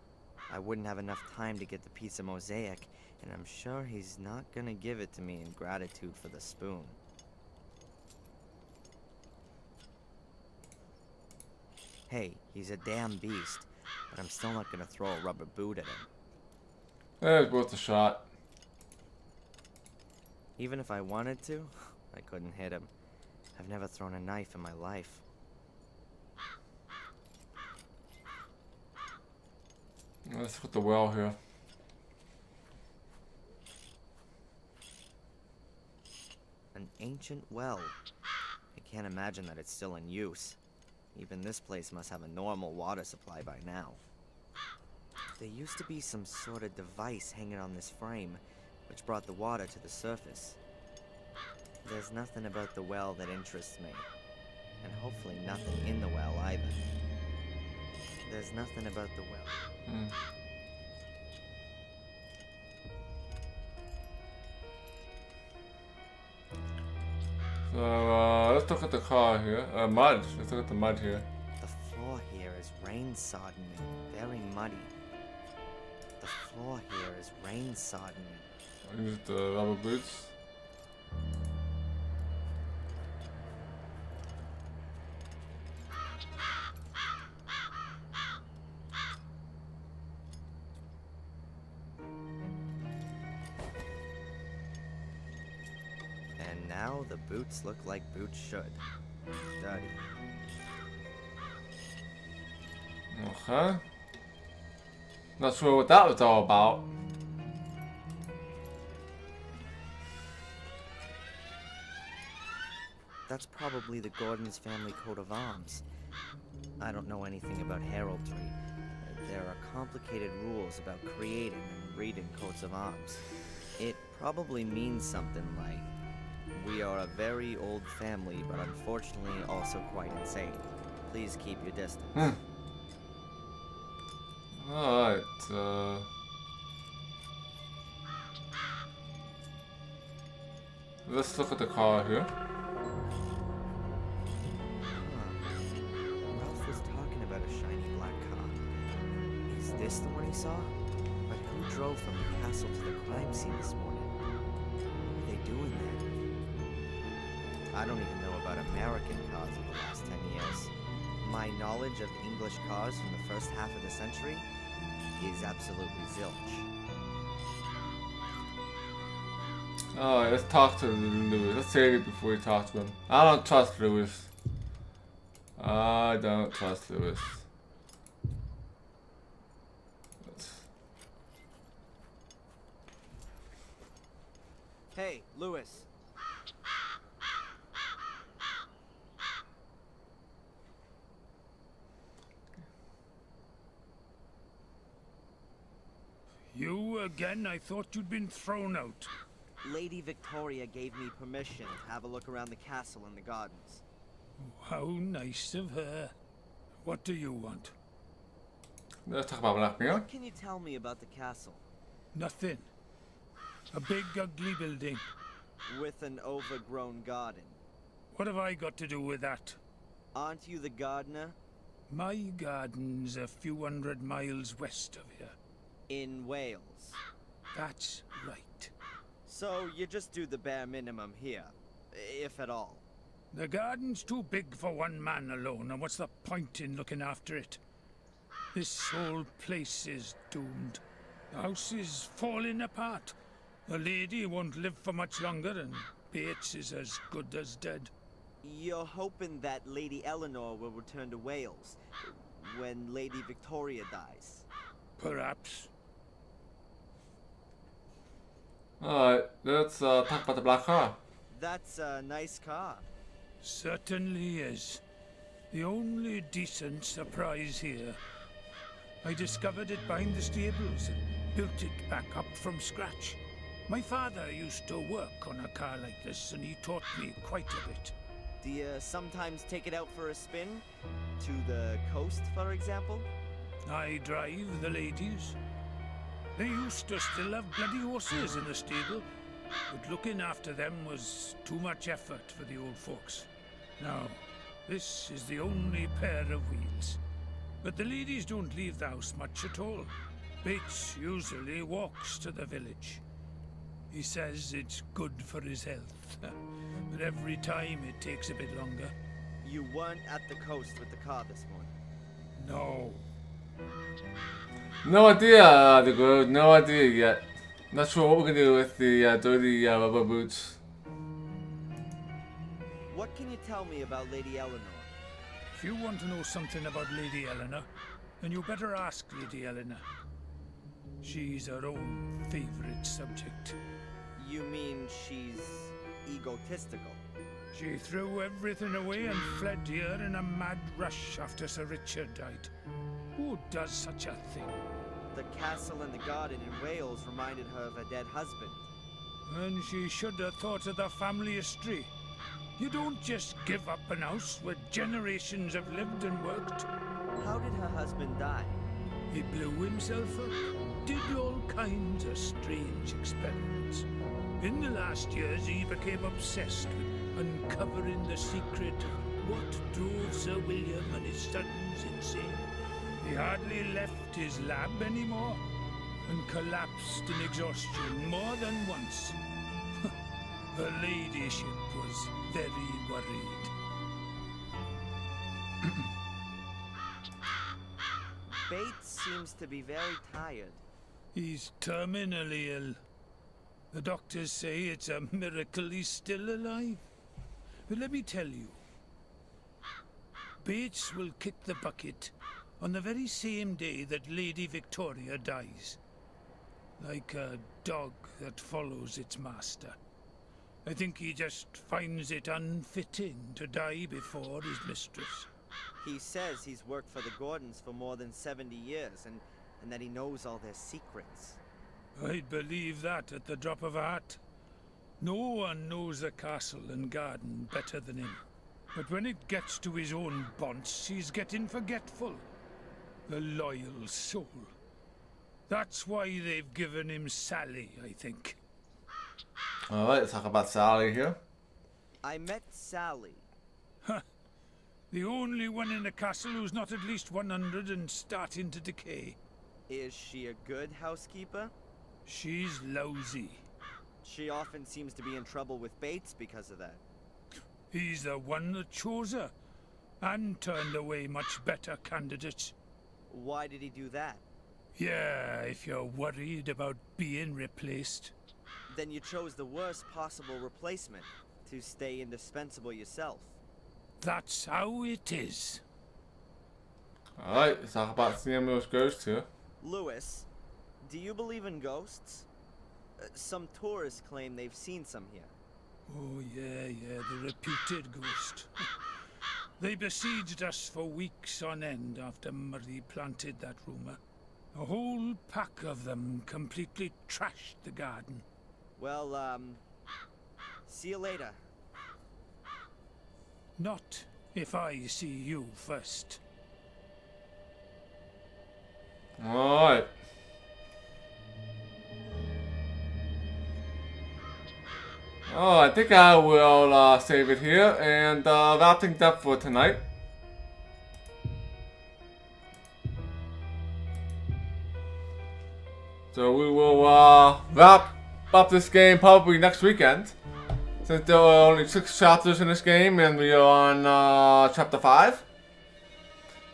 I wouldn't have enough time to get the piece of mosaic, and I'm sure he's not gonna give it to me in gratitude for the spoon. Hey, he's a damn beast, but I'm still not gonna throw a rubber boot at him. It's worth a shot. Even if I wanted to, I couldn't hit him. I've never thrown a knife in my life. Let's look at the well here. An ancient well. I can't imagine that it's still in use. Even this place must have a normal water supply by now. There used to be some sort of device hanging on this frame, which brought the water to the surface. There's nothing about the well that interests me. And hopefully nothing in the well either. There's nothing about the well. So, let's look at the car here. Mud. Let's look at the mud here. The floor here is rain-sodden and very muddy. The floor here is rain-sodden. Use the rubber boots. And now the boots look like boots should. Dirty. Okay. Not sure what that was all about. That's probably the Gordon's family coat of arms. I don't know anything about heraldry. There are complicated rules about creating and reading coats of arms. It probably means something like, we are a very old family, but unfortunately also quite insane. Please keep your distance. Alright, let's look at the car here. Ralph was talking about a shiny black car. Is this the one he saw? But who drove from the castle to the crime scene this morning? What were they doing there? I don't even know about American cars of the last 10 years. My knowledge of English cars from the first half of the century is absolutely zilch. Alright, let's talk to Lewis. Let's save it before we talk to him. I don't trust Lewis. I don't trust Lewis. Hey, Lewis. You again? I thought you'd been thrown out. Lady Victoria gave me permission to have a look around the castle and the gardens. How nice of her. What do you want? Let's talk about Blackmail. What can you tell me about the castle? Nothing. A big, ugly building. With an overgrown garden. What have I got to do with that? Aren't you the gardener? My garden's a few 100 miles west of here. In Wales. That's right. So you just do the bare minimum here, if at all. The garden's too big for one man alone, and what's the point in looking after it? This whole place is doomed. The house is falling apart. The lady won't live for much longer, and Bates is as good as dead. You're hoping that Lady Eleanor will return to Wales when Lady Victoria dies. Perhaps. Alright, let's talk about the black car. That's a nice car. Certainly is. The only decent surprise here. I discovered it behind the stables and built it back up from scratch. My father used to work on a car like this, and he taught me quite a bit. Do you sometimes take it out for a spin? To the coast, for example? I drive the ladies. They used to still have bloody horses in the stable, but looking after them was too much effort for the old folks. Now, this is the only pair of wheels. But the ladies don't leave the house much at all. Bates usually walks to the village. He says it's good for his health, but every time it takes a bit longer. You weren't at the coast with the car this morning? No. No idea, the girl. No idea yet. Not sure what we're gonna do with the dirty rubber boots. What can you tell me about Lady Eleanor? If you want to know something about Lady Eleanor, then you better ask Lady Eleanor. She's her own favorite subject. You mean she's egotistical? She threw everything away and fled here in a mad rush after Sir Richard died. Who does such a thing? The castle and the garden in Wales reminded her of her dead husband. And she should have thought of the family history. You don't just give up an house where generations have lived and worked. How did her husband die? He blew himself up, did all kinds of strange experiments. In the last years, he became obsessed with uncovering the secret of what drove Sir William and his sons insane. He hardly left his lab anymore and collapsed in exhaustion more than once. Her ladyship was very worried. Bates seems to be very tired. He's terminally ill. The doctors say it's a miracle he's still alive. But let me tell you, Bates will kick the bucket on the very same day that Lady Victoria dies. Like a dog that follows its master. I think he just finds it unfitting to die before his mistress. He says he's worked for the Gordons for more than 70 years and that he knows all their secrets. I'd believe that at the drop of a hat. No one knows the castle and garden better than him. But when it gets to his own bonds, he's getting forgetful. The loyal soul. That's why they've given him Sally, I think. Alright, let's talk about Sally here. I met Sally. Huh. The only one in the castle who's not at least 100 and starting to decay. Is she a good housekeeper? She's lousy. She often seems to be in trouble with Bates because of that. He's the one that chose her, and turned away much better candidates. Why did he do that? Yeah, if you're worried about being replaced. Then you chose the worst possible replacement, to stay indispensable yourself. That's how it is. Alright, let's talk about seeing those ghosts here. Lewis, do you believe in ghosts? Some tourists claim they've seen some here. Oh, yeah, the reputed ghost. They besieged us for weeks on end after Murray planted that rumour. A whole pack of them completely trashed the garden. Well, see you later. Not if I see you first. Alright. Oh, I think I will save it here and wrap things up for tonight. So we will wrap up this game probably next weekend, since there are only 6 chapters in this game and we are on chapter 5.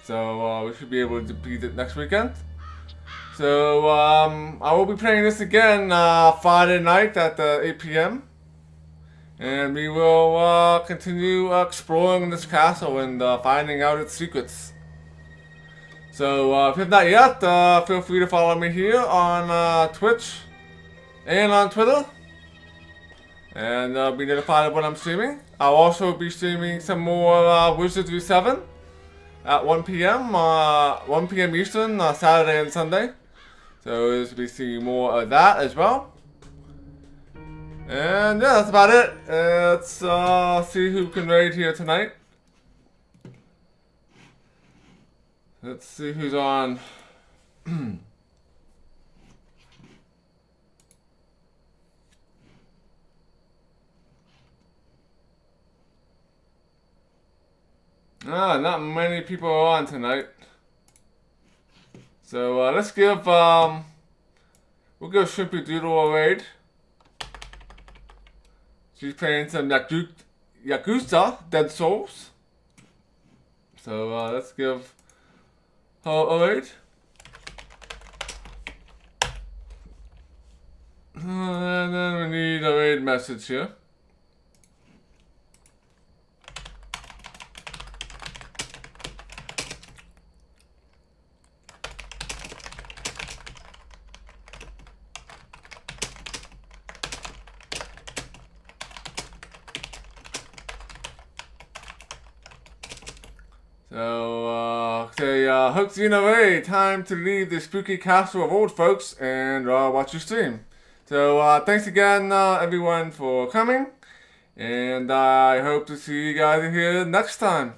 So we should be able to beat it next weekend. So I will be playing this again Friday night at 8 p.m. And we will continue exploring this castle and finding out its secrets. So if you have not yet, feel free to follow me here on Twitch and on Twitter. And be notified of when I'm streaming. I'll also be streaming some more Wizardry 7 at 1 p.m. 1 p.m. Eastern, Saturday and Sunday. So you'll be seeing more of that as well. And yeah, that's about it. Let's see who can raid here tonight. Let's see who's on. Not many people are on tonight. So let's give we'll give Shrimpy Doodle a raid. She's playing some Yakuza Dead Souls. So let's give her a raid. And then we need a raid message here. So, hercxena raid, time to leave the spooky castle of old folks and watch your stream. So, thanks again, everyone, for coming, and I hope to see you guys here next time.